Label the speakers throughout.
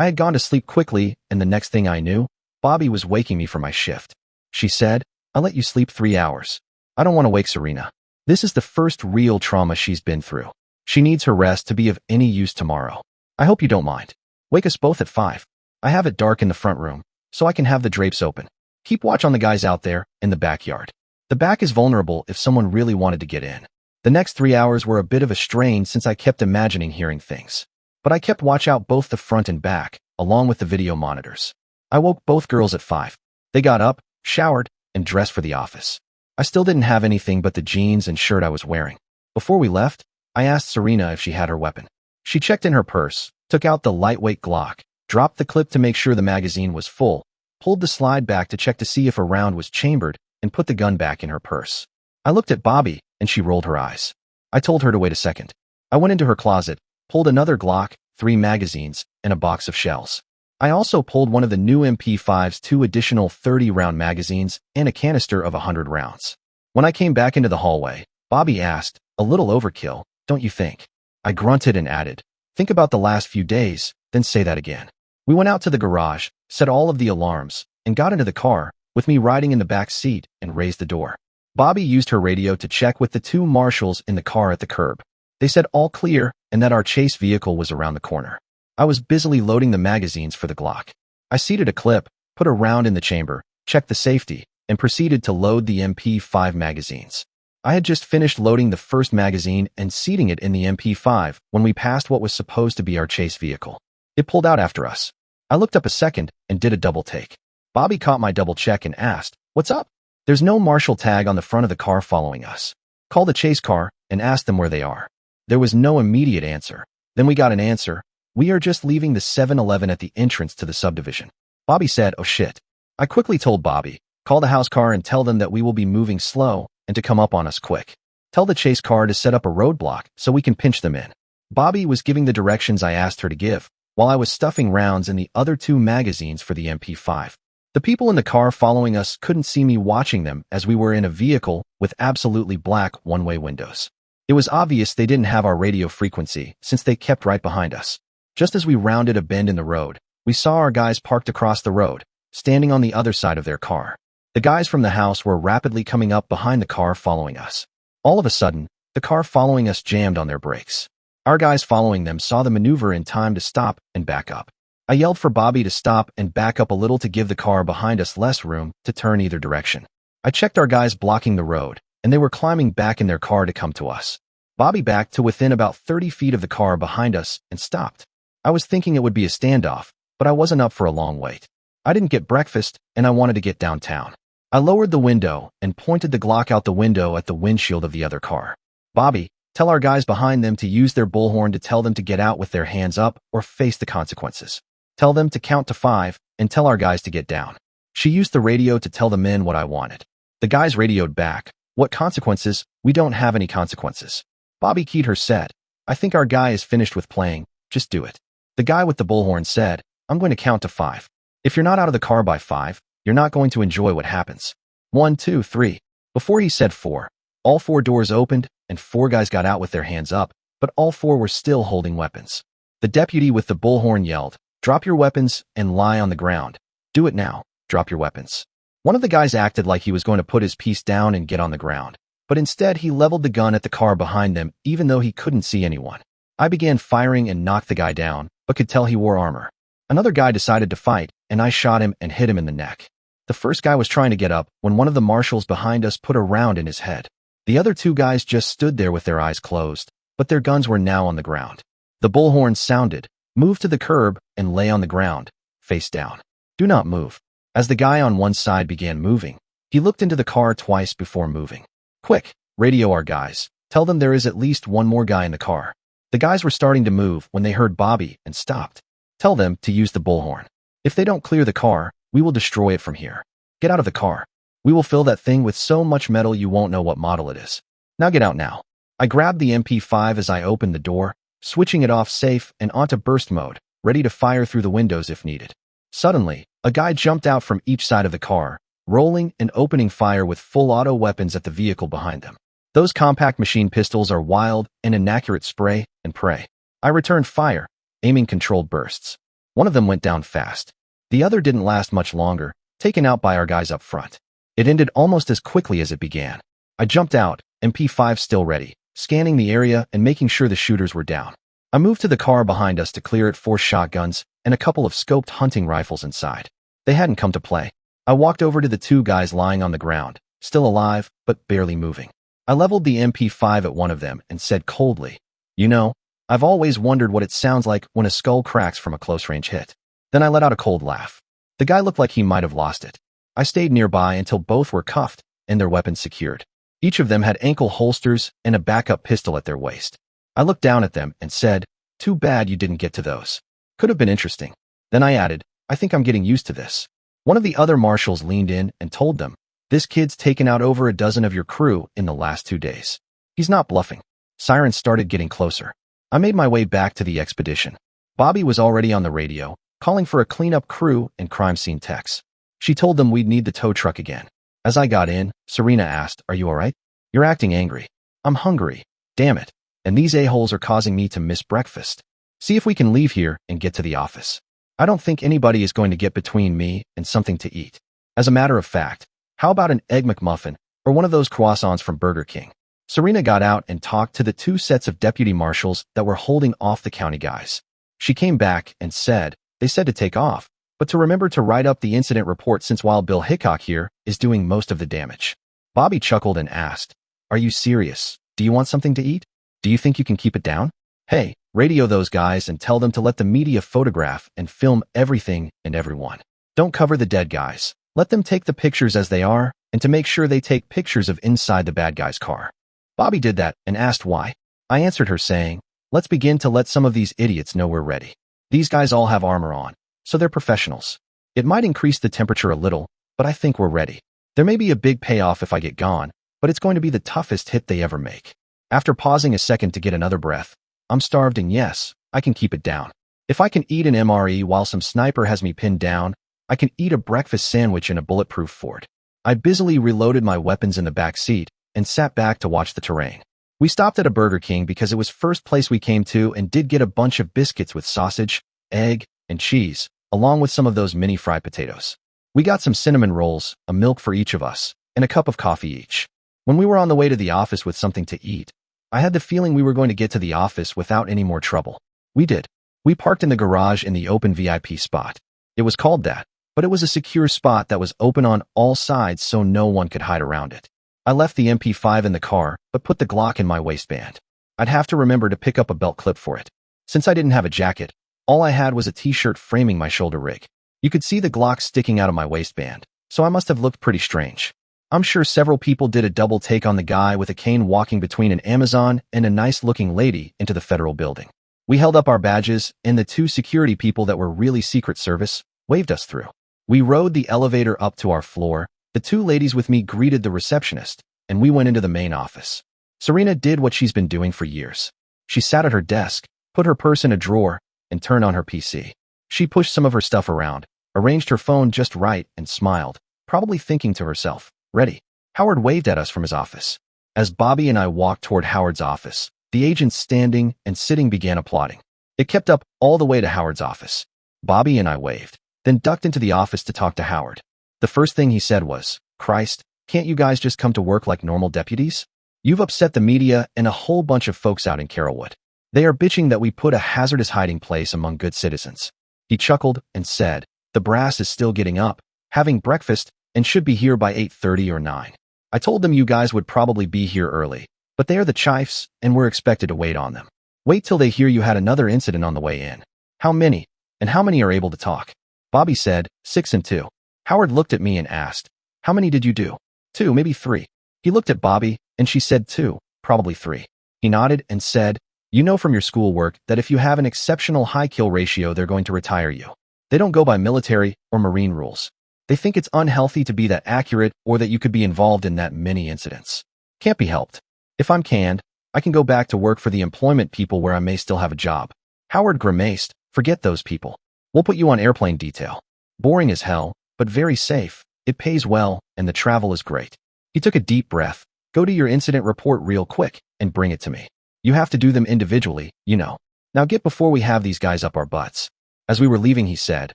Speaker 1: I had gone to sleep quickly, and the next thing I knew, Bobby was waking me for my shift. She said, "I'll let you sleep 3 hours. I don't want to wake Serena. This is the first real trauma she's been through. She needs her rest to be of any use tomorrow. I hope you don't mind. Wake us both at 5. I have it dark in the front room, so I can have the drapes open. Keep watch on the guys out there in the backyard. The back is vulnerable if someone really wanted to get in." The next 3 hours were a bit of a strain since I kept imagining hearing things. But I kept watch out both the front and back, along with the video monitors. I woke both girls at 5. They got up, showered, and dressed for the office. I still didn't have anything but the jeans and shirt I was wearing. Before we left, I asked Serena if she had her weapon. She checked in her purse, took out the lightweight Glock, dropped the clip to make sure the magazine was full, pulled the slide back to check to see if a round was chambered, and put the gun back in her purse. I looked at Bobby, and she rolled her eyes. I told her to wait a second. I went into her closet, pulled another Glock, 3 magazines, and a box of shells. I also pulled one of the new MP5's 2 additional 30-round magazines and a canister of 100 rounds. When I came back into the hallway, Bobby asked, "A little overkill, don't you think?" I grunted and added, "Think about the last few days, then say that again." We went out to the garage, set all of the alarms, and got into the car, with me riding in the back seat, and raised the door. Bobby used her radio to check with the 2 marshals in the car at the curb. They said all clear and that our chase vehicle was around the corner. I was busily loading the magazines for the Glock. I seated a clip, put a round in the chamber, checked the safety, and proceeded to load the MP5 magazines. I had just finished loading the first magazine and seating it in the MP5 when we passed what was supposed to be our chase vehicle. It pulled out after us. I looked up a second and did a double take. Bobby caught my double check and asked, "What's up?" "There's no marshal tag on the front of the car following us. Call the chase car and ask them where they are." There was no immediate answer. Then we got an answer. "We are just leaving the 7-Eleven at the entrance to the subdivision." Bobby said, "Oh shit." I quickly told Bobby, "Call the house car and tell them that we will be moving slow and to come up on us quick. Tell the chase car to set up a roadblock so we can pinch them in." Bobby was giving the directions I asked her to give, while I was stuffing rounds in the other 2 magazines for the MP5. The people in the car following us couldn't see me watching them as we were in a vehicle with absolutely black one-way windows. It was obvious they didn't have our radio frequency since they kept right behind us. Just as we rounded a bend in the road, we saw our guys parked across the road, standing on the other side of their car. The guys from the house were rapidly coming up behind the car following us. All of a sudden, the car following us jammed on their brakes. Our guys following them saw the maneuver in time to stop and back up. I yelled for Bobby to stop and back up a little to give the car behind us less room to turn either direction. I checked our guys blocking the road, and they were climbing back in their car to come to us. Bobby backed to within about 30 feet of the car behind us and stopped. I was thinking it would be a standoff, but I wasn't up for a long wait. I didn't get breakfast, and I wanted to get downtown. I lowered the window and pointed the Glock out the window at the windshield of the other car. "Bobby, tell our guys behind them to use their bullhorn to tell them to get out with their hands up or face the consequences. Tell them to count to 5 and tell our guys to get down." She used the radio to tell the men what I wanted. The guys radioed back, "What consequences? We don't have any consequences." Bobby keyed her said, "I think our guy is finished with playing, just do it." The guy with the bullhorn said, "I'm going to count to 5. If you're not out of the car by 5, you're not going to enjoy what happens. 1, 2, 3. Before he said 4, all 4 doors opened and 4 guys got out with their hands up, but all 4 were still holding weapons. The deputy with the bullhorn yelled, "Drop your weapons and lie on the ground. Do it now. Drop your weapons." One of the guys acted like he was going to put his piece down and get on the ground, but instead he leveled the gun at the car behind them even though he couldn't see anyone. I began firing and knocked the guy down, but could tell he wore armor. Another guy decided to fight, and I shot him and hit him in the neck. The first guy was trying to get up when one of the marshals behind us put a round in his head. The other 2 guys just stood there with their eyes closed, but their guns were now on the ground. The bullhorn sounded, moved to the curb, and lay on the ground, face down. "Do not move." As the guy on one side began moving, he looked into the car twice before moving. "Quick, radio our guys. Tell them there is at least one more guy in the car." The guys were starting to move when they heard Bobby and stopped. "Tell them to use the bullhorn. If they don't clear the car, we will destroy it from here. Get out of the car. We will fill that thing with so much metal you won't know what model it is. Now get out now." I grabbed the MP5 as I opened the door, switching it off safe and onto burst mode, ready to fire through the windows if needed. Suddenly, a guy jumped out from each side of the car, rolling and opening fire with full auto weapons at the vehicle behind them. Those compact machine pistols are wild and inaccurate spray and pray. I returned fire, aiming controlled bursts. One of them went down fast. The other didn't last much longer, taken out by our guys up front. It ended almost as quickly as it began. I jumped out, MP5 still ready, scanning the area and making sure the shooters were down. I moved to the car behind us to clear it, 4 shotguns and a couple of scoped hunting rifles inside. They hadn't come to play. I walked over to the 2 guys lying on the ground, still alive, but barely moving. I leveled the MP5 at one of them and said coldly, "You know, I've always wondered what it sounds like when a skull cracks from a close-range hit." Then I let out a cold laugh. The guy looked like he might have lost it. I stayed nearby until both were cuffed and their weapons secured. Each of them had ankle holsters and a backup pistol at their waist. I looked down at them and said, "Too bad you didn't get to those. Could have been interesting." Then I added, "I think I'm getting used to this." One of the other marshals leaned in and told them, "This kid's taken out over a dozen of your crew in the last 2 days. He's not bluffing." Sirens started getting closer. I made my way back to the expedition. Bobby was already on the radio, calling for a cleanup crew and crime scene techs. She told them we'd need the tow truck again. As I got in, Serena asked, "Are you all right? You're acting angry." "I'm hungry. Damn it. And these a-holes are causing me to miss breakfast. See if we can leave here and get to the office. I don't think anybody is going to get between me and something to eat. As a matter of fact, how about an Egg McMuffin or one of those croissants from Burger King?" Serena got out and talked to the 2 sets of deputy marshals that were holding off the county guys. She came back and said, "They said to take off, but to remember to write up the incident report since Wild Bill Hickok here is doing most of the damage." Bobby chuckled and asked, "Are you serious? Do you want something to eat? Do you think you can keep it down? Hey, radio those guys and tell them to let the media photograph and film everything and everyone. Don't cover the dead guys. Let them take the pictures as they are, and to make sure they take pictures of inside the bad guy's car." Bobby did that and asked why. I answered her saying, "Let's begin to let some of these idiots know we're ready. These guys all have armor on, so they're professionals. It might increase the temperature a little, but I think we're ready. There may be a big payoff if I get gone, but it's going to be the toughest hit they ever make." After pausing a second to get another breath, "I'm starved and yes, I can keep it down. If I can eat an MRE while some sniper has me pinned down, I can eat a breakfast sandwich in a bulletproof fort." I busily reloaded my weapons in the back seat and sat back to watch the terrain. We stopped at a Burger King because it was first place we came to and did get a bunch of biscuits with sausage, egg, and cheese, along with some of those mini fried potatoes. We got some cinnamon rolls, a milk for each of us, and a cup of coffee each. When we were on the way to the office with something to eat, I had the feeling we were going to get to the office without any more trouble. We did. We parked in the garage in the open VIP spot. It was called that, but it was a secure spot that was open on all sides so no one could hide around it. I left the MP5 in the car, but put the Glock in my waistband. I'd have to remember to pick up a belt clip for it. Since I didn't have a jacket, all I had was a t-shirt framing my shoulder rig. You could see the Glock sticking out of my waistband, so I must have looked pretty strange. I'm sure several people did a double take on the guy with a cane walking between an Amazon and a nice-looking lady into the federal building. We held up our badges, and the 2 security people that were really Secret Service waved us through. We rode the elevator up to our floor. The 2 ladies with me greeted the receptionist, and we went into the main office. Serena did what she's been doing for years. She sat at her desk, put her purse in a drawer, and turned on her PC. She pushed some of her stuff around, arranged her phone just right, and smiled, probably thinking to herself, "Ready." Howard waved at us from his office. As Bobby and I walked toward Howard's office, the agents standing and sitting began applauding. It kept up all the way to Howard's office. Bobby and I waved, then ducked into the office to talk to Howard. The first thing he said was, "Christ, can't you guys just come to work like normal deputies? You've upset the media and a whole bunch of folks out in Carrollwood. They are bitching that we put a hazardous hiding place among good citizens." He chuckled and said, "The brass is still getting up, having breakfast, and should be here by 8:30 or 9. I told them you guys would probably be here early, but they are the chiefs and we're expected to wait on them. Wait till they hear you had another incident on the way in. How many? And how many are able to talk?" Bobby said, 6 and 2. Howard looked at me and asked, "How many did you do?" 2, maybe 3. He looked at Bobby, and she said 2, probably 3. He nodded and said, "You know from your schoolwork that if you have an exceptional high kill ratio, they're going to retire you. They don't go by military or Marine rules. They think it's unhealthy to be that accurate or that you could be involved in that many incidents. Can't be helped. If I'm canned, I can go back to work for the employment people where I may still have a job." Howard grimaced, "Forget those people. We'll put you on airplane detail. Boring as hell, but very safe. It pays well, and the travel is great." He took a deep breath. "Go to your incident report real quick and bring it to me. You have to do them individually, you know. Now get before we have these guys up our butts." As we were leaving, he said,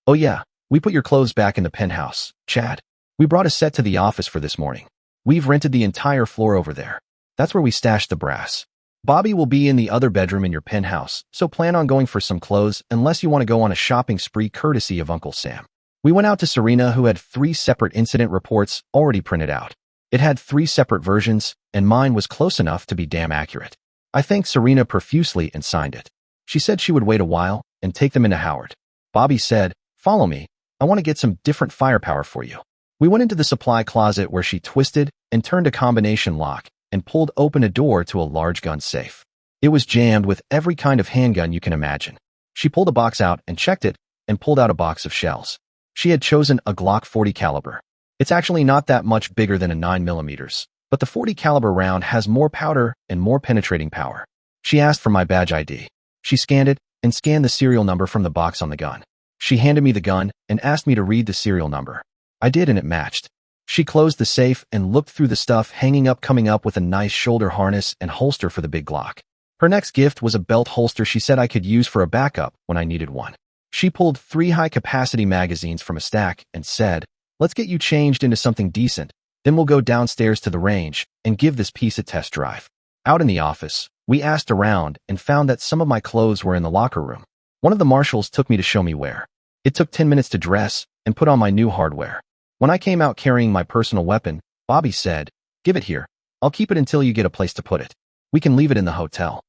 Speaker 1: "Oh yeah, we put your clothes back in the penthouse, Chad. We brought a set to the office for this morning. We've rented the entire floor over there. That's where we stashed the brass. Bobby will be in the other bedroom in your penthouse, so plan on going for some clothes unless you want to go on a shopping spree courtesy of Uncle Sam." We went out to Serena, who had 3 separate incident reports already printed out. It had 3 separate versions, and mine was close enough to be damn accurate. I thanked Serena profusely and signed it. She said she would wait a while and take them into Howard. Bobby said, "Follow me. I want to get some different firepower for you." We went into the supply closet where she twisted and turned a combination lock and pulled open a door to a large gun safe. It was jammed with every kind of handgun you can imagine. She pulled a box out and checked it and pulled out a box of shells. She had chosen a Glock 40 caliber. It's actually not that much bigger than a 9mm, but the 40 caliber round has more powder and more penetrating power. She asked for my badge ID. She scanned it and scanned the serial number from the box on the gun. She handed me the gun and asked me to read the serial number. I did, and it matched. She closed the safe and looked through the stuff hanging up, coming up with a nice shoulder harness and holster for the big Glock. Her next gift was a belt holster she said I could use for a backup when I needed one. She pulled 3 high-capacity magazines from a stack and said, "Let's get you changed into something decent, then we'll go downstairs to the range and give this piece a test drive." Out in the office, we asked around and found that some of my clothes were in the locker room. One of the marshals took me to show me where. It took 10 minutes to dress and put on my new hardware. When I came out carrying my personal weapon, Bobby said, "Give it here. I'll keep it until you get a place to put it. We can leave it in the hotel.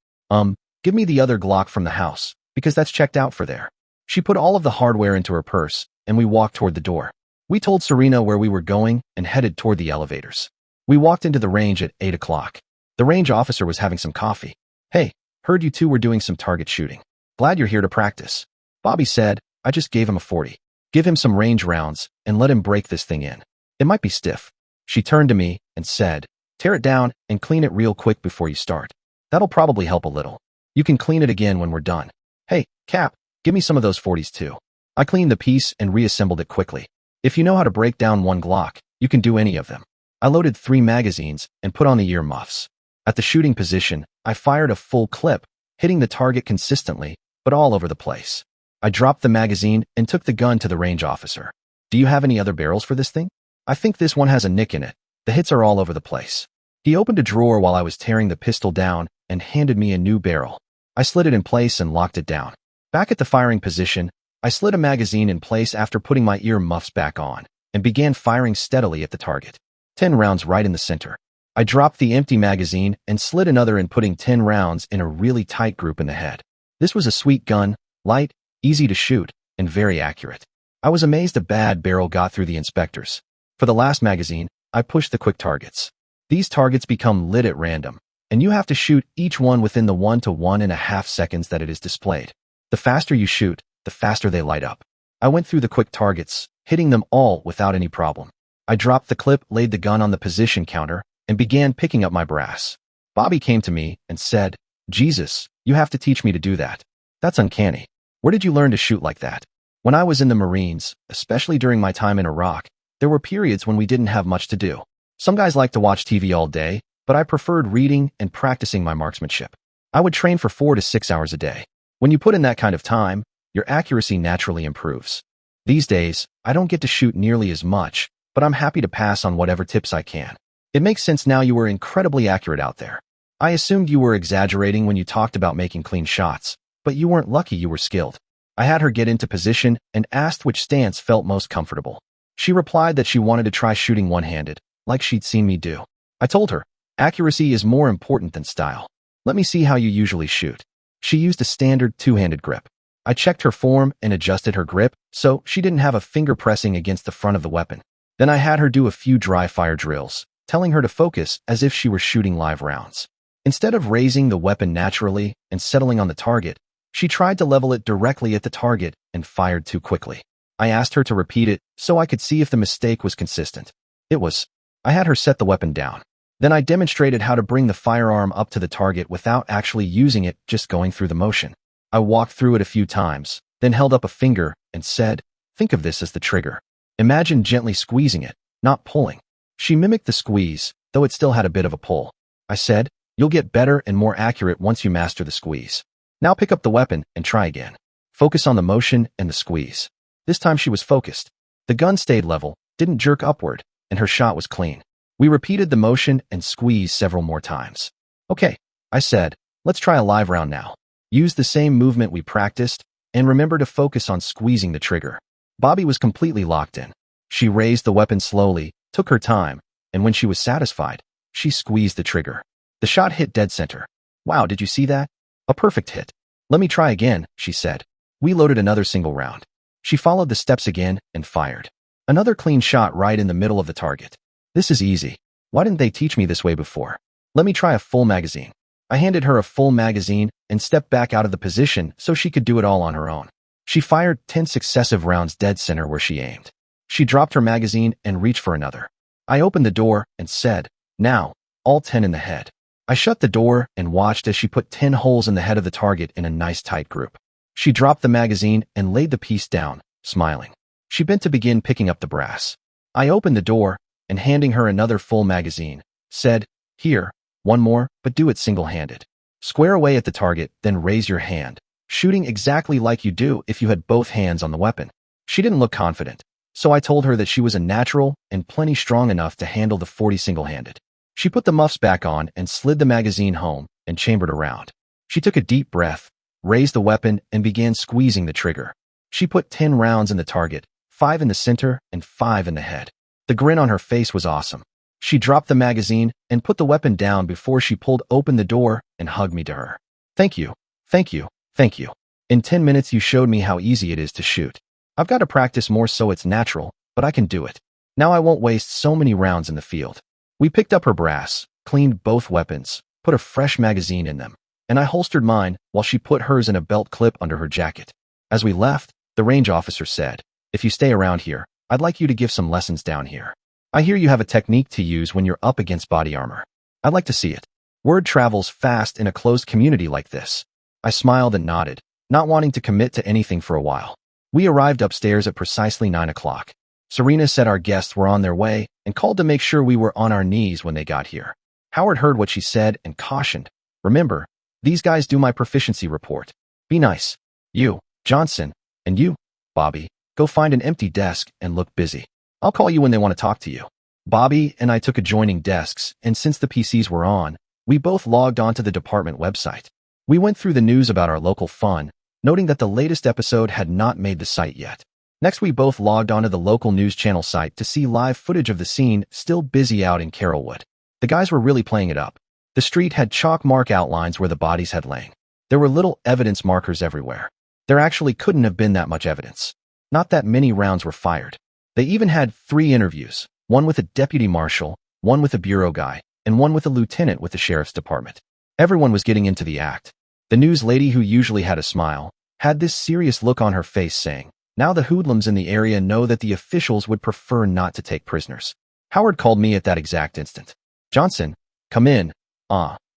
Speaker 1: Give me the other Glock from the house, because that's checked out for there." She put all of the hardware into her purse, and we walked toward the door. We told Serena where we were going and headed toward the elevators. We walked into the range at 8 o'clock. The range officer was having some coffee. "Hey, heard you two were doing some target shooting. Glad you're here to practice." Bobby said, "I just gave him a 40. Give him some range rounds and let him break this thing in. It might be stiff." She turned to me and said, "Tear it down and clean it real quick before you start. That'll probably help a little. You can clean it again when we're done. Hey, Cap, give me some of those 40s too." I cleaned the piece and reassembled it quickly. If you know how to break down one Glock, you can do any of them. I loaded 3 magazines and put on the ear muffs. At the shooting position, I fired a full clip, hitting the target consistently, but all over the place. I dropped the magazine and took the gun to the range officer. "Do you have any other barrels for this thing? I think this one has a nick in it. The hits are all over the place." He opened a drawer while I was tearing the pistol down and handed me a new barrel. I slid it in place and locked it down. Back at the firing position, I slid a magazine in place after putting my ear muffs back on and began firing steadily at the target. 10 rounds right in the center. I dropped the empty magazine and slid another in, putting 10 rounds in a really tight group in the head. This was a sweet gun, light, easy to shoot, and very accurate. I was amazed a bad barrel got through the inspectors. For the last magazine, I pushed the quick targets. These targets become lit at random, and you have to shoot each one within the 1 to 1.5 seconds that it is displayed. The faster you shoot, the faster they light up. I went through the quick targets, hitting them all without any problem. I dropped the clip, laid the gun on the position counter, and began picking up my brass. Bobby came to me and said, "Jesus, you have to teach me to do that. That's uncanny. Where did you learn to shoot like that?" When I was in the Marines, especially during my time in Iraq, there were periods when we didn't have much to do. Some guys like to watch TV all day, but I preferred reading and practicing my marksmanship. I would train for 4 to 6 hours a day. When you put in that kind of time, your accuracy naturally improves. These days, I don't get to shoot nearly as much, but I'm happy to pass on whatever tips I can. It makes sense now. You were incredibly accurate out there. I assumed you were exaggerating when you talked about making clean shots, but you weren't lucky, you were skilled. I had her get into position and asked which stance felt most comfortable. She replied that she wanted to try shooting one-handed, like she'd seen me do. I told her, accuracy is more important than style. Let me see how you usually shoot. She used a standard 2-handed grip. I checked her form and adjusted her grip so she didn't have a finger pressing against the front of the weapon. Then I had her do a few dry fire drills, telling her to focus as if she were shooting live rounds. Instead of raising the weapon naturally and settling on the target, she tried to level it directly at the target and fired too quickly. I asked her to repeat it so I could see if the mistake was consistent. It was. I had her set the weapon down. Then I demonstrated how to bring the firearm up to the target without actually using it, just going through the motion. I walked through it a few times, then held up a finger and said, "Think of this as the trigger. Imagine gently squeezing it, not pulling." She mimicked the squeeze, though it still had a bit of a pull. I said, "You'll get better and more accurate once you master the squeeze. Now pick up the weapon and try again." Focus on the motion and the squeeze. This time she was focused. The gun stayed level, didn't jerk upward, and her shot was clean. We repeated the motion and squeeze several more times. Okay, I said, let's try a live round now. Use the same movement we practiced, and remember to focus on squeezing the trigger. Bobby was completely locked in. She raised the weapon slowly, took her time, and when she was satisfied, she squeezed the trigger. The shot hit dead center. Wow, did you see that? A perfect hit. Let me try again, she said. We loaded another single round. She followed the steps again and fired. Another clean shot right in the middle of the target. This is easy. Why didn't they teach me this way before? Let me try a full magazine. I handed her a full magazine and stepped back out of the position so she could do it all on her own. She fired 10 successive rounds dead center where she aimed. She dropped her magazine and reached for another. I opened the door and said, now, all 10 in the head. I shut the door and watched as she put 10 holes in the head of the target in a nice tight group. She dropped the magazine and laid the piece down, smiling. She bent to begin picking up the brass. I opened the door and handing her another full magazine, said, here, one more, but do it single-handed. Square away at the target, then raise your hand, shooting exactly like you do if you had both hands on the weapon. She didn't look confident, so I told her that she was a natural and plenty strong enough to handle the 40 single-handed. She put the muffs back on and slid the magazine home and chambered around. She took a deep breath, raised the weapon, and began squeezing the trigger. She put 10 rounds in the target, 5 in the center and 5 in the head. The grin on her face was awesome. She dropped the magazine and put the weapon down before she pulled open the door and hugged me to her. Thank you, thank you, thank you. In 10 minutes you showed me how easy it is to shoot. I've got to practice more so it's natural, but I can do it. Now I won't waste so many rounds in the field. We picked up her brass, cleaned both weapons, put a fresh magazine in them, and I holstered mine while she put hers in a belt clip under her jacket. As we left, the range officer said, if you stay around here, I'd like you to give some lessons down here. I hear you have a technique to use when you're up against body armor. I'd like to see it. Word travels fast in a closed community like this. I smiled and nodded, not wanting to commit to anything for a while. We arrived upstairs at precisely 9 o'clock. Serena said our guests were on their way and called to make sure we were on our knees when they got here. Howard heard what she said and cautioned, remember, these guys do my proficiency report. Be nice. You, Johnson, and you, Bobby, go find an empty desk and look busy. I'll call you when they want to talk to you. Bobby and I took adjoining desks, and since the PCs were on, we both logged onto the department website. We went through the news about our local fun, noting that the latest episode had not made the site yet. Next, we both logged onto the local news channel site to see live footage of the scene still busy out in Carrollwood. The guys were really playing it up. The street had chalk mark outlines where the bodies had lain. There were little evidence markers everywhere. There actually couldn't have been that much evidence. Not that many rounds were fired. They even had 3 interviews, one with a deputy marshal, one with a bureau guy, and one with a lieutenant with the sheriff's department. Everyone was getting into the act. The news lady, who usually had a smile, had this serious look on her face saying, now the hoodlums in the area know that the officials would prefer not to take prisoners. Howard called me at that exact instant. Johnson, come in.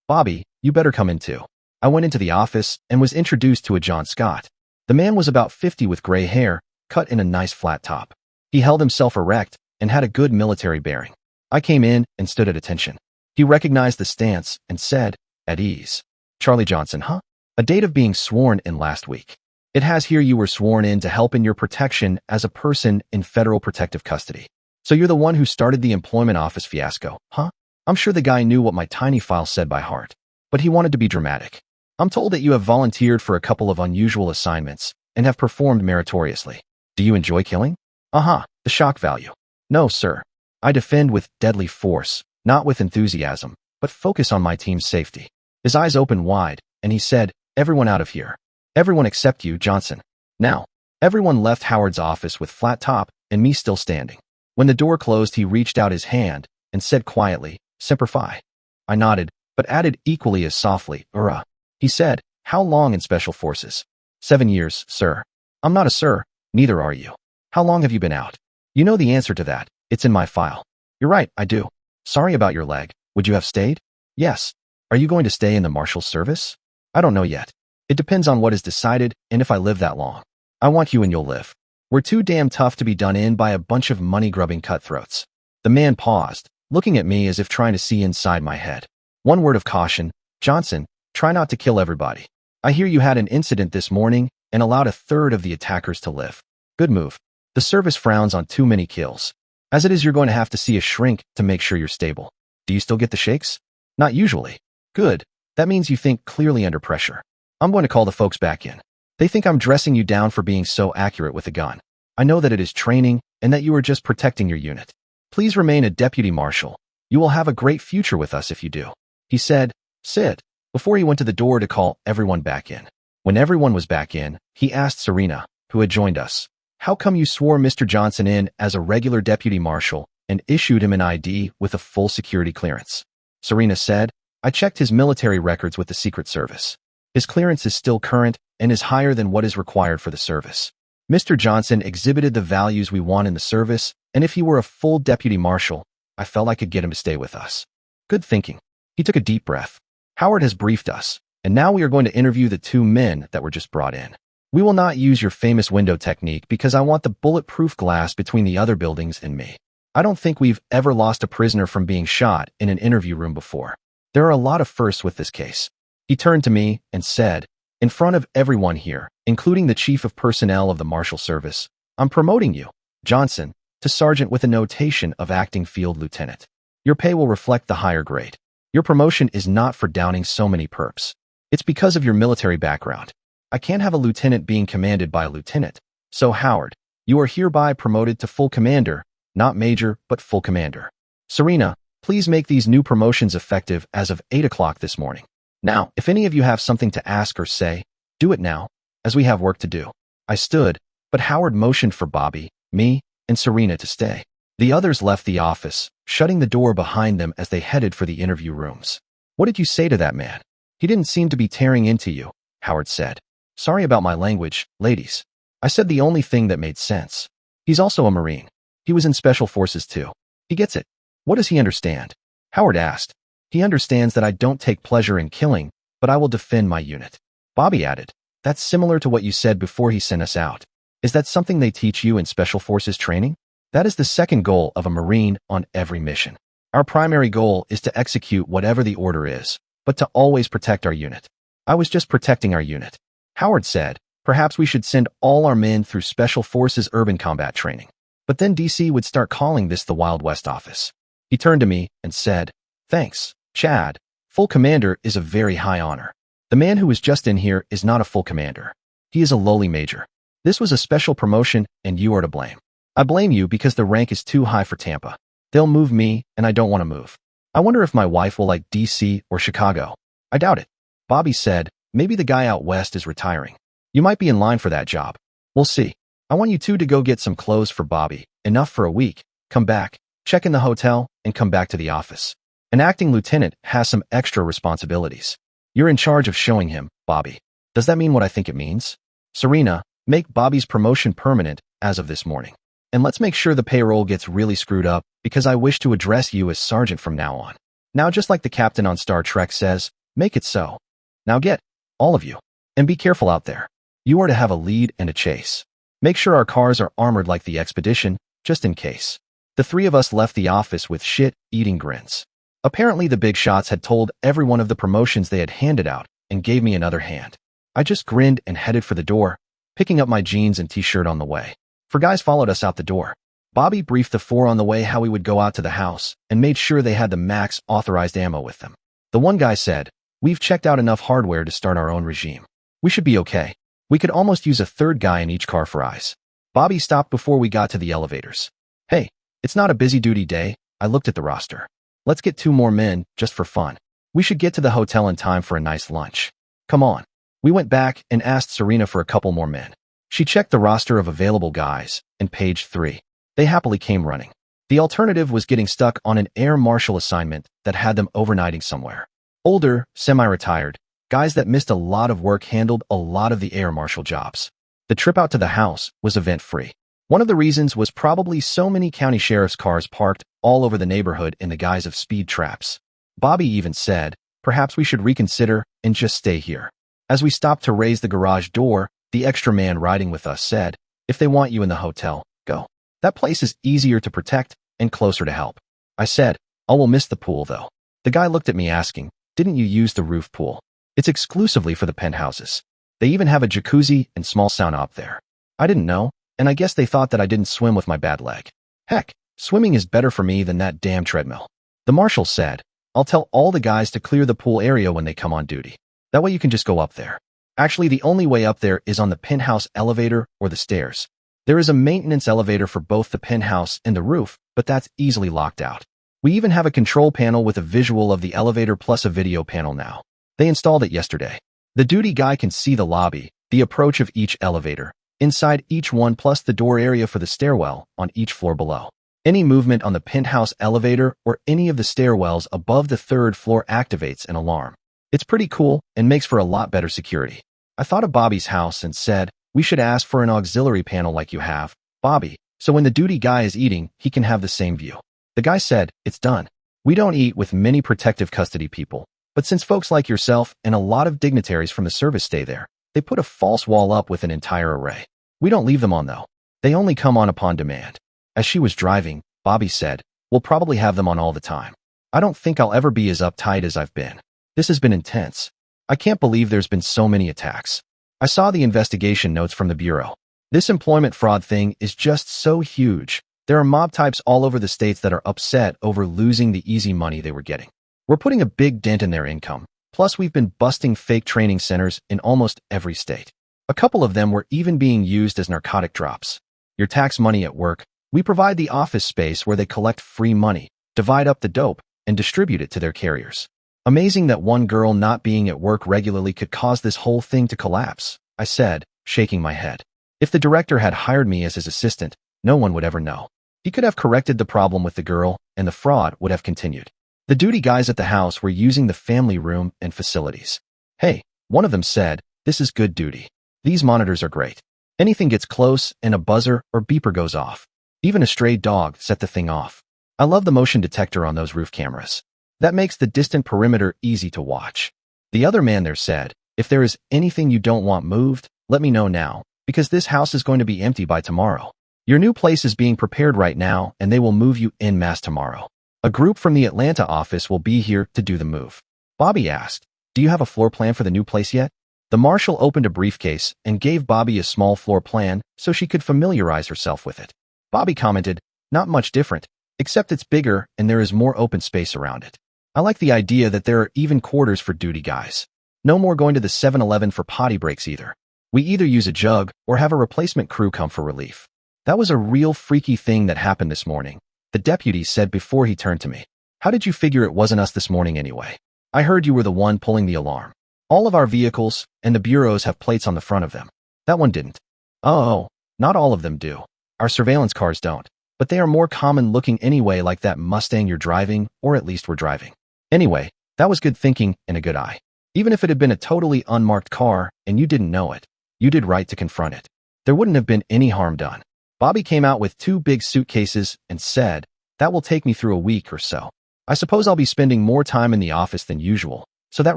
Speaker 1: Bobby, you better come in too. I went into the office and was introduced to a John Scott. The man was about 50 with gray hair, cut in a nice flat top. He held himself erect and had a good military bearing. I came in and stood at attention. He recognized the stance and said, at ease. Charlie Johnson, huh? A date of being sworn in last week. It has here you were sworn in to help in your protection as a person in federal protective custody. So you're the one who started the employment office fiasco, huh? I'm sure the guy knew what my tiny file said by heart, but he wanted to be dramatic. I'm told that you have volunteered for a couple of unusual assignments and have performed meritoriously. Do you enjoy killing? The shock value. No, sir. I defend with deadly force, not with enthusiasm, but focus on my team's safety. His eyes opened wide, and he said, everyone out of here. Everyone except you, Johnson. Now, everyone left Howard's office with flat top and me still standing. When the door closed, he reached out his hand and said quietly, Semper Fi. I nodded, but added equally as softly, Ura. He said, how long in Special Forces? 7 years, sir. I'm not a sir, neither are you. How long have you been out? You know the answer to that. It's in my file. You're right, I do. Sorry about your leg. Would you have stayed? Yes. Are you going to stay in the Marshal's service? I don't know yet. It depends on what is decided and if I live that long. I want you and you'll live. We're too damn tough to be done in by a bunch of money-grubbing cutthroats. The man paused, looking at me as if trying to see inside my head. One word of caution, Johnson, try not to kill everybody. I hear you had an incident this morning and allowed a third of the attackers to live. Good move. The service frowns on too many kills. As it is, you're going to have to see a shrink to make sure you're stable. Do you still get the shakes? Not usually. Good. That means you think clearly under pressure. I'm going to call the folks back in. They think I'm dressing you down for being so accurate with a gun. I know that it is training and that you are just protecting your unit. Please remain a deputy marshal. You will have a great future with us if you do. He said, "Sit," before he went to the door to call everyone back in. When everyone was back in, he asked Serena, who had joined us, "How come you swore Mr. Johnson in as a regular deputy marshal and issued him an ID with a full security clearance?" Serena said, "I checked his military records with the Secret Service. His clearance is still current and is higher than what is required for the service. Mr. Johnson exhibited the values we want in the service, and if he were a full deputy marshal, I felt I could get him to stay with us." Good thinking. He took a deep breath. "Howard has briefed us, and now we are going to interview the two men that were just brought in. We will not use your famous window technique because I want the bulletproof glass between the other buildings and me. I don't think we've ever lost a prisoner from being shot in an interview room before. There are a lot of firsts with this case." He turned to me and said, "In front of everyone here, including the chief of personnel of the Marshal Service, I'm promoting you, Johnson, to sergeant with a notation of acting field lieutenant. Your pay will reflect the higher grade. Your promotion is not for downing so many perps. It's because of your military background. I can't have a lieutenant being commanded by a lieutenant. So Howard, you are hereby promoted to full commander, not major, but full commander. Serena, please make these new promotions effective as of 8 o'clock this morning. Now, if any of you have something to ask or say, do it now, as we have work to do." I stood, but Howard motioned for Bobby, me, and Serena to stay. The others left the office, shutting the door behind them as they headed for the interview rooms. "What did you say to that man? He didn't seem to be tearing into you," Howard said. "Sorry about my language, ladies. I said the only thing that made sense. He's also a Marine. He was in Special Forces too. He gets it." "What does he understand?" Howard asked. "He understands that I don't take pleasure in killing, but I will defend my unit." Bobby added, "That's similar to what you said before he sent us out. Is that something they teach you in Special Forces training?" "That is the second goal of a Marine on every mission. Our primary goal is to execute whatever the order is, but to always protect our unit." "I was just protecting our unit." Howard said, "Perhaps we should send all our men through Special Forces urban combat training. But then DC would start calling this the Wild West office." He turned to me and said, "Thanks, Chad. Full commander is a very high honor. The man who was just in here is not a full commander. He is a lowly major. This was a special promotion and you are to blame. I blame you because the rank is too high for Tampa. They'll move me and I don't want to move. I wonder if my wife will like DC or Chicago. I doubt it." Bobby said, "Maybe the guy out west is retiring. You might be in line for that job. We'll see. I want you two to go get some clothes for Bobby, enough for a week, come back, check in the hotel, and come back to the office. An acting lieutenant has some extra responsibilities. You're in charge of showing him, Bobby. Does that mean what I think it means? Serena, make Bobby's promotion permanent as of this morning. And let's make sure the payroll gets really screwed up because I wish to address you as sergeant from now on. Now, just like the captain on Star Trek says, make it so. Now get, all of you, and be careful out there. You are to have a lead and a chase. Make sure our cars are armored like the Expedition, just in case." The three of us left the office with shit-eating grins. Apparently the big shots had told everyone of the promotions they had handed out and gave me another hand. I just grinned and headed for the door, picking up my jeans and t-shirt on the way. Four guys followed us out the door. Bobby briefed the four on the way how we would go out to the house and made sure they had the max authorized ammo with them. The one guy said, "We've checked out enough hardware to start our own regime. We should be okay. We could almost use a third guy in each car for eyes." Bobby stopped before we got to the elevators. "Hey, it's not a busy duty day." I looked at the roster. "Let's get 2 more men, just for fun. We should get to the hotel in time for a nice lunch. Come on." We went back and asked Serena for a couple more men. She checked the roster of available guys, and page 3. They happily came running. The alternative was getting stuck on an air marshal assignment that had them overnighting somewhere. Older, semi-retired, guys that missed a lot of work handled a lot of the air marshal jobs. The trip out to the house was event-free. One of the reasons was probably so many county sheriff's cars parked all over the neighborhood in the guise of speed traps. Bobby even said, perhaps we should reconsider and just stay here. As we stopped to raise the garage door, the extra man riding with us said, "If they want you in the hotel, go. That place is easier to protect and closer to help." I said, "I will miss the pool though." The guy looked at me asking, "Didn't you use the roof pool? It's exclusively for the penthouses." They even have a jacuzzi and small sauna up there. I didn't know, and I guess they thought that I didn't swim with my bad leg. Heck, swimming is better for me than that damn treadmill. The marshal said, I'll tell all the guys to clear the pool area when they come on duty. That way you can just go up there. Actually, the only way up there is on the penthouse elevator or the stairs. There is a maintenance elevator for both the penthouse and the roof, but that's easily locked out. We even have a control panel with a visual of the elevator plus a video panel now. They installed it yesterday. The duty guy can see the lobby, the approach of each elevator, inside each one plus the door area for the stairwell on each floor below. Any movement on the penthouse elevator or any of the stairwells above the third floor activates an alarm. It's pretty cool and makes for a lot better security. I thought of Bobby's house and said, we should ask for an auxiliary panel like you have, Bobby, so when the duty guy is eating, he can have the same view. The guy said, it's done. We don't eat with many protective custody people, but since folks like yourself and a lot of dignitaries from the service stay there, they put a false wall up with an entire array. We don't leave them on though. They only come on upon demand. As she was driving, Bobby said, we'll probably have them on all the time. I don't think I'll ever be as uptight as I've been. This has been intense. I can't believe there's been so many attacks. I saw the investigation notes from the Bureau. This employment fraud thing is just so huge. There are mob types all over the states that are upset over losing the easy money they were getting. We're putting a big dent in their income. Plus, we've been busting fake training centers in almost every state. A couple of them were even being used as narcotic drops. Your tax money at work, we provide the office space where they collect free money, divide up the dope, and distribute it to their carriers. Amazing that one girl not being at work regularly could cause this whole thing to collapse, I said, shaking my head. If the director had hired me as his assistant, no one would ever know. He could have corrected the problem with the girl, and the fraud would have continued. The duty guys at the house were using the family room and facilities. Hey, one of them said, this is good duty. These monitors are great. Anything gets close and a buzzer or beeper goes off. Even a stray dog set the thing off. I love the motion detector on those roof cameras. That makes the distant perimeter easy to watch. The other man there said, if there is anything you don't want moved, let me know now, because this house is going to be empty by tomorrow. Your new place is being prepared right now, and they will move you en masse tomorrow. A group from the Atlanta office will be here to do the move. Bobby asked, do you have a floor plan for the new place yet? The marshal opened a briefcase and gave Bobby a small floor plan so she could familiarize herself with it. Bobby commented, not much different, except it's bigger and there is more open space around it. I like the idea that there are even quarters for duty guys. No more going to the 7-Eleven for potty breaks either. We either use a jug or have a replacement crew come for relief. That was a real freaky thing that happened this morning, the deputy said before he turned to me. How did you figure it wasn't us this morning anyway? I heard you were the one pulling the alarm. All of our vehicles and the bureaus have plates on the front of them. That one didn't. Oh, not all of them do. Our surveillance cars don't, but they are more common looking anyway, like that Mustang you're driving, or at least we're driving. Anyway, that was good thinking and a good eye. Even if it had been a totally unmarked car and you didn't know it, you did right to confront it. There wouldn't have been any harm done. Bobby came out with 2 big suitcases and said, that will take me through a week or so. I suppose I'll be spending more time in the office than usual, so that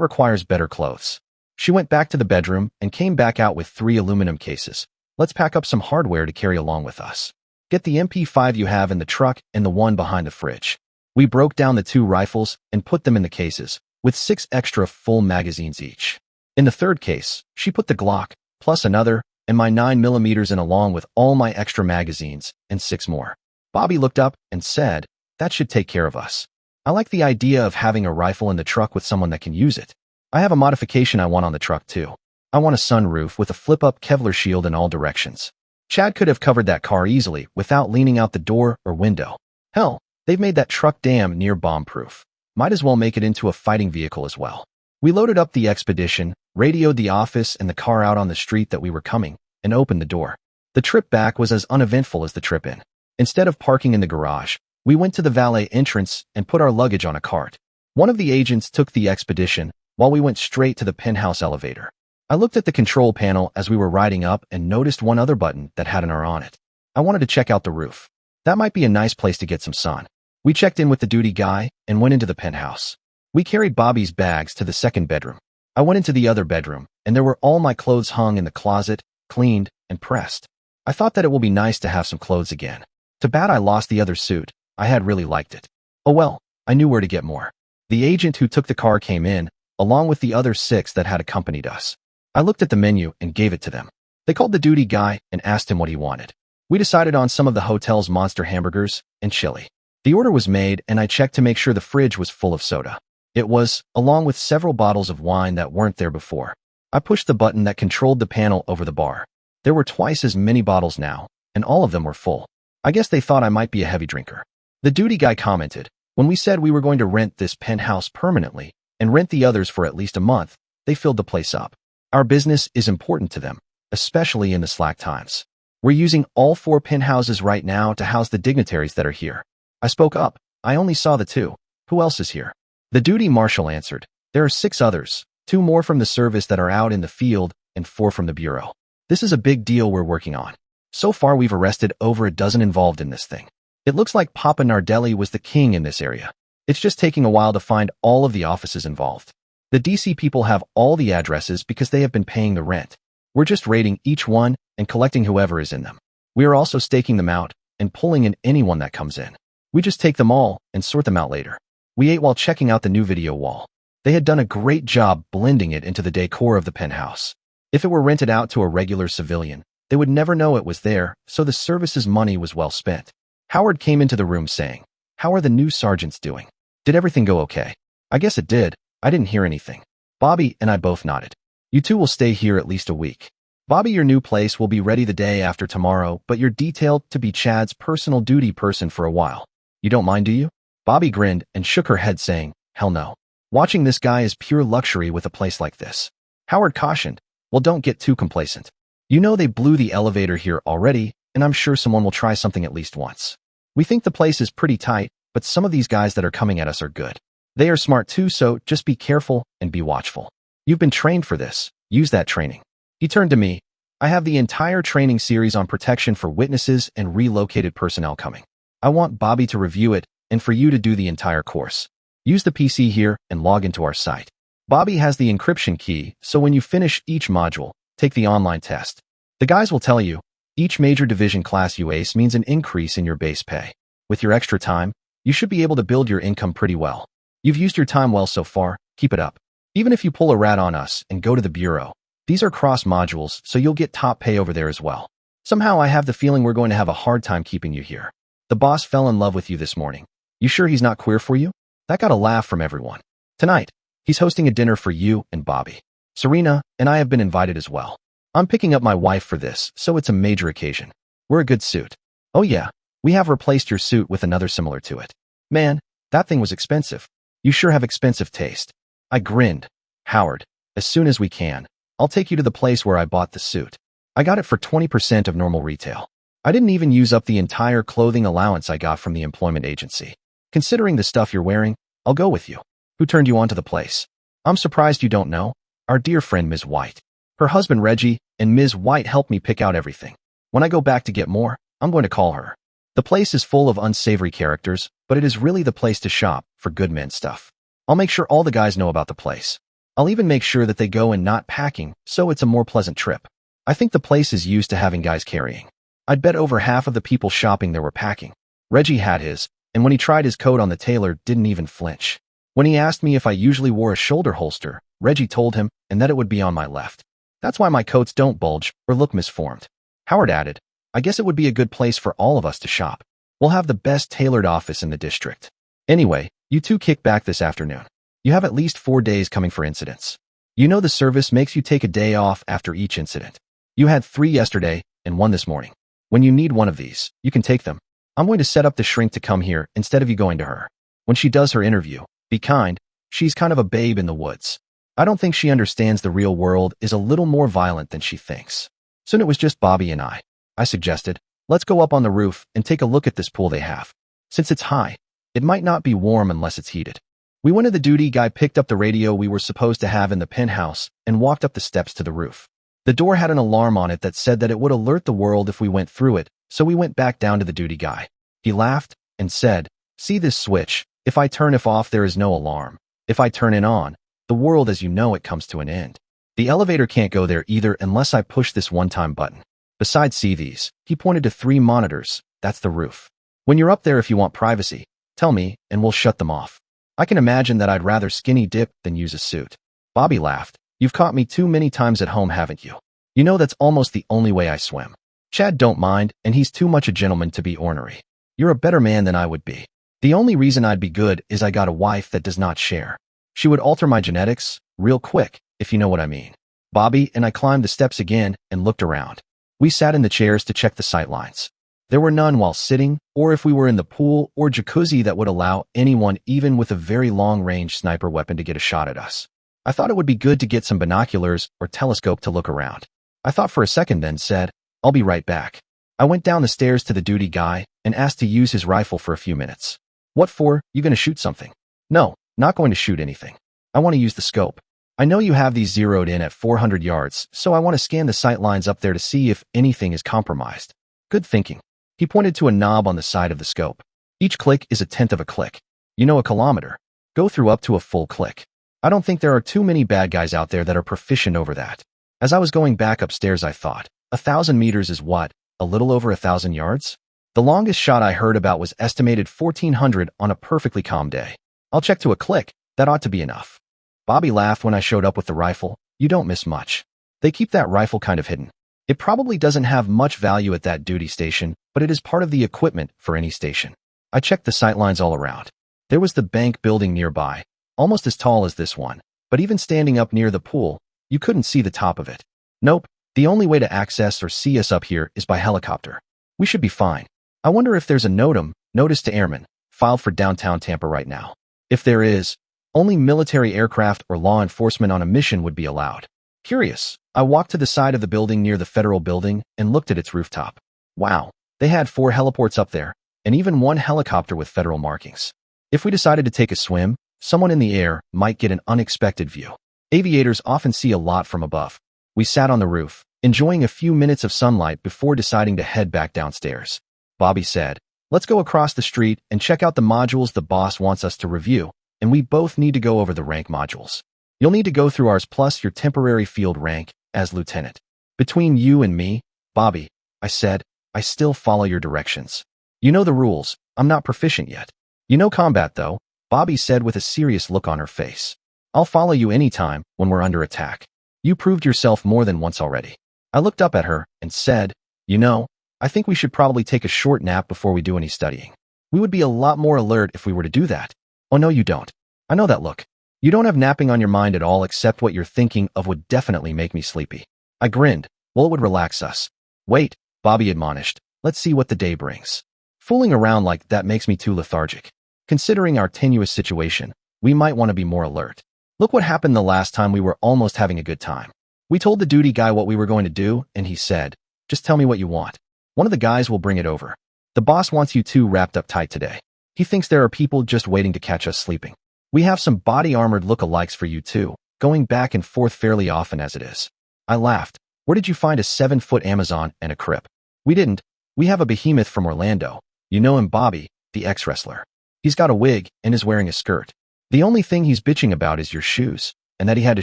Speaker 1: requires better clothes. She went back to the bedroom and came back out with 3 aluminum cases. Let's pack up some hardware to carry along with us. Get the MP5 you have in the truck and the one behind the fridge. We broke down the 2 rifles and put them in the cases, with 6 extra full magazines each. In the third case, she put the Glock, plus another, and my 9mm in along with all my extra magazines, and 6 more. Bobby looked up and said, that should take care of us. I like the idea of having a rifle in the truck with someone that can use it. I have a modification I want on the truck too. I want a sunroof with a flip-up Kevlar shield in all directions. Chad could have covered that car easily without leaning out the door or window. Hell, they've made that truck damn near bomb-proof. Might as well make it into a fighting vehicle as well. We loaded up the Expedition, radioed the office and the car out on the street that we were coming, and opened the door. The trip back was as uneventful as the trip in. Instead of parking in the garage, we went to the valet entrance and put our luggage on a cart. One of the agents took the Expedition, while we went straight to the penthouse elevator. I looked at the control panel as we were riding up and noticed one other button that had an R on it. I wanted to check out the roof. That might be a nice place to get some sun. We checked in with the duty guy and went into the penthouse. We carried Bobby's bags to the second bedroom. I went into the other bedroom, and there were all my clothes hung in the closet, cleaned, and pressed. I thought that it will be nice to have some clothes again. Too bad I lost the other suit. I had really liked it. Oh well, I knew where to get more. The agent who took the car came in, along with the other 6 that had accompanied us. I looked at the menu and gave it to them. They called the duty guy and asked him what he wanted. We decided on some of the hotel's monster hamburgers and chili. The order was made and I checked to make sure the fridge was full of soda. It was, along with several bottles of wine that weren't there before. I pushed the button that controlled the panel over the bar. There were twice as many bottles now, and all of them were full. I guess they thought I might be a heavy drinker. The duty guy commented, when we said we were going to rent this penthouse permanently and rent the others for at least a month, they filled the place up. Our business is important to them, especially in the slack times. We're using all 4 penthouses right now to house the dignitaries that are here. I spoke up. I only saw the 2. Who else is here? The duty marshal answered. There are 6 others, 2 more from the service that are out in the field and 4 from the bureau. This is a big deal we're working on. So far we've arrested over a dozen involved in this thing. It looks like Papa Nardelli was the king in this area. It's just taking a while to find all of the offices involved. The DC people have all the addresses because they have been paying the rent. We're just raiding each one and collecting whoever is in them. We are also staking them out and pulling in anyone that comes in. We just take them all and sort them out later. We ate while checking out the new video wall. They had done a great job blending it into the decor of the penthouse. If it were rented out to a regular civilian, they would never know it was there, so the service's money was well spent. Howard came into the room saying, "How are the new sergeants doing? Did everything go okay?" "I guess it did. I didn't hear anything." Bobby and I both nodded. "You two will stay here at least a week. Bobby, your new place will be ready the day after tomorrow, but you're detailed to be Chad's personal duty person for a while. You don't mind, do you?" Bobby grinned and shook her head saying, "Hell no. Watching this guy is pure luxury with a place like this." Howard cautioned, "Well, don't get too complacent. You know they blew the elevator here already, and I'm sure someone will try something at least once. We think the place is pretty tight, but some of these guys that are coming at us are good. They are smart too, so just be careful and be watchful. You've been trained for this. Use that training." He turned to me. "I have the entire training series on protection for witnesses and relocated personnel coming. I want Bobby to review it and for you to do the entire course. Use the PC here and log into our site. Bobby has the encryption key, so when you finish each module, take the online test. The guys will tell you, each major division class you ace means an increase in your base pay. With your extra time, you should be able to build your income pretty well. You've used your time well so far, keep it up. Even if you pull a rat on us and go to the bureau, these are cross modules, so you'll get top pay over there as well. Somehow I have the feeling we're going to have a hard time keeping you here. The boss fell in love with you this morning. You sure he's not queer for you?" That got a laugh from everyone. "Tonight, he's hosting a dinner for you and Bobby. Serena and I have been invited as well. I'm picking up my wife for this, so it's a major occasion. We're a good suit." "Oh yeah, we have replaced your suit with another similar to it. Man, that thing was expensive. You sure have expensive taste." I grinned. "Howard, as soon as we can, I'll take you to the place where I bought the suit. I got it for 20% of normal retail. I didn't even use up the entire clothing allowance I got from the employment agency. Considering the stuff you're wearing, I'll go with you." "Who turned you on to the place?" "I'm surprised you don't know. Our dear friend Ms. White. Her husband Reggie and Ms. White helped me pick out everything. When I go back to get more, I'm going to call her. The place is full of unsavory characters, but it is really the place to shop for good men stuff. I'll make sure all the guys know about the place. I'll even make sure that they go in not packing, so it's a more pleasant trip. I think the place is used to having guys carrying. I'd bet over half of the people shopping there were packing. Reggie had his, and when he tried his coat on the tailor, didn't even flinch. When he asked me if I usually wore a shoulder holster, Reggie told him, and that it would be on my left. That's why my coats don't bulge or look misformed." Howard added, "I guess it would be a good place for all of us to shop. We'll have the best tailored office in the district. Anyway, you two kick back this afternoon. You have at least 4 days coming for incidents. You know the service makes you take a day off after each incident. You had 3 yesterday and 1 this morning. When you need one of these, you can take them. I'm going to set up the shrink to come here instead of you going to her. When she does her interview, be kind. She's kind of a babe in the woods. I don't think she understands the real world is a little more violent than she thinks." Soon it was just Bobby and I. I suggested, "Let's go up on the roof and take a look at this pool they have. Since it's high, it might not be warm unless it's heated." We went to the duty guy, picked up the radio we were supposed to have in the penthouse, and walked up the steps to the roof. The door had an alarm on it that said that it would alert the world if we went through it, so we went back down to the duty guy. He laughed and said, "See this switch? If I turn it off, there is no alarm. If I turn it on, the world as you know it comes to an end. The elevator can't go there either unless I push this one-time button. Besides, see these." He pointed to 3 monitors. "That's the roof. When you're up there, if you want privacy, tell me and we'll shut them off. I can imagine that I'd rather skinny dip than use a suit." Bobby laughed. You've caught me too many times at home, haven't you? You know that's almost the only way I swim. Chad don't mind, and he's too much a gentleman to be ornery. You're a better man than I would be. The only reason I'd be good is I got a wife that does not share. She would alter my genetics real quick, if you know what I mean. Bobby and I climbed the steps again and looked around. We sat in the chairs to check the sightlines. There were none while sitting, or if we were in the pool or jacuzzi that would allow anyone even with a very long-range sniper weapon to get a shot at us. I thought it would be good to get some binoculars or telescope to look around. I thought for a second, then said, "I'll be right back." I went down the stairs to the duty guy and asked to use his rifle for a few minutes. "What for? You gonna shoot something?" "No, not going to shoot anything. I want to use the scope. I know you have these zeroed in at 400 yards, so I want to scan the sight lines up there to see if anything is compromised." "Good thinking." He pointed to a knob on the side of the scope. "Each click is a tenth of a click. You know a kilometer. Go through up to a full click. I don't think there are too many bad guys out there that are proficient over that." As I was going back upstairs, I thought, 1,000 meters is what, a little over 1,000 yards? The longest shot I heard about was estimated 1,400 on a perfectly calm day. "I'll check to a click. That ought to be enough." Bobby laughed when I showed up with the rifle. "You don't miss much. They keep that rifle kind of hidden. It probably doesn't have much value at that duty station, but it is part of the equipment for any station." I checked the sightlines all around. There was the bank building nearby, almost as tall as this one, but even standing up near the pool, you couldn't see the top of it. "Nope, the only way to access or see us up here is by helicopter. We should be fine. I wonder if there's a notice to airmen, filed for downtown Tampa right now. If there is, only military aircraft or law enforcement on a mission would be allowed." Curious, I walked to the side of the building near the federal building and looked at its rooftop. Wow, they had 4 heliports up there, and even 1 helicopter with federal markings. If we decided to take a swim, someone in the air might get an unexpected view. Aviators often see a lot from above. We sat on the roof, enjoying a few minutes of sunlight before deciding to head back downstairs. Bobby said, "Let's go across the street and check out the modules the boss wants us to review, and we both need to go over the rank modules. You'll need to go through ours plus your temporary field rank as lieutenant. Between you and me, Bobby," I said, "I still follow your directions. You know the rules. I'm not proficient yet. You know combat, though," Bobby said with a serious look on her face. "I'll follow you anytime when we're under attack. You proved yourself more than once already." I looked up at her and said, "You know, I think we should probably take a short nap before we do any studying. We would be a lot more alert if we were to do that." "Oh no, you don't. I know that look. You don't have napping on your mind at all, except what you're thinking of would definitely make me sleepy." I grinned. "Well, it would relax us." "Wait," Bobby admonished. "Let's see what the day brings. Fooling around like that makes me too lethargic. Considering our tenuous situation, we might want to be more alert. Look what happened the last time we were almost having a good time. We told the duty guy what we were going to do, and he said, 'Just tell me what you want. One of the guys will bring it over. The boss wants you two wrapped up tight today. He thinks there are people just waiting to catch us sleeping. We have some body-armored look-alikes for you too, going back and forth fairly often as it is.' I laughed. "Where did you find a 7-foot Amazon and a Crip?" "We didn't. We have a behemoth from Orlando. You know him, Bobby, the ex-wrestler. He's got a wig and is wearing a skirt. The only thing he's bitching about is your shoes, and that he had to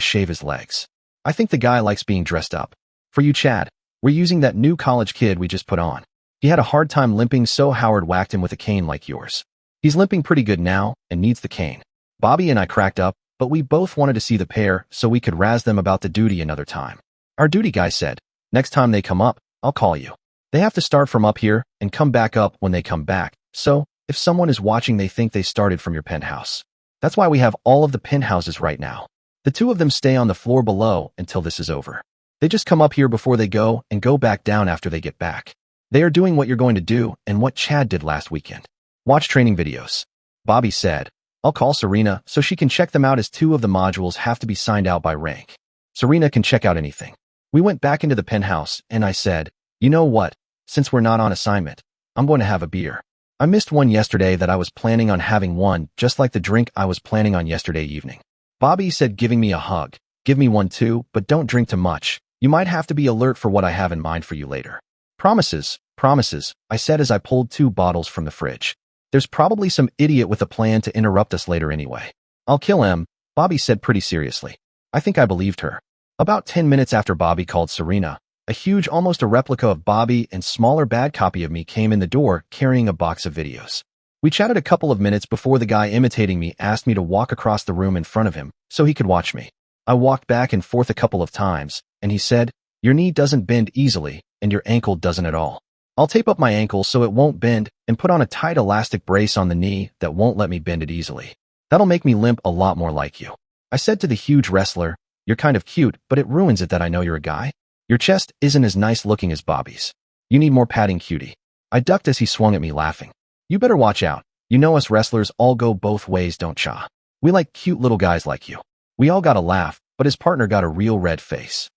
Speaker 1: shave his legs. I think the guy likes being dressed up. For you, Chad, we're using that new college kid we just put on. He had a hard time limping, so Howard whacked him with a cane like yours. He's limping pretty good now and needs the cane." Bobby and I cracked up, but we both wanted to see the pair so we could razz them about the duty another time. Our duty guy said, "Next time they come up, I'll call you. They have to start from up here and come back up when they come back, so if someone is watching they think they started from your penthouse. That's why we have all of the penthouses right now. The 2 of them stay on the floor below until this is over. They just come up here before they go and go back down after they get back. They are doing what you're going to do and what Chad did last weekend. Watch training videos." Bobby said, "I'll call Serena so she can check them out as 2 of the modules have to be signed out by rank. Serena can check out anything." We went back into the penthouse and I said, "You know what? Since we're not on assignment, I'm going to have a beer. I missed one yesterday that I was planning on having one, just like the drink I was planning on yesterday evening." Bobby said, giving me a hug, "Give me one too, but don't drink too much. You might have to be alert for what I have in mind for you later." "Promises, promises," I said as I pulled 2 bottles from the fridge. "There's probably some idiot with a plan to interrupt us later anyway." "I'll kill him," Bobby said pretty seriously. I think I believed her. About 10 minutes after Bobby called Serena, a huge, almost a replica of Bobby and smaller bad copy of me came in the door carrying a box of videos. We chatted a couple of minutes before the guy imitating me asked me to walk across the room in front of him so he could watch me. I walked back and forth a couple of times, and he said, "Your knee doesn't bend easily, and your ankle doesn't at all. I'll tape up my ankle so it won't bend and put on a tight elastic brace on the knee that won't let me bend it easily. That'll make me limp a lot more like you." I said to the huge wrestler, "You're kind of cute, but it ruins it that I know you're a guy. Your chest isn't as nice looking as Bobby's. You need more padding, cutie." I ducked as he swung at me, laughing. "You better watch out. You know us wrestlers all go both ways, don't cha? We like cute little guys like you." We all got a laugh, but his partner got a real red face.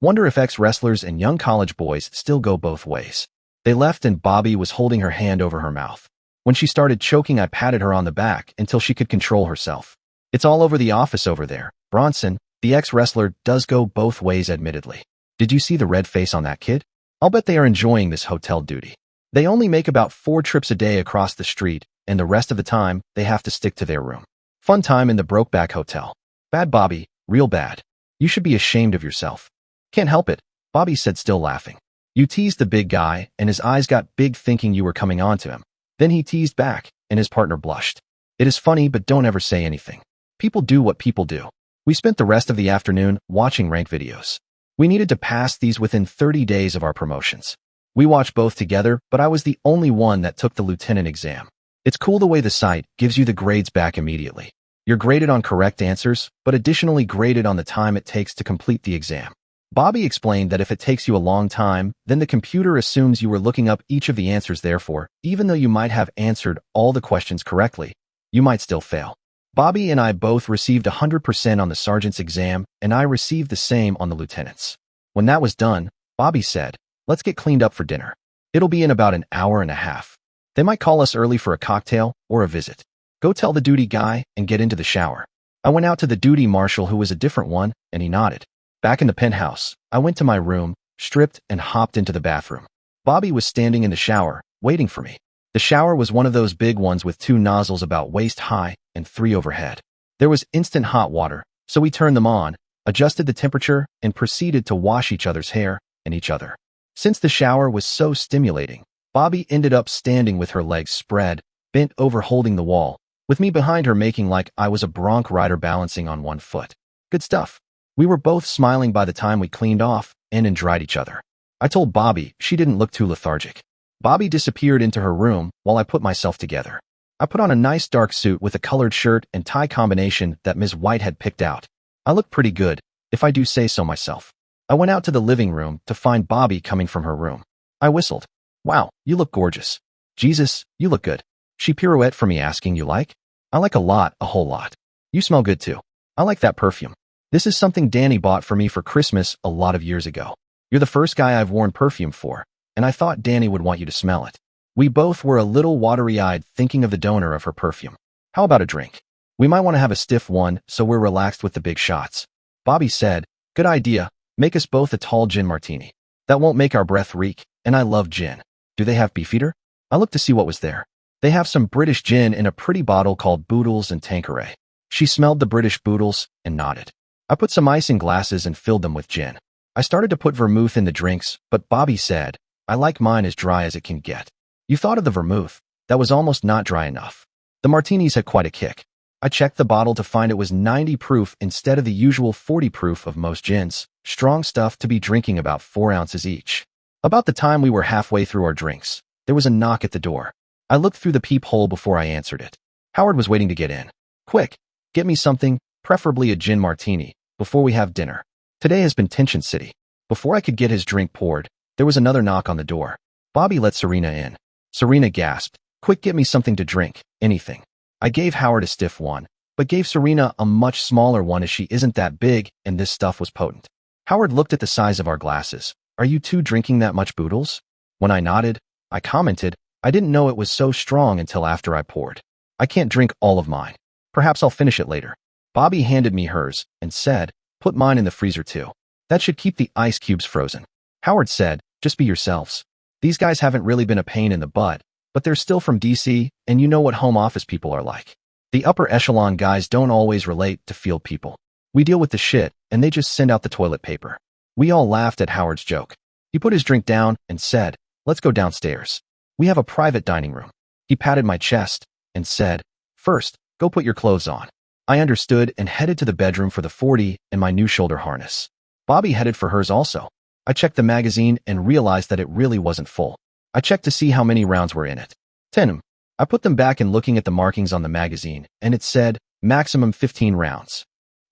Speaker 1: Wonder if ex-wrestlers and young college boys still go both ways. They left and Bobby was holding her hand over her mouth. When she started choking, I patted her on the back until she could control herself. "It's all over the office over there. Bronson, the ex-wrestler, does go both ways, admittedly. Did you see the red face on that kid? I'll bet they are enjoying this hotel duty. They only make about 4 trips a day across the street, and the rest of the time, they have to stick to their room. Fun time in the Brokeback Hotel. Bad Bobby, real bad. You should be ashamed of yourself." "Can't help it," Bobby said, still laughing. "You teased the big guy, and his eyes got big thinking you were coming on to him. Then he teased back, and his partner blushed. It is funny, but don't ever say anything. People do what people do." We spent the rest of the afternoon watching rank videos. We needed to pass these within 30 days of our promotions. We watched both together, but I was the only one that took the lieutenant exam. It's cool the way the site gives you the grades back immediately. You're graded on correct answers, but additionally graded on the time it takes to complete the exam. Bobby explained that if it takes you a long time, then the computer assumes you were looking up each of the answers. Therefore, even though you might have answered all the questions correctly, you might still fail. Bobby and I both received 100% on the sergeant's exam, and I received the same on the lieutenant's. When that was done, Bobby said, "Let's get cleaned up for dinner. It'll be in about an hour and a half. They might call us early for a cocktail or a visit. Go tell the duty guy and get into the shower." I went out to the duty marshal, who was a different one, and he nodded. Back in the penthouse, I went to my room, stripped, and hopped into the bathroom. Bobby was standing in the shower, waiting for me. The shower was one of those big ones with 2 nozzles about waist high and 3 overhead. There was instant hot water, so we turned them on, adjusted the temperature, and proceeded to wash each other's hair and each other. Since the shower was so stimulating, Bobby ended up standing with her legs spread, bent over holding the wall, with me behind her making like I was a bronc rider balancing on one foot. Good stuff. We were both smiling by the time we cleaned off and dried each other. I told Bobby she didn't look too lethargic. Bobby disappeared into her room while I put myself together. I put on a nice dark suit with a colored shirt and tie combination that Ms. White had picked out. I looked pretty good, if I do say so myself. I went out to the living room to find Bobby coming from her room. I whistled. "Wow, you look gorgeous." "Jesus, you look good." She pirouetted for me, asking, "You like?" "I like a lot, a whole lot." "You smell good too." "I like that perfume. This is something Danny bought for me for Christmas a lot of years ago. You're the first guy I've worn perfume for, and I thought Danny would want you to smell it." We both were a little watery-eyed, thinking of the donor of her perfume. "How about a drink? We might want to have a stiff one so we're relaxed with the big shots." Bobby said, "Good idea. Make us both a tall gin martini. That won't make our breath reek, and I love gin. Do they have Beefeater?" I looked to see what was there. "They have some British gin in a pretty bottle called Boodles and Tanqueray." She smelled the British Boodles and nodded. I put some ice in glasses and filled them with gin. I started to put vermouth in the drinks, but Bobby said, "I like mine as dry as it can get." You thought of the vermouth. That was almost not dry enough. The martinis had quite a kick. I checked the bottle to find it was 90 proof instead of the usual 40 proof of most gins. Strong stuff to be drinking about 4 ounces each. About the time we were halfway through our drinks, there was a knock at the door. I looked through the peephole before I answered it. Howard was waiting to get in. "Quick, get me something, preferably a gin martini, before we have dinner. Today has been Tension City." Before I could get his drink poured, there was another knock on the door. Bobby let Serena in. Serena gasped, "Quick, get me something to drink, anything." I gave Howard a stiff one, but gave Serena a much smaller one as she isn't that big and this stuff was potent. Howard looked at the size of our glasses. "Are you two drinking that much Boodles?" When I nodded, I commented, "I didn't know it was so strong until after I poured. I can't drink all of mine. Perhaps I'll finish it later." Bobby handed me hers and said, "Put mine in the freezer too. That should keep the ice cubes frozen." Howard said, "Just be yourselves. These guys haven't really been a pain in the butt, but they're still from DC, and you know what home office people are like. The upper echelon guys don't always relate to field people. We deal with the shit, and they just send out the toilet paper." We all laughed at Howard's joke. He put his drink down and said, "Let's go downstairs. We have a private dining room." He patted my chest and said, "First, go put your clothes on." I understood and headed to the bedroom for the 40 and my new shoulder harness. Bobby headed for hers also. I checked the magazine and realized that it really wasn't full. I checked to see how many rounds were in it. 10. I put them back and looking at the markings on the magazine, and it said, maximum 15 rounds.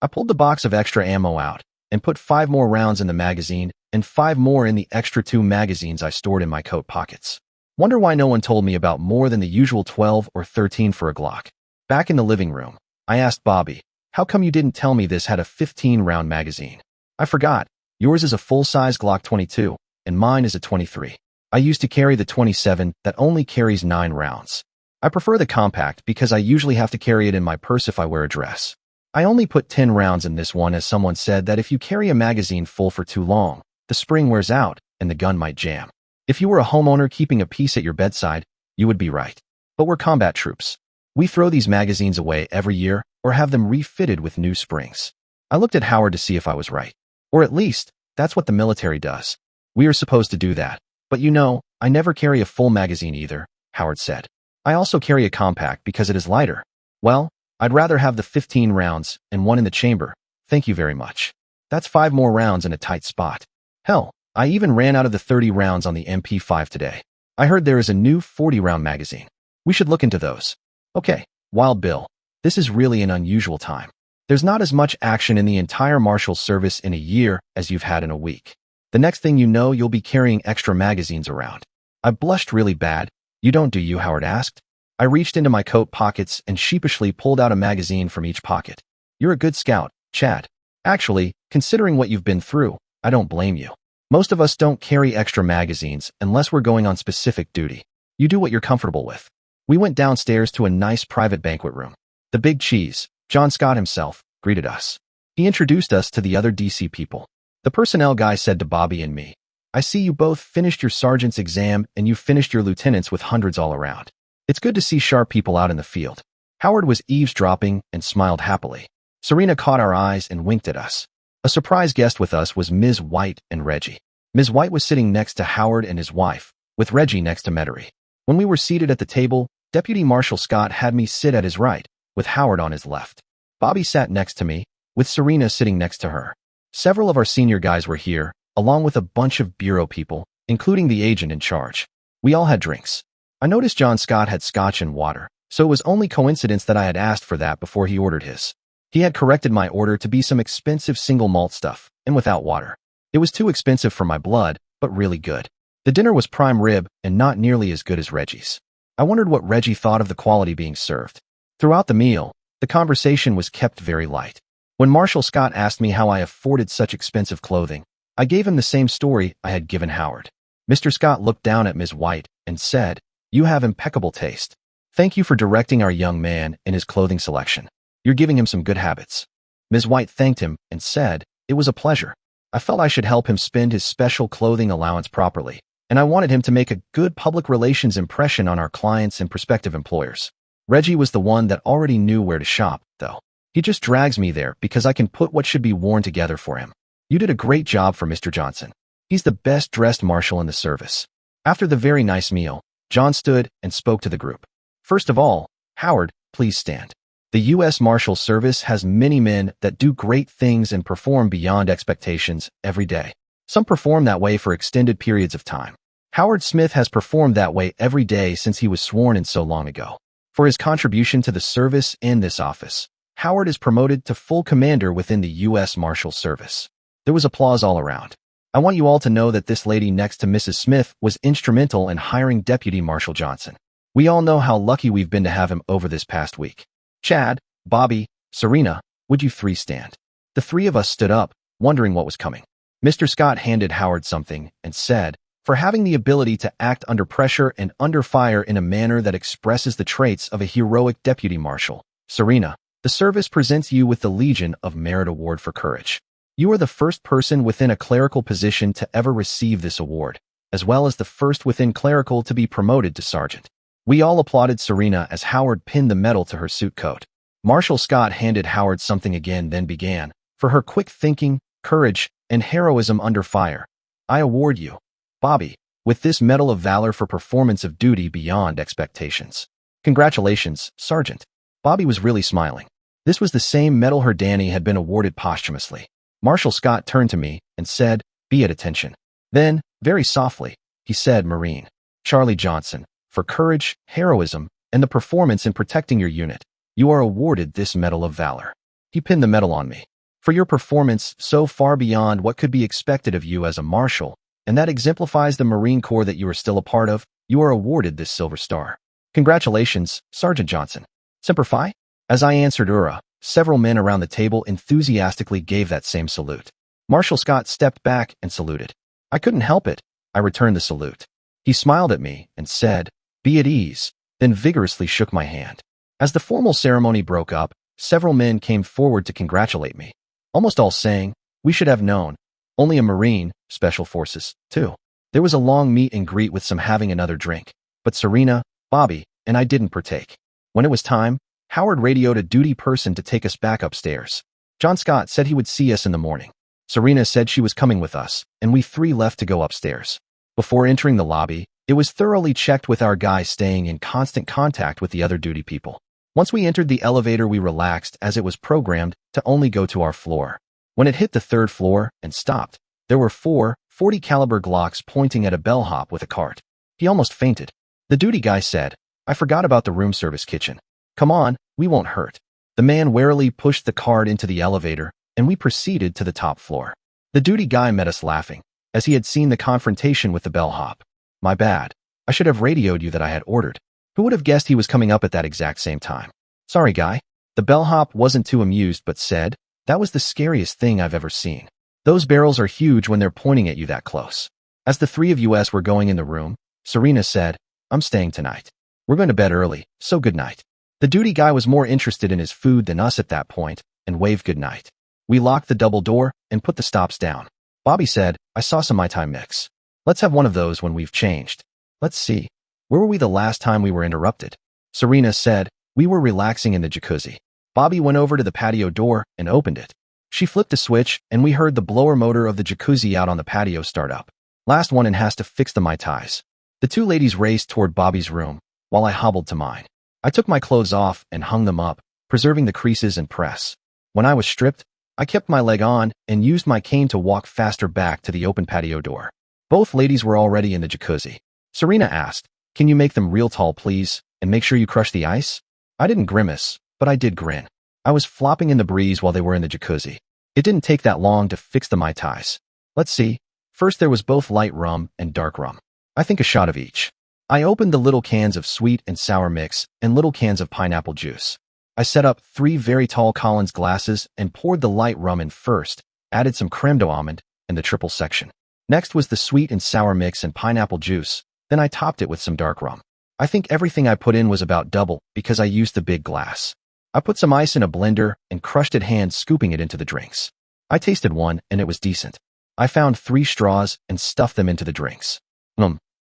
Speaker 1: I pulled the box of extra ammo out and put 5 more rounds in the magazine and 5 more in the extra 2 magazines I stored in my coat pockets. Wonder why no one told me about more than the usual 12 or 13 for a Glock. Back in the living room, I asked Bobby, how come you didn't tell me this had a 15-round magazine? I forgot. Yours is a full-size Glock 22, and mine is a 23. I used to carry the 27 that only carries 9 rounds. I prefer the compact because I usually have to carry it in my purse if I wear a dress. I only put 10 rounds in this one as someone said that if you carry a magazine full for too long, the spring wears out and the gun might jam. If you were a homeowner keeping a piece at your bedside, you would be right. But we're combat troops. We throw these magazines away every year or have them refitted with new springs. I looked at Howard to see if I was right. Or at least, that's what the military does. We are supposed to do that. But you know, I never carry a full magazine either, Howard said. I also carry a compact because it is lighter. Well, I'd rather have the 15 rounds and one in the chamber. Thank you very much. That's 5 more rounds in a tight spot. Hell, I even ran out of the 30 rounds on the MP5 today. I heard there is a new 40-round magazine. We should look into those. Okay, Wild Bill, this is really an unusual time. There's not as much action in the entire Marshal Service in a year as you've had in a week. The next thing you know, you'll be carrying extra magazines around. I blushed really bad. You don't, do you? Howard asked. I reached into my coat pockets and sheepishly pulled out a magazine from each pocket. You're a good scout, Chad. Actually, considering what you've been through, I don't blame you. Most of us don't carry extra magazines unless we're going on specific duty. You do what you're comfortable with. We went downstairs to a nice private banquet room. The Big Cheese, John Scott himself, greeted us. He introduced us to the other DC people. The personnel guy said to Bobby and me, I see you both finished your sergeant's exam and you finished your lieutenant's with hundreds all around. It's good to see sharp people out in the field. Howard was eavesdropping and smiled happily. Serena caught our eyes and winked at us. A surprise guest with us was Ms. White and Reggie. Ms. White was sitting next to Howard and his wife, with Reggie next to Metairie. When we were seated at the table, Deputy Marshal Scott had me sit at his right, with Howard on his left. Bobby sat next to me, with Serena sitting next to her. Several of our senior guys were here, along with a bunch of bureau people, including the agent in charge. We all had drinks. I noticed John Scott had scotch and water, so it was only coincidence that I had asked for that before he ordered his. He had corrected my order to be some expensive single malt stuff, and without water. It was too expensive for my blood, but really good. The dinner was prime rib and not nearly as good as Reggie's. I wondered what Reggie thought of the quality being served. Throughout the meal, the conversation was kept very light. When Marshal Scott asked me how I afforded such expensive clothing, I gave him the same story I had given Howard. Mr. Scott looked down at Ms. White and said, You have impeccable taste. Thank you for directing our young man in his clothing selection. You're giving him some good habits. Ms. White thanked him and said, It was a pleasure. I felt I should help him spend his special clothing allowance properly, and I wanted him to make a good public relations impression on our clients and prospective employers. Reggie was the one that already knew where to shop, though. He just drags me there because I can put what should be worn together for him. You did a great job for Mr. Johnson. He's the best-dressed marshal in the service. After the very nice meal, John stood and spoke to the group. First of all, Howard, please stand. The U.S. Marshal Service has many men that do great things and perform beyond expectations every day. Some perform that way for extended periods of time. Howard Smith has performed that way every day since he was sworn in so long ago. For his contribution to the service and this office, Howard is promoted to full commander within the U.S. Marshal Service. There was applause all around. I want you all to know that this lady next to Mrs. Smith was instrumental in hiring Deputy Marshal Johnson. We all know how lucky we've been to have him over this past week. Chad, Bobby, Serena, would you three stand? The three of us stood up, wondering what was coming. Mr. Scott handed Howard something and said, For having the ability to act under pressure and under fire in a manner that expresses the traits of a heroic deputy marshal, Serena, the service presents you with the Legion of Merit Award for Courage. You are the first person within a clerical position to ever receive this award, as well as the first within clerical to be promoted to sergeant. We all applauded Serena as Howard pinned the medal to her suit coat. Marshal Scott handed Howard something again, then began, For her quick thinking, courage, and heroism under fire, I award you, Bobby, with this Medal of Valor for performance of duty beyond expectations. Congratulations, Sergeant. Bobby was really smiling. This was the same Medal her Danny had been awarded posthumously. Marshal Scott turned to me and said, "Be at attention." Then, very softly, he said, "Marine Charlie Johnson, for courage, heroism, and the performance in protecting your unit, you are awarded this Medal of Valor." He pinned the medal on me. "For your performance so far beyond what could be expected of you as a marshal, and that exemplifies the Marine Corps that you are still a part of, you are awarded this Silver Star. Congratulations, Sergeant Johnson." "Semper Fi?" As I answered "Ura," several men around the table enthusiastically gave that same salute. Marshal Scott stepped back and saluted. I couldn't help it. I returned the salute. He smiled at me and said, "Be at ease," then vigorously shook my hand. As the formal ceremony broke up, several men came forward to congratulate me, almost all saying, "We should have known. Only a Marine, Special Forces, too." There was a long meet and greet with some having another drink, but Serena, Bobby, and I didn't partake. When it was time, Howard radioed a duty person to take us back upstairs. John Scott said he would see us in the morning. Serena said she was coming with us, and we three left to go upstairs. Before entering the lobby, it was thoroughly checked with our guys staying in constant contact with the other duty people. Once we entered the elevator, we relaxed as it was programmed to only go to our floor. When it hit the third floor and stopped, there were 4 .40 caliber Glocks pointing at a bellhop with a cart. He almost fainted. The duty guy said, "I forgot about the room service kitchen. Come on, we won't hurt." The man warily pushed the cart into the elevator, and we proceeded to the top floor. The duty guy met us laughing, as he had seen the confrontation with the bellhop. "My bad. I should have radioed you that I had ordered." Who would have guessed he was coming up at that exact same time? "Sorry, guy." The bellhop wasn't too amused but said, "That was the scariest thing I've ever seen. Those barrels are huge when they're pointing at you that close." As the three of us were going in the room, Serena said, "I'm staying tonight. We're going to bed early, so good night." The duty guy was more interested in his food than us at that point and waved good night. We locked the double door and put the stops down. Bobby said, "I saw some Mai Tai mix. Let's have one of those when we've changed." "Let's see. Where were we the last time we were interrupted?" Serena said, "We were relaxing in the jacuzzi." Bobby went over to the patio door and opened it. She flipped a switch and we heard the blower motor of the jacuzzi out on the patio start up. "Last one and has to fix the Mai Tais." The two ladies raced toward Bobby's room while I hobbled to mine. I took my clothes off and hung them up, preserving the creases and press. When I was stripped, I kept my leg on and used my cane to walk faster back to the open patio door. Both ladies were already in the jacuzzi. Serena asked, "Can you make them real tall, please, and make sure you crush the ice?" I didn't grimace, but I did grin. I was flopping in the breeze while they were in the jacuzzi. It didn't take that long to fix the Mai Tais. Let's see. First there was both light rum and dark rum. I think a shot of each. I opened the little cans of sweet and sour mix and little cans of pineapple juice. I set up 3 very tall Collins glasses and poured the light rum in first, added some creme d'almond and the triple section. Next was the sweet and sour mix and pineapple juice, then I topped it with some dark rum. I think everything I put in was about double because I used the big glass. I put some ice in a blender and crushed it hand scooping it into the drinks. I tasted one and it was decent. I found 3 straws and stuffed them into the drinks.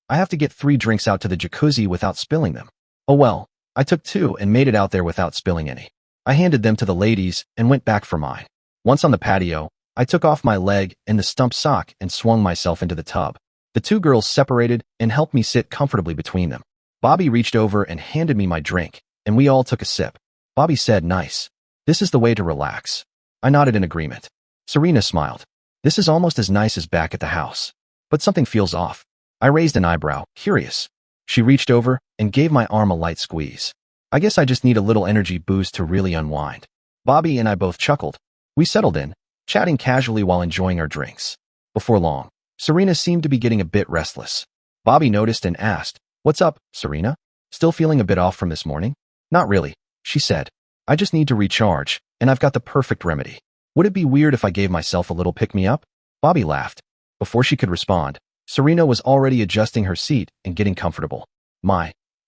Speaker 1: I have to get 3 drinks out to the jacuzzi without spilling them. Oh well, I took 2 and made it out there without spilling any. I handed them to the ladies and went back for mine. Once on the patio, I took off my leg and the stump sock and swung myself into the tub. The 2 girls separated and helped me sit comfortably between them. Bobby reached over and handed me my drink, and we all took a sip. Bobby said, "Nice. This is the way to relax." I nodded in agreement. Serena smiled. "This is almost as nice as back at the house. But something feels off." I raised an eyebrow, curious. She reached over and gave my arm a light squeeze. "I guess I just need a little energy boost to really unwind." Bobby and I both chuckled. We settled in, chatting casually while enjoying our drinks. Before long, Serena seemed to be getting a bit restless. Bobby noticed and asked, "What's up, Serena? Still feeling a bit off from this morning?" "Not really," she said. "I just need to recharge, and I've got the perfect remedy. Would it be weird if I gave myself a little pick-me-up?" Bobby laughed. Before she could respond, Serena was already adjusting her seat and getting comfortable.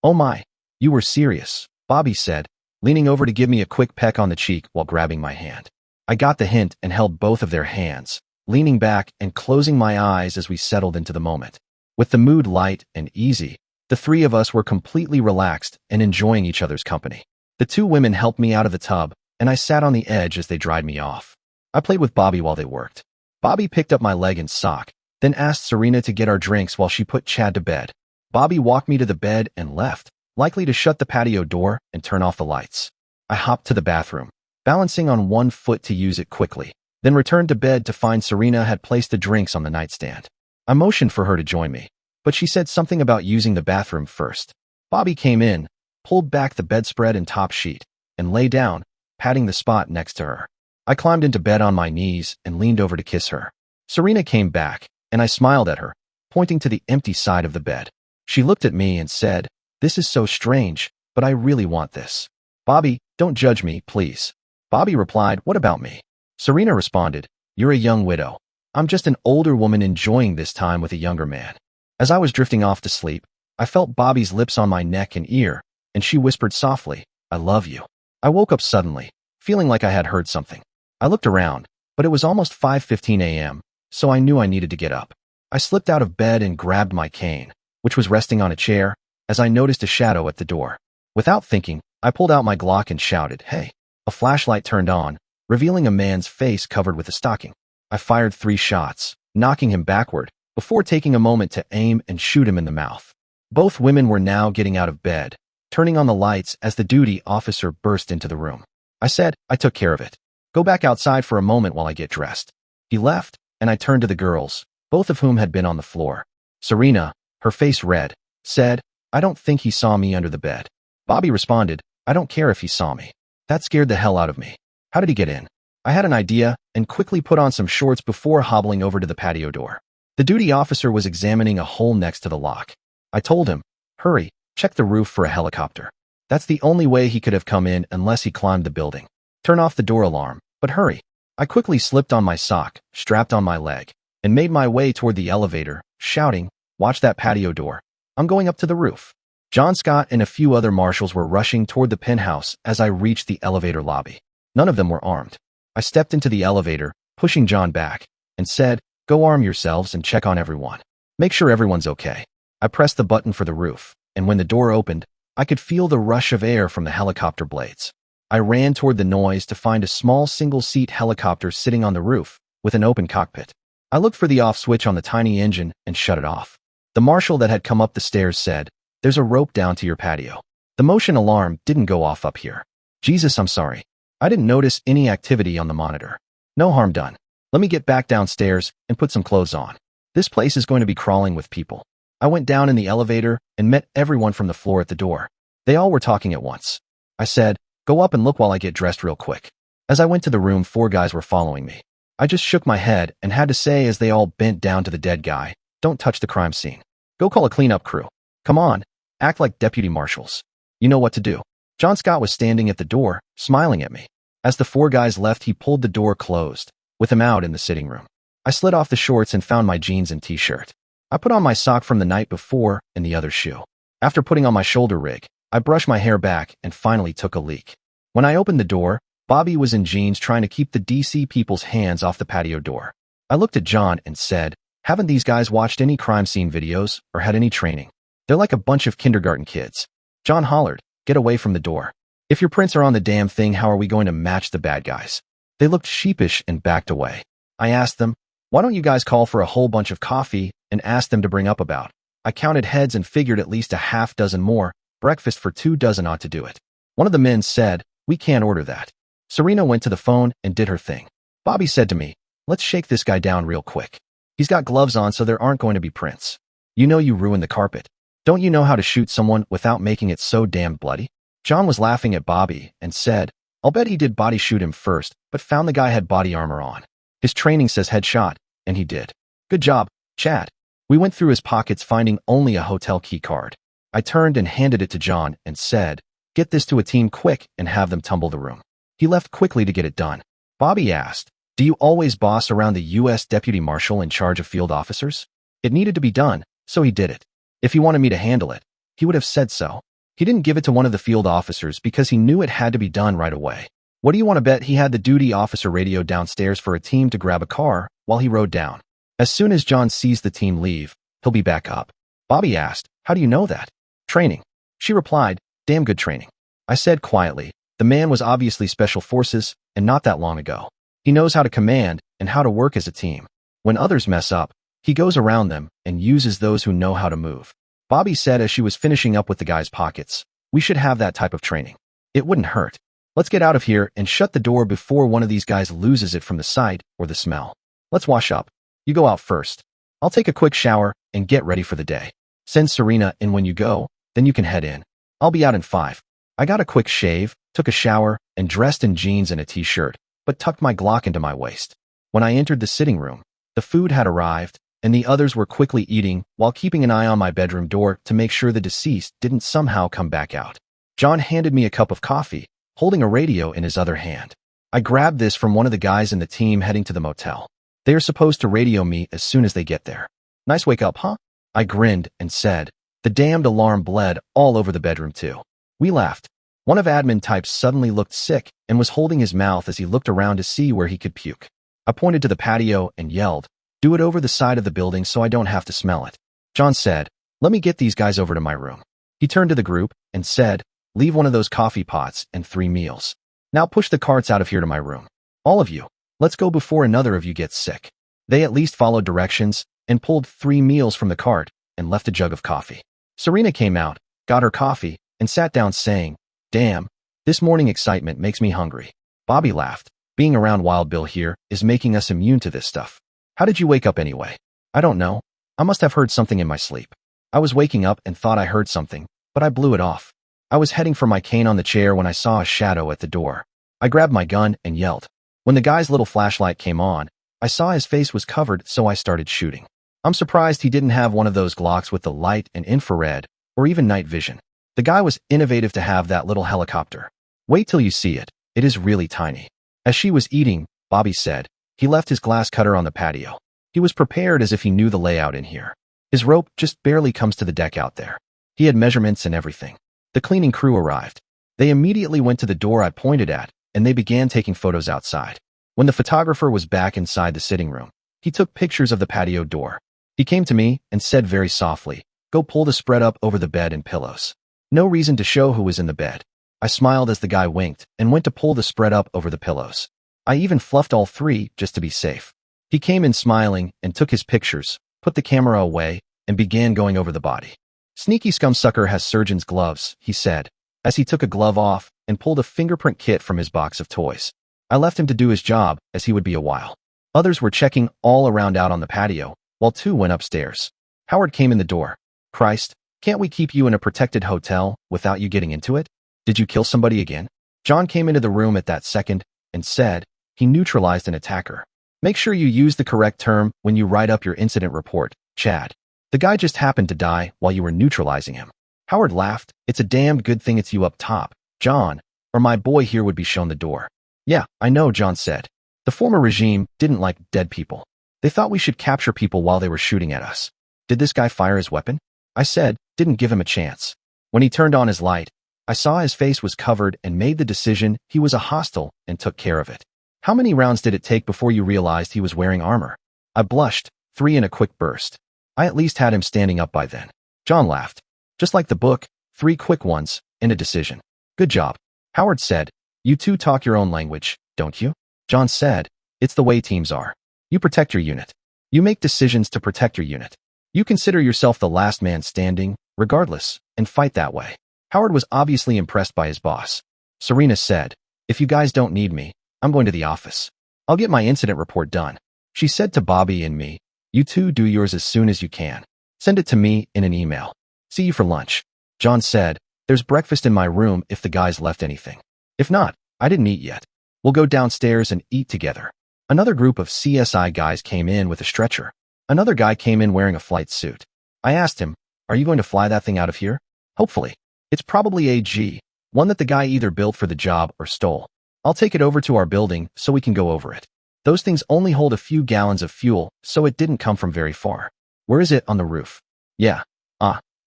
Speaker 1: Oh my, you were serious," Bobby said, leaning over to give me a quick peck on the cheek while grabbing my hand. I got the hint and held both of their hands, leaning back and closing my eyes as we settled into the moment. With the mood light and easy, the 3 of us were completely relaxed and enjoying each other's company. The 2 women helped me out of the tub, and I sat on the edge as they dried me off. I played with Bobby while they worked. Bobby picked up my leg and sock, then asked Serena to get our drinks while she put Chad to bed. Bobby walked me to the bed and left, likely to shut the patio door and turn off the lights. I hopped to the bathroom. balancing on one foot to use it quickly, then returned to bed to find Serena had placed the drinks on the nightstand. I motioned for her to join me, but she said something about using the bathroom first. Bobby came in, pulled back the bedspread and top sheet, and lay down, patting the spot next to her. I climbed into bed on my knees and leaned over to kiss her. Serena came back, and I smiled at her, pointing to the empty side of the bed. She looked at me and said, "This is so strange, but I really want this." "Bobby, don't judge me, please." Bobby replied, "What about me?" Serena responded, "You're a young widow. I'm just an older woman enjoying this time with a younger man." As I was drifting off to sleep, I felt Bobby's lips on my neck and ear, and she whispered softly, "I love you." I woke up suddenly, feeling like I had heard something. I looked around, but it was almost 5:15 a.m., so I knew I needed to get up. I slipped out of bed and grabbed my cane, which was resting on a chair, as I noticed a shadow at the door. Without thinking, I pulled out my Glock and shouted, "Hey!" A flashlight turned on, revealing a man's face covered with a stocking. I fired 3 shots, knocking him backward, before taking a moment to aim and shoot him in the mouth. Both women were now getting out of bed, turning on the lights as the duty officer burst into the room. I said, "I took care of it. Go back outside for a moment while I get dressed." He left, and I turned to the girls, both of whom had been on the floor. Serena, her face red, said, "I don't think he saw me under the bed." Bobby responded, "I don't care if he saw me. That scared the hell out of me. How did he get in?" I had an idea and quickly put on some shorts before hobbling over to the patio door. The duty officer was examining a hole next to the lock. I told him, "Hurry, check the roof for a helicopter. That's the only way he could have come in unless he climbed the building. Turn off the door alarm, but hurry." I quickly slipped on my sock, strapped on my leg, and made my way toward the elevator, shouting, "Watch that patio door. I'm going up to the roof." John Scott and a few other marshals were rushing toward the penthouse as I reached the elevator lobby. None of them were armed. I stepped into the elevator, pushing John back, and said, "Go arm yourselves and check on everyone. Make sure everyone's okay." I pressed the button for the roof, and when the door opened, I could feel the rush of air from the helicopter blades. I ran toward the noise to find a small single-seat helicopter sitting on the roof, with an open cockpit. I looked for the off switch on the tiny engine and shut it off. The marshal that had come up the stairs said, "There's a rope down to your patio. The motion alarm didn't go off up here." Jesus, I'm sorry. I didn't notice any activity on the monitor. No harm done. Let me get back downstairs and put some clothes on. This place is going to be crawling with people. I went down in the elevator and met everyone from the floor at the door. They all were talking at once. I said, "Go up and look while I get dressed real quick." As I went to the room, 4 guys were following me. I just shook my head and had to say as they all bent down to the dead guy, "Don't touch the crime scene. Go call a cleanup crew. Come on, act like deputy marshals. You know what to do." John Scott was standing at the door, smiling at me. As the 4 guys left, he pulled the door closed, with him out in the sitting room. I slid off the shorts and found my jeans and t-shirt. I put on my sock from the night before and the other shoe. After putting on my shoulder rig, I brushed my hair back and finally took a leak. When I opened the door, Bobby was in jeans trying to keep the DC people's hands off the patio door. I looked at John and said, "Haven't these guys watched any crime scene videos or had any training? They're like a bunch of kindergarten kids." John hollered, "Get away from the door. If your prints are on the damn thing, how are we going to match the bad guys?" They looked sheepish and backed away. I asked them, "Why don't you guys call for a whole bunch of coffee and ask them to bring up about?" I counted heads and figured at least a half dozen more. Breakfast for 2 dozen ought to do it. One of the men said, "We can't order that." Serena went to the phone and did her thing. Bobby said to me, "Let's shake this guy down real quick. He's got gloves on so there aren't going to be prints. You know you ruined the carpet. Don't you know how to shoot someone without making it so damned bloody?" John was laughing at Bobby and said, "I'll bet he did body shoot him first, but found the guy had body armor on. His training says headshot, and he did. Good job, Chad." We went through his pockets finding only a hotel key card. I turned and handed it to John and said, "Get this to a team quick and have them tumble the room." He left quickly to get it done. Bobby asked, "Do you always boss around the U.S. Deputy Marshal in charge of field officers?" It needed to be done, so he did it. If he wanted me to handle it, he would have said so. He didn't give it to one of the field officers because he knew it had to be done right away. What do you want to bet he had the duty officer radio downstairs for a team to grab a car while he rode down? As soon as John sees the team leave, he'll be back up. Bobby asked, "How do you know that?" "Training." She replied, "Damn good training." I said quietly, "The man was obviously special forces, and not that long ago. He knows how to command and how to work as a team. When others mess up, he goes around them and uses those who know how to move." Bobby said as she was finishing up with the guy's pockets, "We should have that type of training. It wouldn't hurt. Let's get out of here and shut the door before one of these guys loses it from the sight or the smell. Let's wash up. You go out first. I'll take a quick shower and get ready for the day. Send Serena in when you go, then you can head in. I'll be out in 5. I got a quick shave, took a shower, and dressed in jeans and a t-shirt, but tucked my Glock into my waist. When I entered the sitting room, the food had arrived, and the others were quickly eating while keeping an eye on my bedroom door to make sure the deceased didn't somehow come back out. John handed me a cup of coffee, holding a radio in his other hand. I grabbed this from one of the guys in the team heading to the motel. They are supposed to radio me as soon as they get there. Nice wake up, huh? I grinned and said. The damned alarm bled all over the bedroom too. We laughed. One of admin types suddenly looked sick and was holding his mouth as he looked around to see where he could puke. I pointed to the patio and yelled, "Do it over the side of the building so I don't have to smell it." John said, "Let me get these guys over to my room." He turned to the group and said, "Leave one of those coffee pots and 3 meals. Now push the carts out of here to my room. All of you, let's go before another of you gets sick." They at least followed directions and pulled 3 meals from the cart and left a jug of coffee. Serena came out, got her coffee, and sat down saying, "Damn, this morning excitement makes me hungry." Bobby laughed. "Being around Wild Bill here is making us immune to this stuff. How did you wake up anyway?" "I don't know. I must have heard something in my sleep. I was waking up and thought I heard something, but I blew it off. I was heading for my cane on the chair when I saw a shadow at the door. I grabbed my gun and yelled. When the guy's little flashlight came on, I saw his face was covered, so I started shooting. I'm surprised he didn't have one of those Glocks with the light and infrared, or even night vision. The guy was innovative to have that little helicopter. Wait till you see it. It is really tiny." As she was eating, Bobby said, he left his glass cutter on the patio. He was prepared as if he knew the layout in here. His rope just barely comes to the deck out there. He had measurements and everything. The cleaning crew arrived. They immediately went to the door I pointed at, and they began taking photos outside. When the photographer was back inside the sitting room, he took pictures of the patio door. He came to me and said very softly, "Go pull the spread up over the bed and pillows." No reason to show who was in the bed. I smiled as the guy winked and went to pull the spread up over the pillows. I even fluffed all 3 just to be safe. He came in smiling and took his pictures, put the camera away, and began going over the body. "Sneaky scumsucker has surgeon's gloves," he said, as he took a glove off and pulled a fingerprint kit from his box of toys. I left him to do his job, as he would be a while. Others were checking all around out on the patio, while 2 went upstairs. Howard came in the door. "Christ, can't we keep you in a protected hotel without you getting into it? Did you kill somebody again?" John came into the room at that second and said, "He neutralized an attacker. Make sure you use the correct term when you write up your incident report, Chad. The guy just happened to die while you were neutralizing him." Howard laughed. "It's a damned good thing it's you up top, John, or my boy here would be shown the door." "Yeah, I know," John said. "The former regime didn't like dead people. They thought we should capture people while they were shooting at us." "Did this guy fire his weapon?" I said. "Didn't give him a chance. When he turned on his light, I saw his face was covered and made the decision he was a hostile and took care of it." "How many rounds did it take before you realized he was wearing armor?" I blushed. 3 in a quick burst. I at least had him standing up by then. John laughed. "Just like the book, 3 quick ones, and a decision." "Good job." Howard said. "You 2 talk your own language, don't you?" John said. "It's the way teams are. You protect your unit. You make decisions to protect your unit. You consider yourself the last man standing, regardless, and fight that way." Howard was obviously impressed by his boss. Serena said, "If you guys don't need me, I'm going to the office. I'll get my incident report done." She said to Bobby and me, "You 2 do yours as soon as you can. Send it to me in an email. See you for lunch." John said, "There's breakfast in my room if the guys left anything. If not, I didn't eat yet. We'll go downstairs and eat together." Another group of CSI guys came in with a stretcher. Another guy came in wearing a flight suit. I asked him, "Are you going to fly that thing out of here?" "Hopefully. It's probably AG, one that the guy either built for the job or stole. I'll take it over to our building so we can go over it. Those things only hold a few gallons of fuel, so it didn't come from very far." "Where is it, on the roof?" "Yeah.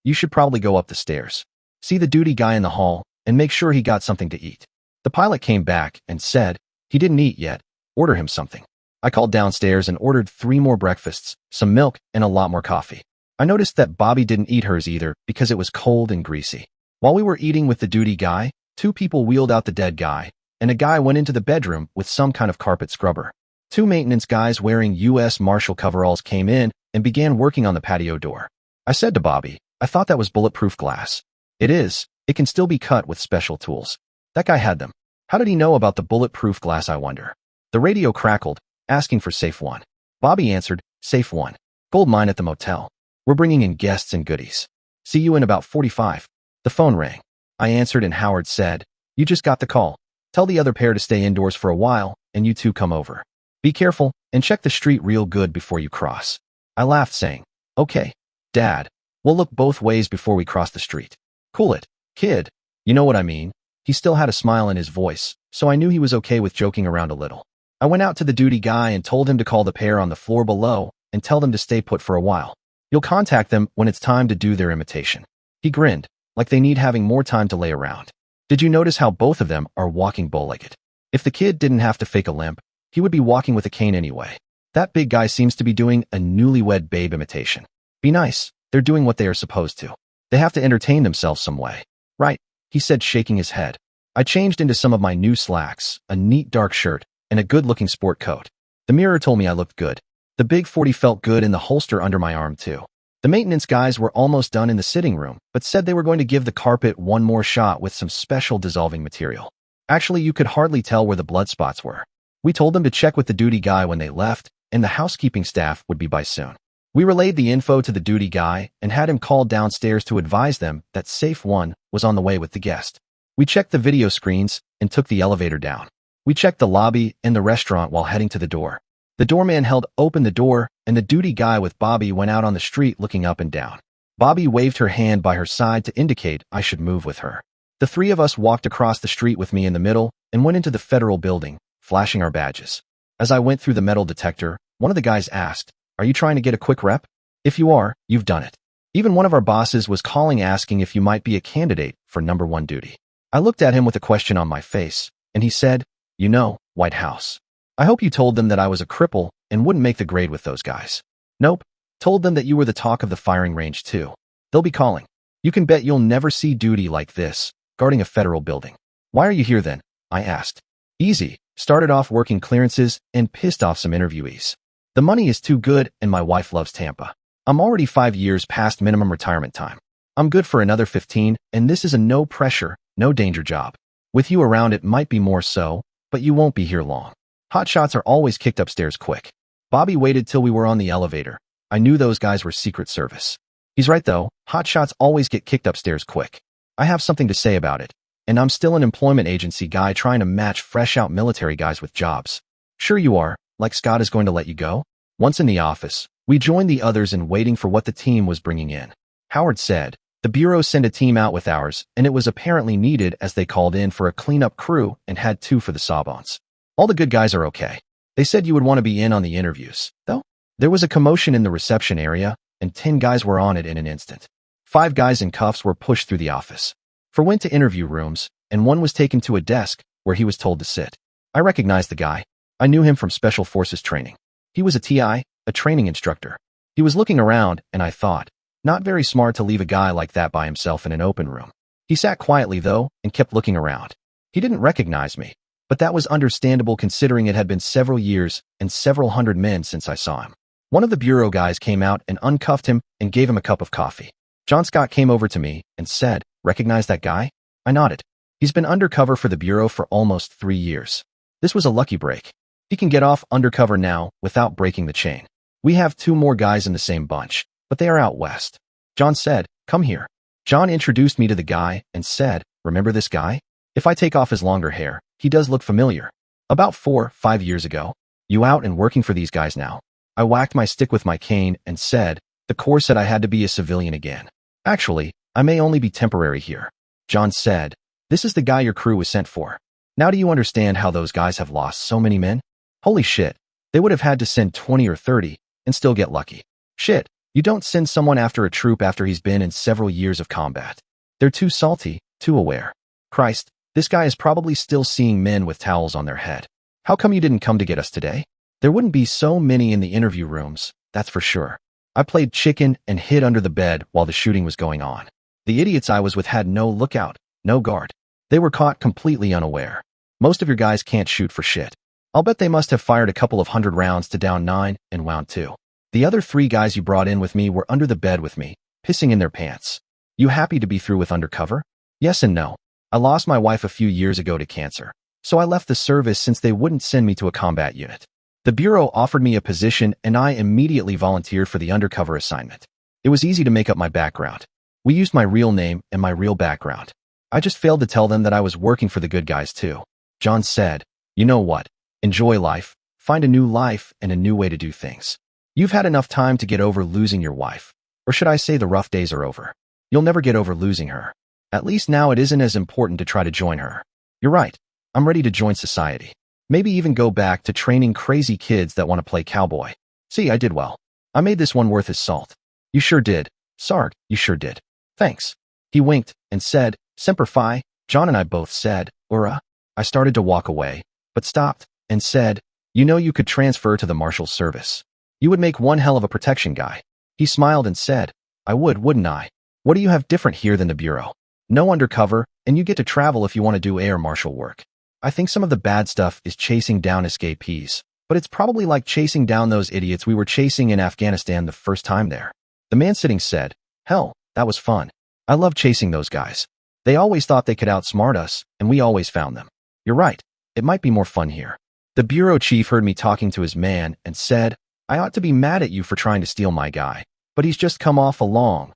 Speaker 1: You should probably go up the stairs. See the duty guy in the hall, and make sure he got something to eat." The pilot came back and said, "He didn't eat yet. Order him something." I called downstairs and ordered 3 more breakfasts, some milk, and a lot more coffee. I noticed that Bobby didn't eat hers either because it was cold and greasy. While we were eating with the duty guy, 2 people wheeled out the dead guy, and a guy went into the bedroom with some kind of carpet scrubber. 2 maintenance guys wearing U.S. Marshal coveralls came in and began working on the patio door. I said to Bobby, "I thought that was bulletproof glass." "It is. It can still be cut with special tools." That guy had them. How did he know about the bulletproof glass, I wonder? The radio crackled, asking for safe one. Bobby answered, safe one. Gold mine at the motel. We're bringing in guests and goodies. See you in about 45. The phone rang. I answered and Howard said, you just got the call. Tell the other pair to stay indoors for a while, and you two come over. Be careful, and check the street real good before you cross. I laughed, saying, okay, Dad. We'll look both ways before we cross the street. Cool it, kid. You know what I mean? He still had a smile in his voice, so I knew he was okay with joking around a little. I went out to the duty guy and told him to call the pair on the floor below and tell them to stay put for a while. You'll contact them when it's time to do their imitation. He grinned, like they need having more time to lay around. Did you notice how both of them are walking bow-legged? If the kid didn't have to fake a limp, he would be walking with a cane anyway. That big guy seems to be doing a newlywed babe imitation. Be nice. They're doing what they are supposed to. They have to entertain themselves some way. Right, he said, shaking his head. I changed into some of my new slacks, a neat dark shirt, and a good-looking sport coat. The mirror told me I looked good. The big 40 felt good in the holster under my arm, too. The maintenance guys were almost done in the sitting room, but said they were going to give the carpet one more shot with some special dissolving material. Actually, you could hardly tell where the blood spots were. We told them to check with the duty guy when they left, and the housekeeping staff would be by soon. We relayed the info to the duty guy and had him called downstairs to advise them that Safe One was on the way with the guest. We checked the video screens and took the elevator down. We checked the lobby and the restaurant while heading to the door. The doorman held open the door, and the duty guy with Bobby went out on the street looking up and down. Bobby waved her hand by her side to indicate I should move with her. The three of us walked across the street with me in the middle and went into the federal building, flashing our badges. As I went through the metal detector, one of the guys asked, are you trying to get a quick rep? If you are, you've done it. Even one of our bosses was calling asking if you might be a candidate for number one duty. I looked at him with a question on my face, and he said, you know, White House. I hope you told them that I was a cripple and wouldn't make the grade with those guys. Nope. Told them that you were the talk of the firing range too. They'll be calling. You can bet you'll never see duty like this, guarding a federal building. Why are you here then? I asked. Easy. Started off working clearances and pissed off some interviewees. The money is too good and my wife loves Tampa. I'm already 5 years past minimum retirement time. I'm good for another 15, and this is a no pressure, no danger job. With you around it might be more so, but you won't be here long. Hot shots are always kicked upstairs quick. Bobby waited till we were on the elevator. I knew those guys were Secret Service. He's right though, hot shots always get kicked upstairs quick. I have something to say about it. And I'm still an employment agency guy trying to match fresh out military guys with jobs. Sure you are, like Scott is going to let you go? Once in the office, we joined the others in waiting for what the team was bringing in. Howard said, the Bureau sent a team out with ours, and it was apparently needed as they called in for a cleanup crew and had 2 for the Sawbones. All the good guys are okay. They said you would want to be in on the interviews, though. There was a commotion in the reception area, and 10 guys were on it in an instant. 5 guys in cuffs were pushed through the office. 4 went to interview rooms, and 1 was taken to a desk where he was told to sit. I recognized the guy. I knew him from Special Forces training. He was a TI, a training instructor. He was looking around, and I thought, not very smart to leave a guy like that by himself in an open room. He sat quietly, though, and kept looking around. He didn't recognize me, but that was understandable considering it had been several years and several hundred men since I saw him. One of the Bureau guys came out and uncuffed him and gave him a cup of coffee. John Scott came over to me and said, recognize that guy? I nodded. He's been undercover for the Bureau for almost 3 years. This was a lucky break. He can get off undercover now without breaking the chain. We have 2 more guys in the same bunch, but they are out west. John said, come here. John introduced me to the guy and said, remember this guy? If I take off his longer hair, he does look familiar. About 4-5 years ago. You out and working for these guys now? I whacked my stick with my cane and said, the Corps said I had to be a civilian again. Actually, I may only be temporary here. John said, this is the guy your crew was sent for. Now do you understand how those guys have lost so many men? Holy shit. They would have had to send 20 or 30 and still get lucky. Shit. You don't send someone after a troop after he's been in several years of combat. They're too salty, too aware. Christ, this guy is probably still seeing men with towels on their head. How come you didn't come to get us today? There wouldn't be so many in the interview rooms, that's for sure. I played chicken and hid under the bed while the shooting was going on. The idiots I was with had no lookout, no guard. They were caught completely unaware. Most of your guys can't shoot for shit. I'll bet they must have fired a couple of 100 rounds to down 9 and wound 2. The other 3 guys you brought in with me were under the bed with me, pissing in their pants. You happy to be through with undercover? Yes and no. I lost my wife a few years ago to cancer. so I left the service since they wouldn't send me to a combat unit. The Bureau offered me a position and I immediately volunteered for the undercover assignment. It was easy to make up my background. We used my real name and my real background. I just failed to tell them that I was working for the good guys too. John said, "You know what? Enjoy life, find a new life and a new way to do things. You've had enough time to get over losing your wife. Or should I say the rough days are over. You'll never get over losing her. At least now it isn't as important to try to join her. You're right. I'm ready to join society. Maybe even go back to training crazy kids that want to play cowboy. See, I did well. I made this one worth his salt." "You sure did. Sarg, you sure did. Thanks." He winked and said, "Semper Fi." John and I both said, "Ura." I started to walk away, but stopped and said, "You know you could transfer to the Marshal's service. You would make one hell of a protection guy." He smiled and said, "I would, wouldn't I? What do you have different here than the Bureau? No undercover, and you get to travel if you want to do air marshal work. I think some of the bad stuff is chasing down escapees, but it's probably like chasing down those idiots we were chasing in Afghanistan the first time there." The man sitting said, "Hell, that was fun. I love chasing those guys. They always thought they could outsmart us, and we always found them. You're right. It might be more fun here." The Bureau chief heard me talking to his man and said, "I ought to be mad at you for trying to steal my guy, but he's just come off a long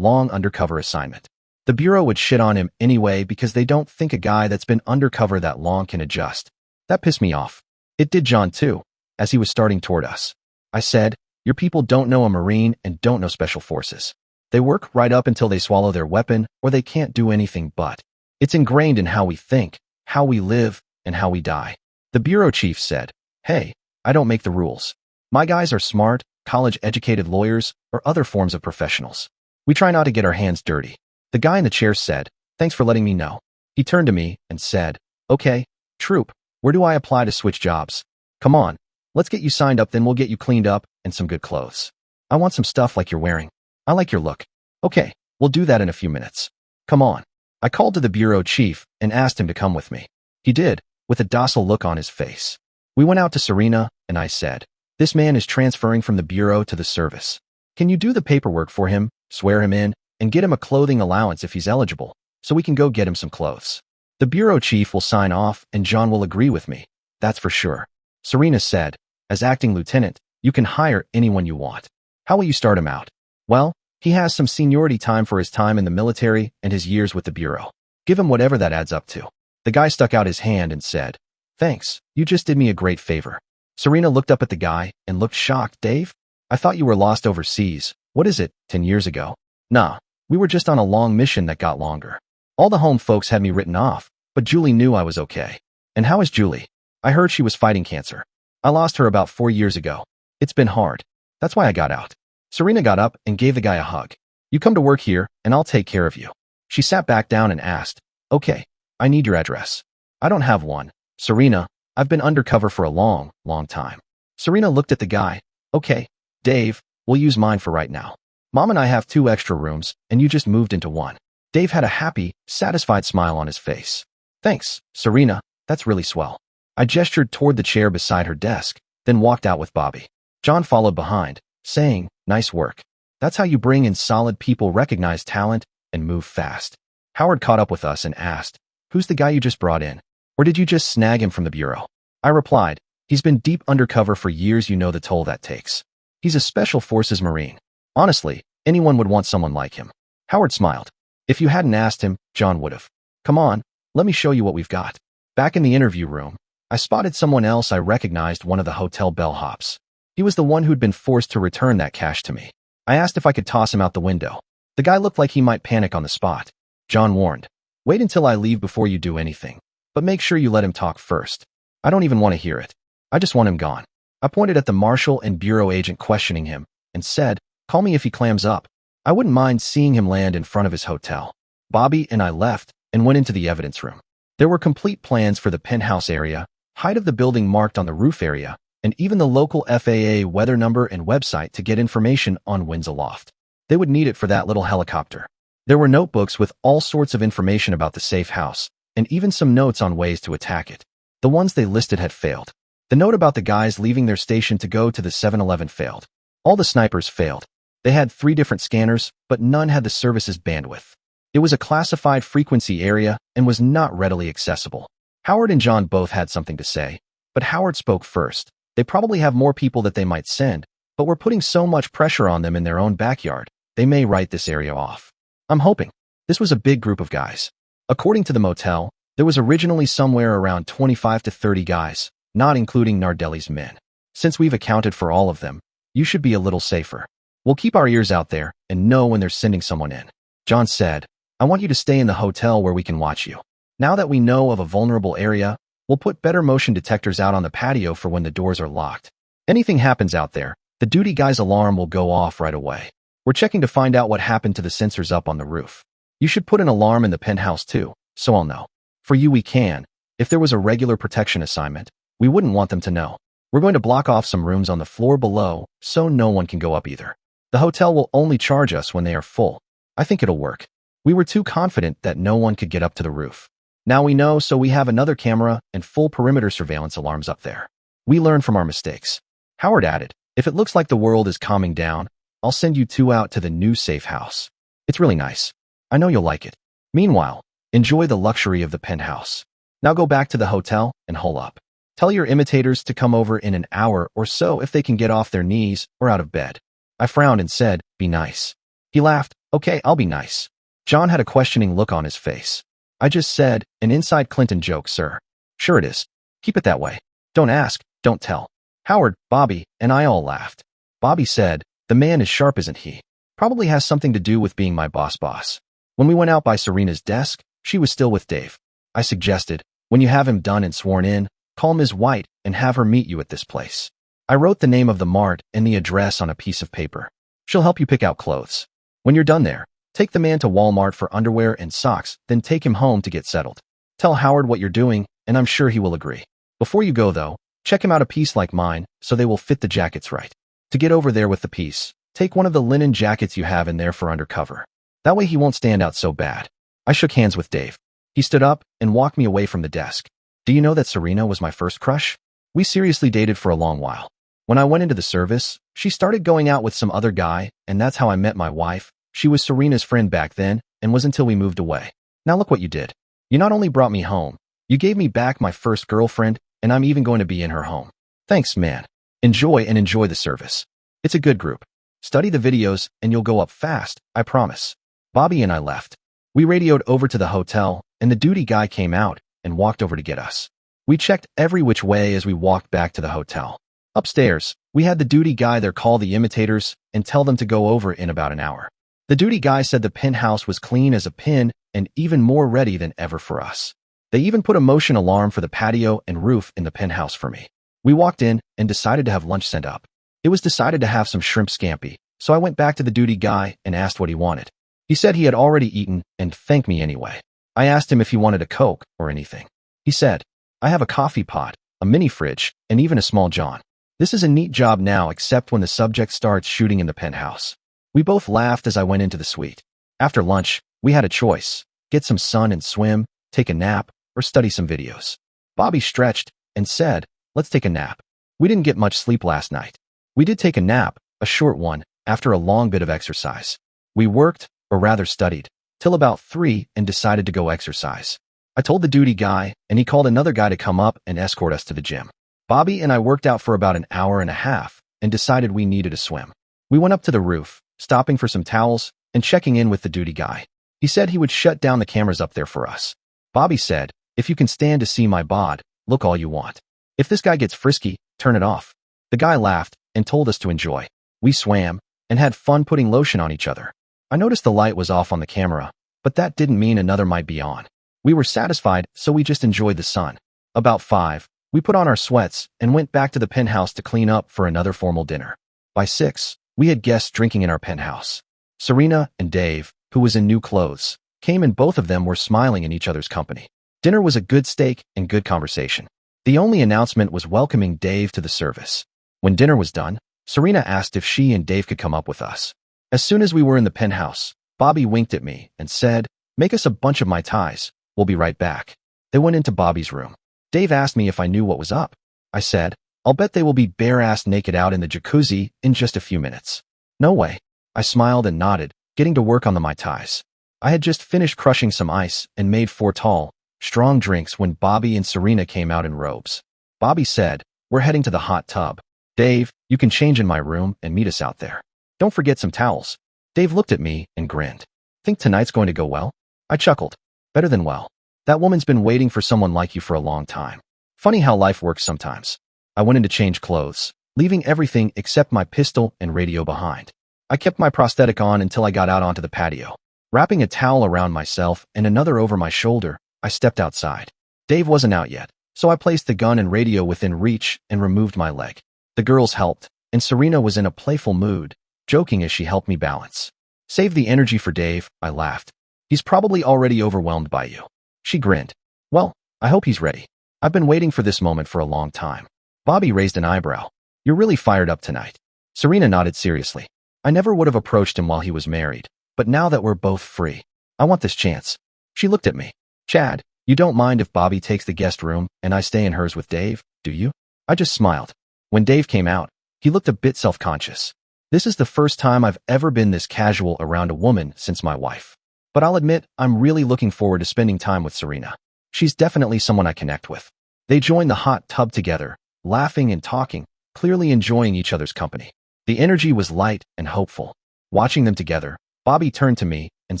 Speaker 1: undercover assignment." The Bureau would shit on him anyway because they don't think a guy that's been undercover that long can adjust. That pissed me off. It did John too, as he was starting toward us. I said, "Your people don't know a Marine and don't know Special Forces. They work right up until they swallow their weapon or they can't do anything but. It's ingrained in how we think, how we live, and how we die." The Bureau chief said, "Hey, I don't make the rules. My guys are smart, college-educated lawyers or other forms of professionals. We try not to get our hands dirty." The guy in the chair said, "Thanks for letting me know." He turned to me and said, "Okay, Troop, where do I apply to switch jobs? Come on, let's get you signed up, then we'll get you cleaned up and some good clothes. I want some stuff like you're wearing. I like your look." "Okay, we'll do that in a few minutes. Come on." I called to the Bureau chief and asked him to come with me. He did, with a docile look on his face. We went out to Serena, and I said, "This man is transferring from the Bureau to the service. Can you do the paperwork for him, swear him in, and get him a clothing allowance if he's eligible, so we can go get him some clothes? The Bureau chief will sign off, and John will agree with me. That's for sure." Serena said, "As acting lieutenant, you can hire anyone you want. How will you start him out?" "Well, he has some seniority time for his time in the military and his years with the Bureau. Give him whatever that adds up to." The guy stuck out his hand and said, "Thanks, you just did me a great favor." Serena looked up at the guy and looked shocked. "Dave? I thought you were lost overseas. What is it, 10 years ago?" "Nah, we were just on a long mission that got longer. All the home folks had me written off, but Julie knew I was okay." "And how is Julie?" "I heard she was fighting cancer. I lost her about 4 years ago. It's been hard. That's why I got out." Serena got up and gave the guy a hug. "You come to work here, and I'll take care of you." She sat back down and asked, "Okay, I need your address." "I don't have one." "Serena, I've been undercover for a long time." Serena looked at the guy. "Okay, Dave, we'll use mine for right now. Mom and I have 2 extra rooms, and you just moved into one." Dave had a happy, satisfied smile on his face. "Thanks, Serena, that's really swell." I gestured toward the chair beside her desk, then walked out with Bobby. John followed behind, saying, "Nice work. That's how you bring in solid people, recognize talent, and move fast." Howard caught up with us and asked, "Who's the guy you just brought in? Or did you just snag him from the Bureau?" I replied, "He's been deep undercover for years. You know the toll that takes. He's a Special Forces Marine. Honestly, anyone would want someone like him." Howard smiled. "If you hadn't asked him, John would have. Come on, let me show you what we've got." Back in the interview room, I spotted someone else. I recognized one of the hotel bellhops. He was the one who'd been forced to return that cash to me. I asked if I could toss him out the window. The guy looked like he might panic on the spot. John warned, "Wait until I leave before you do anything, but make sure you let him talk first. I don't even want to hear it. I just want him gone." I pointed at the Marshal and Bureau agent questioning him and said, "Call me if he clams up. I wouldn't mind seeing him land in front of his hotel." Bobby and I left and went into the evidence room. There were complete plans for the penthouse area, height of the building marked on the roof area, and even the local FAA weather number and website to get information on winds aloft. They would need it for that little helicopter. There were notebooks with all sorts of information about the safe house, and even some notes on ways to attack it. The ones they listed had failed. The note about the guys leaving their station to go to the 7-Eleven failed. All the snipers failed. They had 3 different scanners, but none had the service's bandwidth. It was a classified frequency area and was not readily accessible. Howard and John both had something to say, but Howard spoke first. They probably have more people that they might send, but we're putting so much pressure on them in their own backyard, they may write this area off. I'm hoping. This was a big group of guys. According to the motel, there was originally somewhere around 25 to 30 guys, not including Nardelli's men. Since we've accounted for all of them, you should be a little safer. We'll keep our ears out there and know when they're sending someone in. John said, I want you to stay in the hotel where we can watch you. Now that we know of a vulnerable area, we'll put better motion detectors out on the patio for when the doors are locked. Anything happens out there, the duty guy's alarm will go off right away. We're checking to find out what happened to the sensors up on the roof. You should put an alarm in the penthouse too, so I'll know. For you we can. If there was a regular protection assignment, we wouldn't want them to know. We're going to block off some rooms on the floor below so no one can go up either. The hotel will only charge us when they are full. I think it'll work. We were too confident that no one could get up to the roof. Now we know, so we have another camera and full perimeter surveillance alarms up there. We learn from our mistakes. Howard added, if it looks like the world is calming down, I'll send you two out to the new safe house. It's really nice. I know you'll like it. Meanwhile, enjoy the luxury of the penthouse. Now go back to the hotel and hole up. Tell your imitators to come over in an hour or so if they can get off their knees or out of bed. I frowned and said, be nice. He laughed, okay, I'll be nice. John had a questioning look on his face. I just said, an inside Clinton joke, sir. Sure it is. Keep it that way. Don't ask, don't tell. Howard, Bobby, and I all laughed. Bobby said, the man is sharp, isn't he? Probably has something to do with being my boss. When we went out by Serena's desk, she was still with Dave. I suggested, when you have him done and sworn in, call Ms. White and have her meet you at this place. I wrote the name of the mart and the address on a piece of paper. She'll help you pick out clothes. When you're done there, take the man to Walmart for underwear and socks, then take him home to get settled. Tell Howard what you're doing, and I'm sure he will agree. Before you go, though, check him out a piece like mine so they will fit the jackets right. To get over there with the piece, take one of the linen jackets you have in there for undercover. That way he won't stand out so bad. I shook hands with Dave. He stood up and walked me away from the desk. Do you know that Serena was my first crush? We seriously dated for a long while. When I went into the service, she started going out with some other guy, and that's how I met my wife. She was Serena's friend back then, and was until we moved away. Now look what you did. You not only brought me home, you gave me back my first girlfriend, and I'm even going to be in her home. Thanks, man. Enjoy the service. It's a good group. Study the videos, and you'll go up fast, I promise. Bobby and I left. We radioed over to the hotel, and the duty guy came out and walked over to get us. We checked every which way as we walked back to the hotel. Upstairs, we had the duty guy there call the imitators and tell them to go over in about an hour. The duty guy said the penthouse was clean as a pin and even more ready than ever for us. They even put a motion alarm for the patio and roof in the penthouse for me. We walked in and decided to have lunch sent up. It was decided to have some shrimp scampi, so I went back to the duty guy and asked what he wanted. He said he had already eaten and thanked me anyway. I asked him if he wanted a Coke or anything. He said, I have a coffee pot, a mini fridge, and even a small John. This is a neat job now except when the subject starts shooting in the penthouse. We both laughed as I went into the suite. After lunch, we had a choice: get some sun and swim, take a nap, or study some videos. Bobby stretched and said, let's take a nap. We didn't get much sleep last night. We did take a nap, a short one, after a long bit of exercise. We worked, or rather studied, till about 3 and decided to go exercise. I told the duty guy, and he called another guy to come up and escort us to the gym. Bobby and I worked out for about an hour and a half and decided we needed a swim. We went up to the roof, stopping for some towels and checking in with the duty guy. He said he would shut down the cameras up there for us. Bobby said, if you can stand to see my bod, look all you want. If this guy gets frisky, turn it off. The guy laughed and told us to enjoy. We swam and had fun putting lotion on each other. I noticed the light was off on the camera, but that didn't mean another might be on. We were satisfied, so we just enjoyed the sun. About 5, we put on our sweats and went back to the penthouse to clean up for another formal dinner. By 6, we had guests drinking in our penthouse. Serena and Dave, who was in new clothes, came and both of them were smiling in each other's company. Dinner was a good steak and good conversation. The only announcement was welcoming Dave to the service. When dinner was done, Serena asked if she and Dave could come up with us. As soon as we were in the penthouse, Bobby winked at me and said, make us a bunch of Mai Tais. We'll be right back. They went into Bobby's room. Dave asked me if I knew what was up. I said, I'll bet they will be bare-ass naked out in the jacuzzi in just a few minutes. No way. I smiled and nodded, getting to work on the Mai Tais. I had just finished crushing some ice and made 4 tall, strong drinks when Bobby and Serena came out in robes. Bobby said, "We're heading to the hot tub. Dave, you can change in my room and meet us out there. Don't forget some towels." Dave looked at me and grinned. "Think tonight's going to go well?" I chuckled. "Better than well. That woman's been waiting for someone like you for a long time. Funny how life works sometimes." I went in to change clothes, leaving everything except my pistol and radio behind. I kept my prosthetic on until I got out onto the patio. Wrapping a towel around myself and another over my shoulder, I stepped outside. Dave wasn't out yet, so I placed the gun and radio within reach and removed my leg. The girls helped, and Serena was in a playful mood, joking as she helped me balance. "Save the energy for Dave," I laughed. "He's probably already overwhelmed by you." She grinned. "Well, I hope he's ready. I've been waiting for this moment for a long time." Bobby raised an eyebrow. "You're really fired up tonight." Serena nodded seriously. "I never would have approached him while he was married, but now that we're both free, I want this chance." She looked at me. "Chad, you don't mind if Bobby takes the guest room and I stay in hers with Dave, do you?" I just smiled. When Dave came out, he looked a bit self-conscious. This is the first time I've ever been this casual around a woman since my wife. But I'll admit, I'm really looking forward to spending time with Serena. She's definitely someone I connect with. They joined the hot tub together, laughing and talking, clearly enjoying each other's company. The energy was light and hopeful. Watching them together, Bobby turned to me and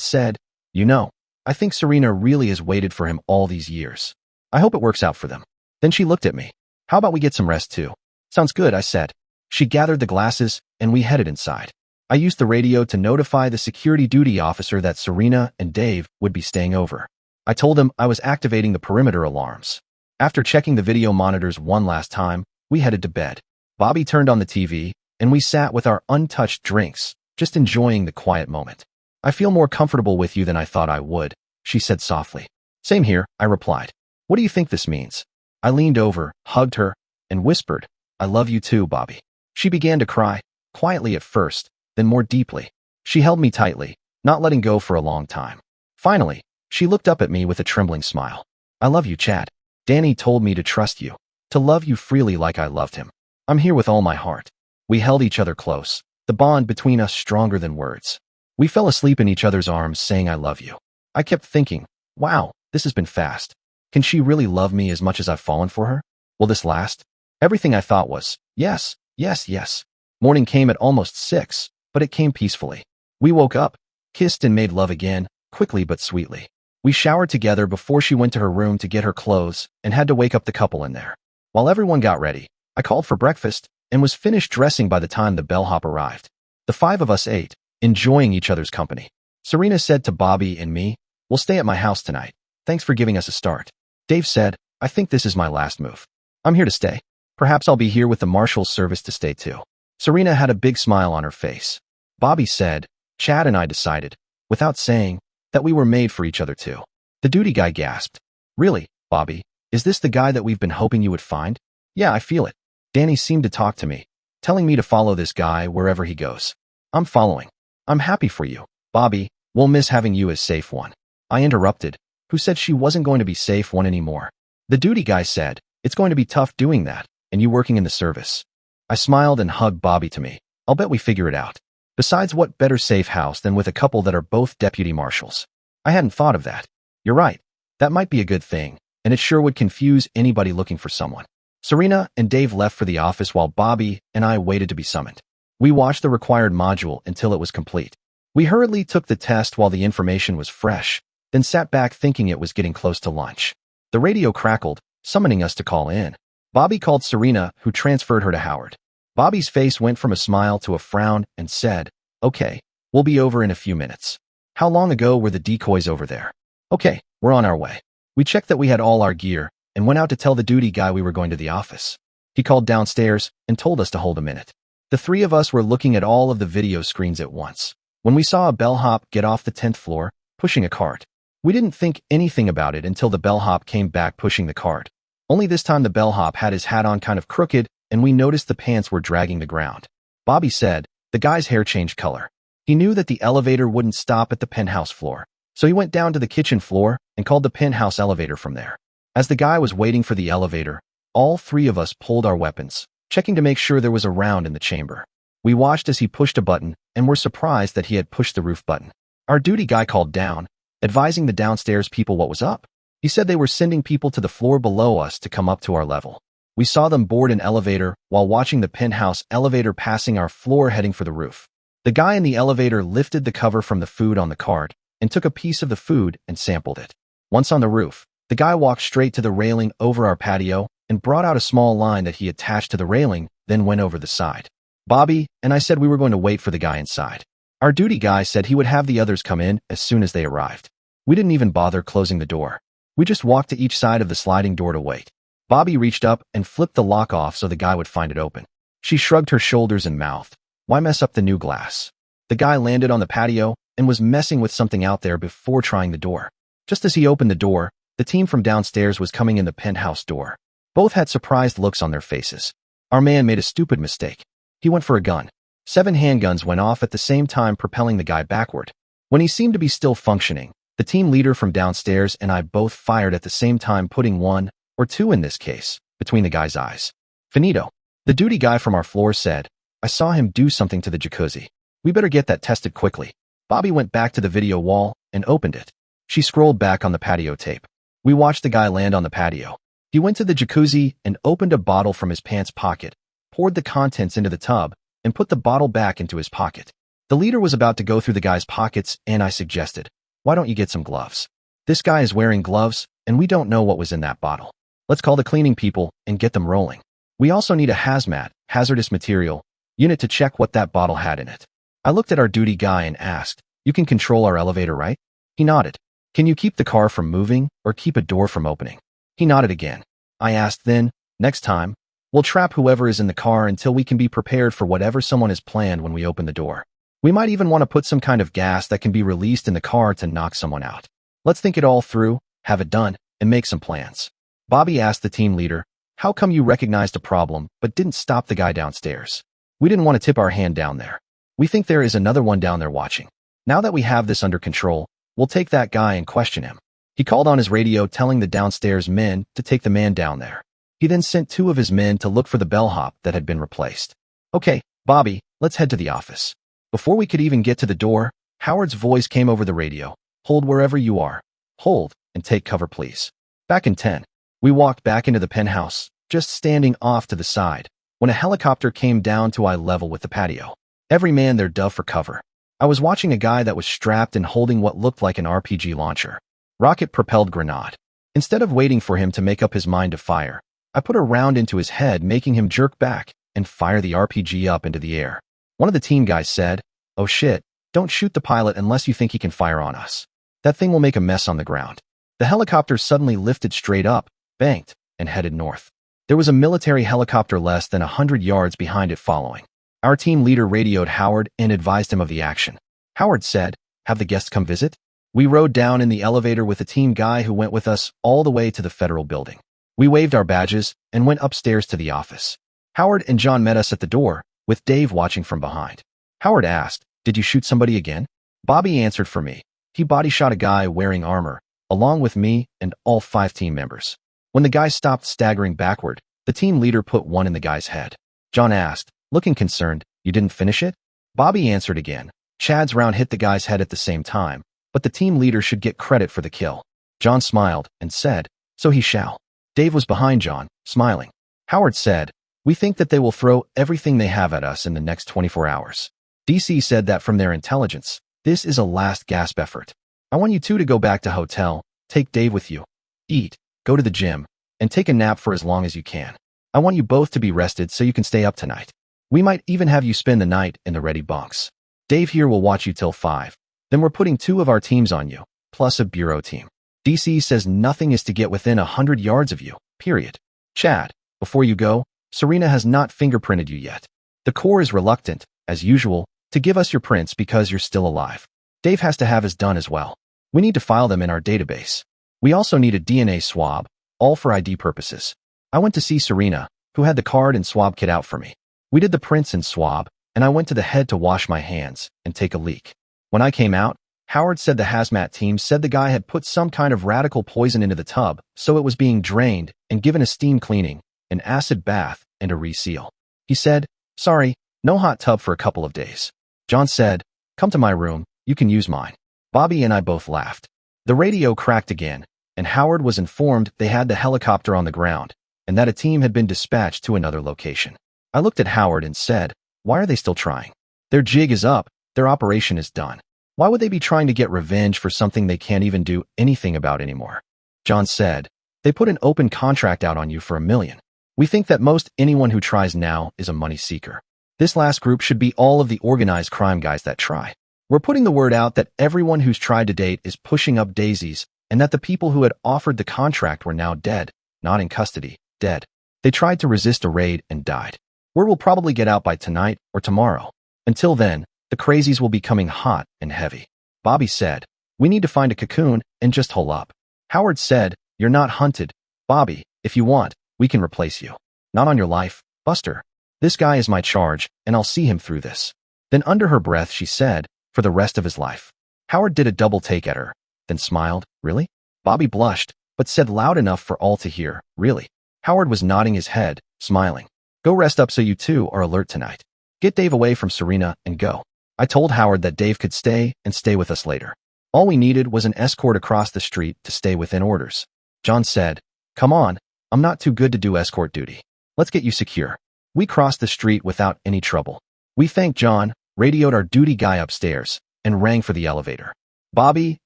Speaker 1: said, "You know, I think Serena really has waited for him all these years. I hope it works out for them." Then she looked at me. "How about we get some rest too?" "Sounds good," I said. She gathered the glasses and we headed inside. I used the radio to notify the security duty officer that Serena and Dave would be staying over. I told him I was activating the perimeter alarms. After checking the video monitors one last time, we headed to bed. Bobby turned on the TV, and we sat with our untouched drinks, just enjoying the quiet moment. "I feel more comfortable with you than I thought I would," she said softly. "Same here," I replied. "What do you think this means?" I leaned over, hugged her, and whispered, "I love you too, Bobby." She began to cry, quietly at first, then more deeply. She held me tightly, not letting go for a long time. Finally, she looked up at me with a trembling smile. "I love you, Chad. Danny told me to trust you, to love you freely like I loved him. I'm here with all my heart." We held each other close, the bond between us stronger than words. We fell asleep in each other's arms saying I love you. I kept thinking, wow, this has been fast. Can she really love me as much as I've fallen for her? Will this last? Everything I thought was, yes, yes, yes. Morning came at almost 6, but it came peacefully. We woke up, kissed and made love again, quickly but sweetly. We showered together before she went to her room to get her clothes and had to wake up the couple in there. While everyone got ready, I called for breakfast and was finished dressing by the time the bellhop arrived. The 5 of us ate, enjoying each other's company. Serena said to Bobby and me, "We'll stay at my house tonight. Thanks for giving us a start." Dave said, "I think this is my last move. I'm here to stay. Perhaps I'll be here with the marshal's service to stay too." Serena had a big smile on her face. Bobby said, "Chad and I decided, without saying, that we were made for each other too." The duty guy gasped. "Really, Bobby? Is this the guy that we've been hoping you would find?" "Yeah, I feel it. Danny seemed to talk to me, telling me to follow this guy wherever he goes. I'm following. I'm happy for you, Bobby. We'll miss having you as safe one." I interrupted, who said she wasn't going to be safe one anymore. The duty guy said, "It's going to be tough doing that, and you working in the service." I smiled and hugged Bobby to me. "I'll bet we figure it out. Besides, what better safe house than with a couple that are both deputy marshals?" I hadn't thought of that. You're right. That might be a good thing, and it sure would confuse anybody looking for someone. Serena and Dave left for the office while Bobby and I waited to be summoned. We watched the required module until it was complete. We hurriedly took the test while the information was fresh, then sat back thinking it was getting close to lunch. The radio crackled, summoning us to call in. Bobby called Serena, who transferred her to Howard. Bobby's face went from a smile to a frown and said, "Okay, we'll be over in a few minutes." "How long ago were the decoys over there?" "Okay, we're on our way." We checked that we had all our gear and went out to tell the duty guy we were going to the office. He called downstairs and told us to hold a minute. The 3 of us were looking at all of the video screens at once when we saw a bellhop get off the 10th floor, pushing a cart. We didn't think anything about it until the bellhop came back pushing the cart. Only this time the bellhop had his hat on kind of crooked, and we noticed the pants were dragging the ground. Bobby said, the guy's hair changed color. He knew that the elevator wouldn't stop at the penthouse floor, so he went down to the kitchen floor and called the penthouse elevator from there. As the guy was waiting for the elevator, all 3 of us pulled our weapons, checking to make sure there was a round in the chamber. We watched as he pushed a button and were surprised that he had pushed the roof button. Our duty guy called down, advising the downstairs people what was up. He said they were sending people to the floor below us to come up to our level. We saw them board an elevator while watching the penthouse elevator passing our floor heading for the roof. The guy in the elevator lifted the cover from the food on the cart and took a piece of the food and sampled it. Once on the roof, the guy walked straight to the railing over our patio and brought out a small line that he attached to the railing, then went over the side. Bobby and I said we were going to wait for the guy inside. Our duty guy said he would have the others come in as soon as they arrived. We didn't even bother closing the door. We just walked to each side of the sliding door to wait. Bobby reached up and flipped the lock off so the guy would find it open. She shrugged her shoulders and mouthed, "Why mess up the new glass?" The guy landed on the patio and was messing with something out there before trying the door. Just as he opened the door, the team from downstairs was coming in the penthouse door. Both had surprised looks on their faces. Our man made a stupid mistake. He went for a gun. 7 handguns went off at the same time, propelling the guy backward. When he seemed to be still functioning, the team leader from downstairs and I both fired at the same time, putting 1, or 2 in this case, between the guy's eyes. Finito. The duty guy from our floor said, "I saw him do something to the jacuzzi. We better get that tested quickly." Bobby went back to the video wall and opened it. She scrolled back on the patio tape. We watched the guy land on the patio. He went to the jacuzzi and opened a bottle from his pants pocket, poured the contents into the tub, and put the bottle back into his pocket. The leader was about to go through the guy's pockets, and I suggested, "Why don't you get some gloves? This guy is wearing gloves, and we don't know what was in that bottle. Let's call the cleaning people and get them rolling. We also need a hazmat, hazardous material, unit to check what that bottle had in it." I looked at our duty guy and asked, "You can control our elevator, right?" He nodded. "Can you keep the car from moving or keep a door from opening?" He nodded again. I asked then, "Next time, we'll trap whoever is in the car until we can be prepared for whatever someone has planned when we open the door. We might even want to put some kind of gas that can be released in the car to knock someone out. Let's think it all through, have it done, and make some plans." Bobby asked the team leader, "How come you recognized a problem but didn't stop the guy downstairs?" "We didn't want to tip our hand down there. We think there is another one down there watching. Now that we have this under control, we'll take that guy and question him." He called on his radio telling the downstairs men to take the man down there. He then sent 2 of his men to look for the bellhop that had been replaced. "Okay, Bobby, let's head to the office." Before we could even get to the door, Howard's voice came over the radio. "Hold wherever you are. Hold, and take cover, please." Back in 10. We walked back into the penthouse, just standing off to the side, when a helicopter came down to eye level with the patio. Every man there dove for cover. I was watching a guy that was strapped and holding what looked like an RPG launcher. Rocket-propelled grenade. Instead of waiting for him to make up his mind to fire, I put a round into his head, making him jerk back and fire the RPG up into the air. One of the team guys said, "Oh shit, don't shoot the pilot unless you think he can fire on us. That thing will make a mess on the ground." The helicopter suddenly lifted straight up, banked, and headed north. There was a military helicopter less than 100 yards behind it following. Our team leader radioed Howard and advised him of the action. Howard said, "Have the guests come visit?" We rode down in the elevator with a team guy who went with us all the way to the federal building. We waved our badges and went upstairs to the office. Howard and John met us at the door, with Dave watching from behind. Howard asked, "Did you shoot somebody again?" Bobby answered for me. He body shot a guy wearing armor, along with me and all 5 team members. When the guy stopped staggering backward, the team leader put 1 in the guy's head. John asked, looking concerned, "You didn't finish it?" Bobby answered again. Chad's round hit the guy's head at the same time, but the team leader should get credit for the kill. John smiled and said, "So he shall." Dave was behind John, smiling. Howard said, "We think that they will throw everything they have at us in the next 24 hours. DC said that from their intelligence, this is a last gasp effort. I want you 2 to go back to hotel, take Dave with you, eat, go to the gym, and take a nap for as long as you can. I want you both to be rested so you can stay up tonight. We might even have you spend the night in the ready bunks. Dave here will watch you till 5. Then we're putting 2 of our teams on you, plus a bureau team. DC says nothing is to get within 100 yards of you, period. Chad, before you go, Serena has not fingerprinted you yet. The Corps is reluctant, as usual, to give us your prints because you're still alive. Dave has to have his done as well. We need to file them in our database. We also need a DNA swab, all for ID purposes. I went to see Serena, who had the card and swab kit out for me. We did the prints and swab, and I went to the head to wash my hands and take a leak. When I came out, Howard said the hazmat team said the guy had put some kind of radical poison into the tub, so it was being drained and given a steam cleaning, an acid bath, and a reseal. He said, "Sorry, no hot tub for a couple of days." John said, "Come to my room, you can use mine." Bobby and I both laughed. The radio cracked again, and Howard was informed they had the helicopter on the ground and that a team had been dispatched to another location. I looked at Howard and said, "Why are they still trying? Their jig is up, their operation is done. Why would they be trying to get revenge for something they can't even do anything about anymore?" John said, "They put an open contract out on you for $1 million. We think that most anyone who tries now is a money seeker. This last group should be all of the organized crime guys that try. We're putting the word out that everyone who's tried to date is pushing up daisies and that the people who had offered the contract were now dead, not in custody, dead. They tried to resist a raid and died. Word will probably get out by tonight or tomorrow. Until then, the crazies will be coming hot and heavy." Bobby said, "We need to find a cocoon and just hole up." Howard said, "You're not hunted. Bobby, if you want, we can replace you. Not on your life, Buster. This guy is my charge, and I'll see him through this." Then under her breath she said, "For the rest of his life." Howard did a double take at her, then smiled, "Really?" Bobby blushed, but said loud enough for all to hear, "Really?" Howard was nodding his head, smiling. "Go rest up so you two are alert tonight. Get Dave away from Serena and go." I told Howard that Dave could stay and stay with us later. All we needed was an escort across the street to stay within orders. John said, "Come on, I'm not too good to do escort duty. Let's get you secure." We crossed the street without any trouble. We thanked John, radioed our duty guy upstairs, and rang for the elevator. Bobby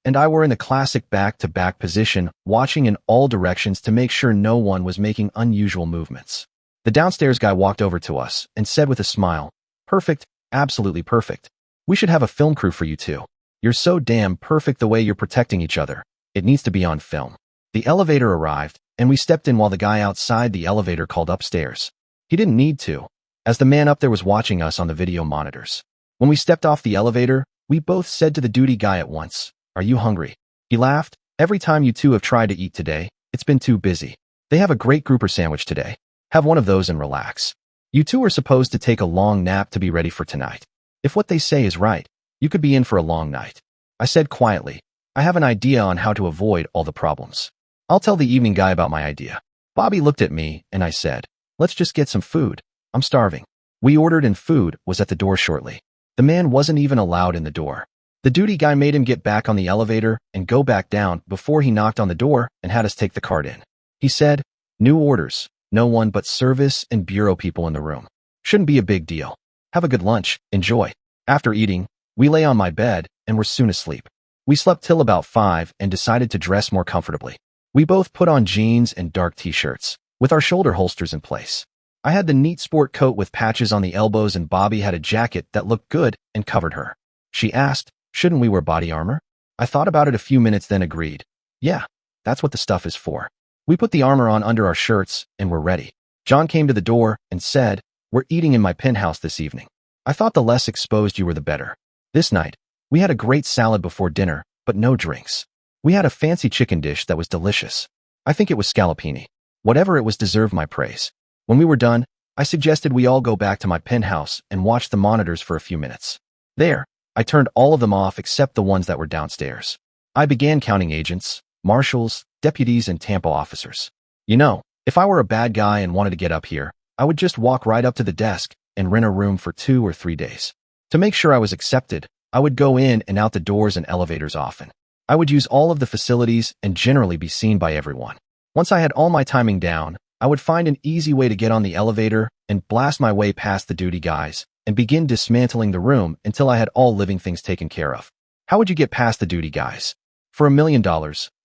Speaker 1: and I were in the classic back-to-back position, watching in all directions to make sure no one was making unusual movements. The downstairs guy walked over to us and said with a smile, "Perfect, absolutely perfect. We should have a film crew for you two. You're so damn perfect the way you're protecting each other. It needs to be on film." The elevator arrived, and we stepped in while the guy outside the elevator called upstairs. He didn't need to, as the man up there was watching us on the video monitors. When we stepped off the elevator, we both said to the duty guy at once, "Are you hungry?" He laughed. "Every time you two have tried to eat today, it's been too busy. They have a great grouper sandwich today. Have one of those and relax. You two are supposed to take a long nap to be ready for tonight. If what they say is right, you could be in for a long night." I said quietly, "I have an idea on how to avoid all the problems. I'll tell the evening guy about my idea." Bobby looked at me, and I said, "Let's just get some food. I'm starving." We ordered and food was at the door shortly. The man wasn't even allowed in the door. The duty guy made him get back on the elevator and go back down before he knocked on the door and had us take the cart in. He said, "New orders. No one but service and bureau people in the room. Shouldn't be a big deal. Have a good lunch. Enjoy." After eating, we lay on my bed and were soon asleep. We slept till about 5 and decided to dress more comfortably. We both put on jeans and dark t-shirts, with our shoulder holsters in place. I had the neat sport coat with patches on the elbows and Bobby had a jacket that looked good and covered her. She asked, "Shouldn't we wear body armor?" I thought about it a few minutes then agreed. "Yeah, that's what the stuff is for." We put the armor on under our shirts and were ready. John came to the door and said, "We're eating in my penthouse this evening. I thought the less exposed you were the better." This night, we had a great salad before dinner, but no drinks. We had a fancy chicken dish that was delicious. I think it was scallopini. Whatever it was deserved my praise. When we were done, I suggested we all go back to my penthouse and watch the monitors for a few minutes. There, I turned all of them off except the ones that were downstairs. I began counting agents, marshals, deputies, and Tampa officers. You know, if I were a bad guy and wanted to get up here, I would just walk right up to the desk and rent a room for 2 or 3 days. To make sure I was accepted, I would go in and out the doors and elevators often. I would use all of the facilities and generally be seen by everyone. Once I had all my timing down, I would find an easy way to get on the elevator and blast my way past the duty guys and begin dismantling the room until I had all living things taken care of. How would you get past the duty guys? For $1 million,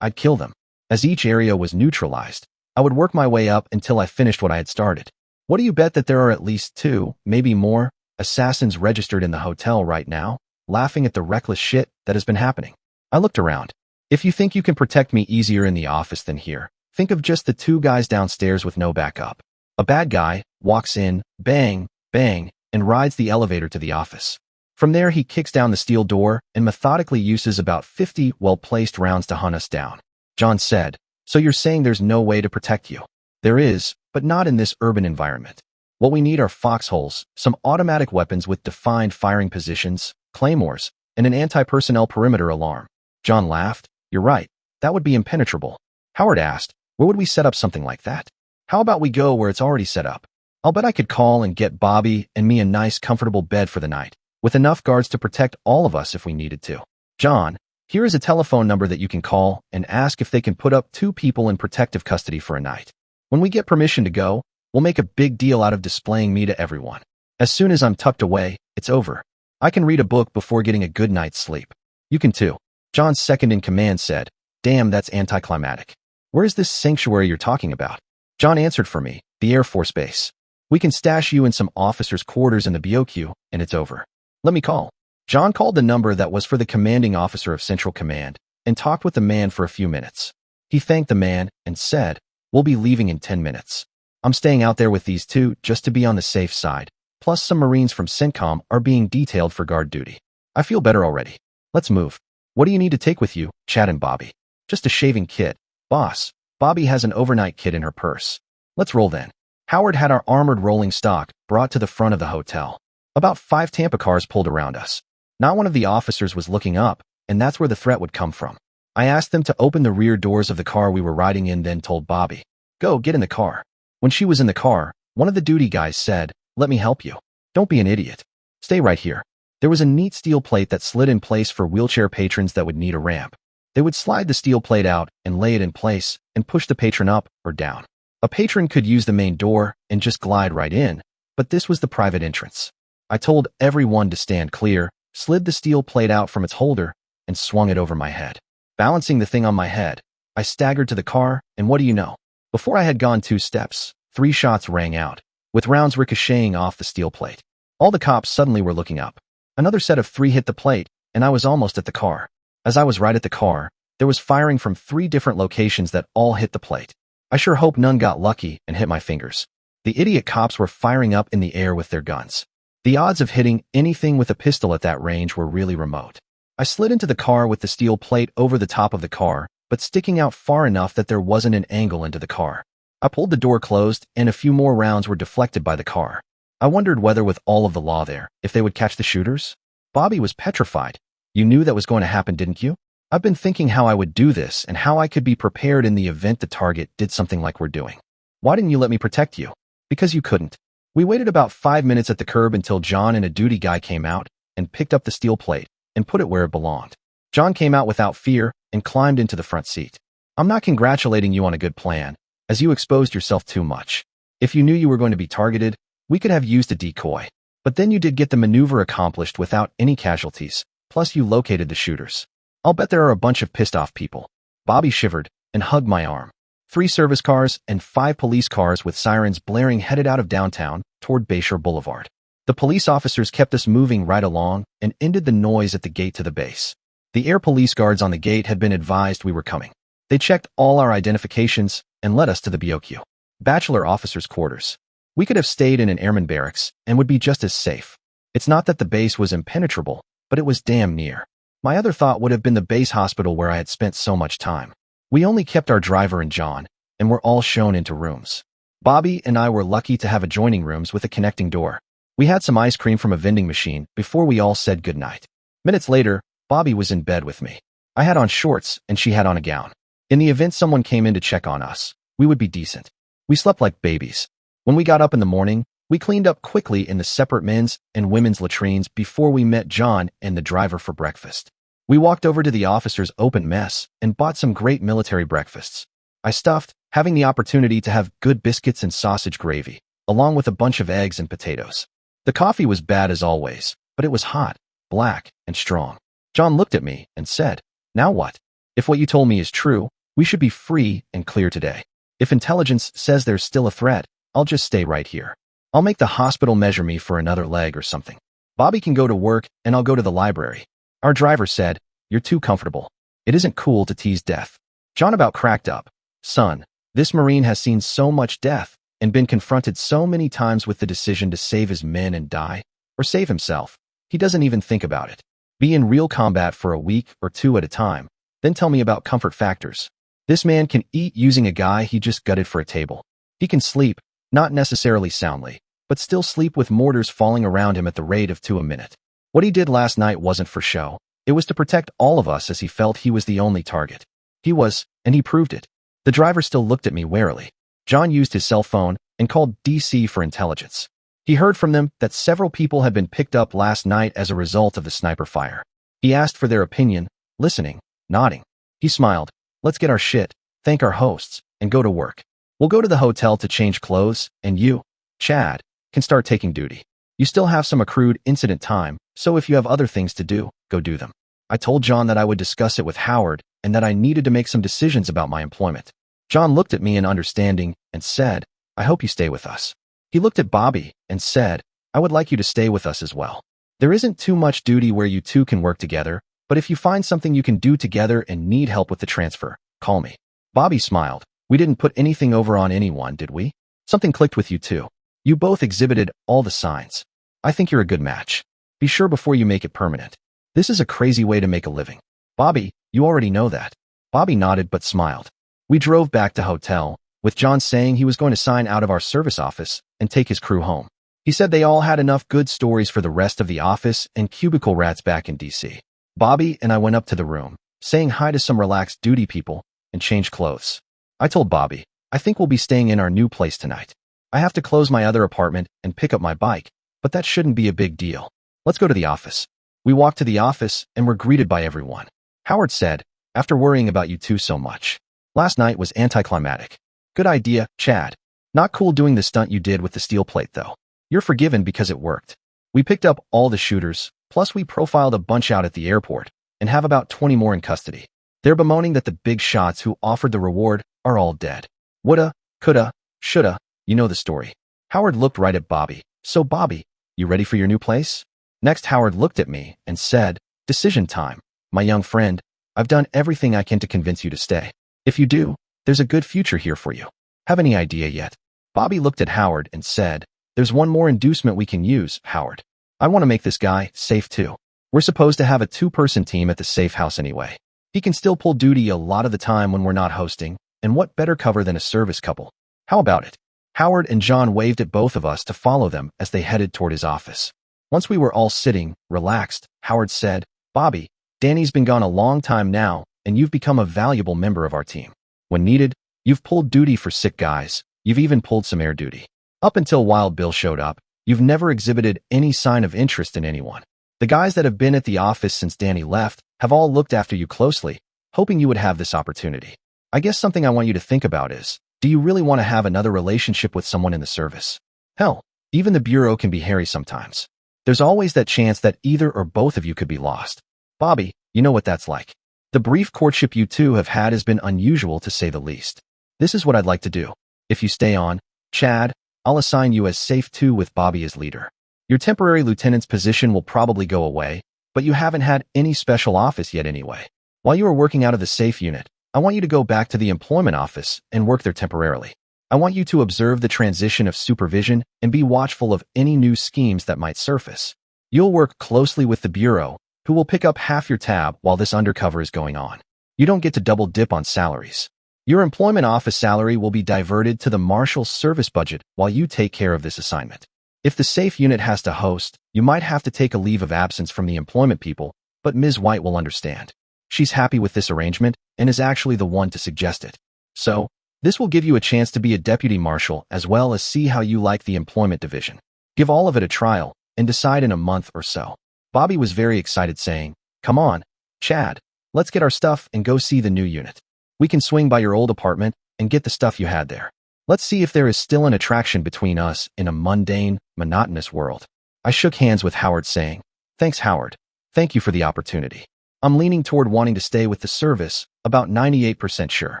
Speaker 1: I'd kill them. As each area was neutralized, I would work my way up until I finished what I had started. What do you bet that there are at least 2, maybe more, assassins registered in the hotel right now, laughing at the reckless shit that has been happening? I looked around. If you think you can protect me easier in the office than here, think of just the 2 guys downstairs with no backup. A bad guy walks in, bang, bang, and rides the elevator to the office. From there, he kicks down the steel door and methodically uses about 50 well-placed rounds to hunt us down. John said, "So you're saying there's no way to protect you?" "There is, but not in this urban environment. What we need are foxholes, some automatic weapons with defined firing positions, claymores, and an anti-personnel perimeter alarm." John laughed. "You're right. That would be impenetrable." Howard asked, "Where would we set up something like that?" "How about we go where it's already set up? I'll bet I could call and get Bobby and me a nice, comfortable bed for the night, with enough guards to protect all of us if we needed to." John, Here is a telephone number that you can call and ask if they can put up 2 people in protective custody for a night. When we get permission to go, we'll make a big deal out of displaying me to everyone. As soon as I'm tucked away, it's over. I can read a book before getting a good night's sleep. You can too. John's second-in-command said, "Damn, that's anticlimactic. Where is this sanctuary you're talking about?" John answered for me, "The Air Force Base. We can stash you in some officers' quarters in the BOQ, and it's over. Let me call." John called the number that was for the commanding officer of Central Command and talked with the man for a few minutes. He thanked the man and said, "We'll be leaving in 10 minutes. I'm staying out there with these 2 just to be on the safe side. Plus some Marines from CENTCOM are being detailed for guard duty. I feel better already. Let's move. What do you need to take with you, Chad and Bobby?" "Just a shaving kit, boss. Bobby has an overnight kit in her purse." "Let's roll then." Howard had our armored rolling stock brought to the front of the hotel. About 5 Tampa cars pulled around us. Not one of the officers was looking up, and that's where the threat would come from. I asked them to open the rear doors of the car we were riding in, then told Bobby, "Go, get in the car." When she was in the car, one of the duty guys said, "Let me help you. Don't be an idiot. Stay right here." There was a neat steel plate that slid in place for wheelchair patrons that would need a ramp. They would slide the steel plate out and lay it in place and push the patron up or down. A patron could use the main door and just glide right in, but this was the private entrance. I told everyone to stand clear, slid the steel plate out from its holder, and swung it over my head. Balancing the thing on my head, I staggered to the car, and what do you know? Before I had gone 2 steps, 3 shots rang out, with rounds ricocheting off the steel plate. All the cops suddenly were looking up. Another set of 3 hit the plate, and I was almost at the car. As I was right at the car, there was firing from 3 different locations that all hit the plate. I sure hope none got lucky and hit my fingers. The idiot cops were firing up in the air with their guns. The odds of hitting anything with a pistol at that range were really remote. I slid into the car with the steel plate over the top of the car, but sticking out far enough that there wasn't an angle into the car. I pulled the door closed, and a few more rounds were deflected by the car. I wondered whether, with all of the law there, if they would catch the shooters. Bobby was petrified. "You knew that was going to happen, didn't you?" "I've been thinking how I would do this and how I could be prepared in the event the target did something like we're doing." "Why didn't you let me protect you?" "Because you couldn't." We waited about 5 minutes at the curb until John and a duty guy came out and picked up the steel plate and put it where it belonged. John came out without fear and climbed into the front seat. "I'm not congratulating you on a good plan, as you exposed yourself too much. If you knew you were going to be targeted, we could have used a decoy. But then you did get the maneuver accomplished without any casualties, plus you located the shooters. I'll bet there are a bunch of pissed off people." Bobby shivered and hugged my arm. 3 service cars and 5 police cars with sirens blaring headed out of downtown toward Bayshore Boulevard. The police officers kept us moving right along and ended the noise at the gate to the base. The air police guards on the gate had been advised we were coming. They checked all our identifications and led us to the BOQ. Bachelor officers' quarters. We could have stayed in an airman barracks and would be just as safe. It's not that the base was impenetrable, but it was damn near. My other thought would have been the base hospital where I had spent so much time. We only kept our driver and John, and were all shown into rooms. Bobby and I were lucky to have adjoining rooms with a connecting door. We had some ice cream from a vending machine before we all said goodnight. Minutes later, Bobby was in bed with me. I had on shorts and she had on a gown. In the event someone came in to check on us, we would be decent. We slept like babies. When we got up in the morning, we cleaned up quickly in the separate men's and women's latrines before we met John and the driver for breakfast. We walked over to the officers' open mess and bought some great military breakfasts. I stuffed, having the opportunity to have good biscuits and sausage gravy, along with a bunch of eggs and potatoes. The coffee was bad as always, but it was hot, black, and strong. John looked at me and said, "Now what? If what you told me is true, we should be free and clear today. If intelligence says there's still a threat, I'll just stay right here. I'll make the hospital measure me for another leg or something. Bobby can go to work and I'll go to the library." Our driver said, "You're too comfortable. It isn't cool to tease death." John about cracked up. "Son, this Marine has seen so much death and been confronted so many times with the decision to save his men and die, or save himself. He doesn't even think about it. Be in real combat for a week or 2 at a time, then tell me about comfort factors. This man can eat using a guy he just gutted for a table. He can sleep, not necessarily soundly, but still sleep with mortars falling around him at the rate of 2 a minute. What he did last night wasn't for show. It was to protect all of us as he felt he was the only target. He was, and he proved it." The driver still looked at me warily. John used his cell phone and called DC for intelligence. He heard from them that several people had been picked up last night as a result of the sniper fire. He asked for their opinion, listening, nodding. He smiled. Let's get our shit, thank our hosts, and go to work. We'll go to the hotel to change clothes, and you, Chad, can start taking duty. You still have some accrued incident time, so if you have other things to do, go do them. I told John that I would discuss it with Howard and that I needed to make some decisions about my employment. John looked at me in understanding and said, I hope you stay with us. He looked at Bobby and said, I would like you to stay with us as well. There isn't too much duty where you two can work together, but if you find something you can do together and need help with the transfer, call me. Bobby smiled. We didn't put anything over on anyone, did we? Something clicked with you two. You both exhibited all the signs. I think you're a good match. Be sure before you make it permanent. This is a crazy way to make a living. Bobby, you already know that. Bobby nodded but smiled. We drove back to hotel, with John saying he was going to sign out of our service office and take his crew home. He said they all had enough good stories for the rest of the office and cubicle rats back in DC. Bobby and I went up to the room, saying hi to some relaxed duty people, and changed clothes. I told Bobby, I think we'll be staying in our new place tonight. I have to close my other apartment and pick up my bike, but that shouldn't be a big deal. Let's go to the office. We walked to the office and were greeted by everyone. Howard said, after worrying about you two so much. Last night was anticlimactic. Good idea, Chad. Not cool doing the stunt you did with the steel plate though. You're forgiven because it worked. We picked up all the shooters, plus we profiled a bunch out at the airport, and have about 20 more in custody. They're bemoaning that the big shots who offered the reward are all dead. Woulda, coulda, shoulda, you know the story. Howard looked right at Bobby. So Bobby, you ready for your new place? Next Howard looked at me and said, decision time. My young friend, I've done everything I can to convince you to stay. If you do, there's a good future here for you. Have any idea yet? Bobby looked at Howard and said, there's one more inducement we can use, Howard. I want to make this guy safe too. We're supposed to have a two-person team at the safe house anyway. He can still pull duty a lot of the time when we're not hosting, and what better cover than a service couple? How about it? Howard and John waved at both of us to follow them as they headed toward his office. Once we were all sitting, relaxed, Howard said, Bobby, Danny's been gone a long time now, and you've become a valuable member of our team. When needed, you've pulled duty for sick guys. You've even pulled some air duty. Up until Wild Bill showed up, you've never exhibited any sign of interest in anyone. The guys that have been at the office since Danny left have all looked after you closely, hoping you would have this opportunity. I guess something I want you to think about is, do you really want to have another relationship with someone in the service? Hell, even the bureau can be hairy sometimes. There's always that chance that either or both of you could be lost. Bobby, you know what that's like. The brief courtship you two have had has been unusual to say the least. This is what I'd like to do. If you stay on, Chad, I'll assign you as Safe 2 with Bobby as leader. Your temporary lieutenant's position will probably go away, but you haven't had any special office yet anyway. While you are working out of the safe unit, I want you to go back to the employment office and work there temporarily. I want you to observe the transition of supervision and be watchful of any new schemes that might surface. You'll work closely with the bureau, who will pick up half your tab while this undercover is going on. You don't get to double dip on salaries. Your employment office salary will be diverted to the marshal's service budget while you take care of this assignment. If the safe unit has to host, you might have to take a leave of absence from the employment people, but Ms. White will understand. She's happy with this arrangement and is actually the one to suggest it. So, this will give you a chance to be a deputy marshal as well as see how you like the employment division. Give all of it a trial and decide in a month or so. Bobby was very excited saying, come on, Chad, let's get our stuff and go see the new unit. We can swing by your old apartment and get the stuff you had there. Let's see if there is still an attraction between us in a mundane, monotonous world. I shook hands with Howard saying, thanks Howard. Thank you for the opportunity. I'm leaning toward wanting to stay with the service, about 98% sure.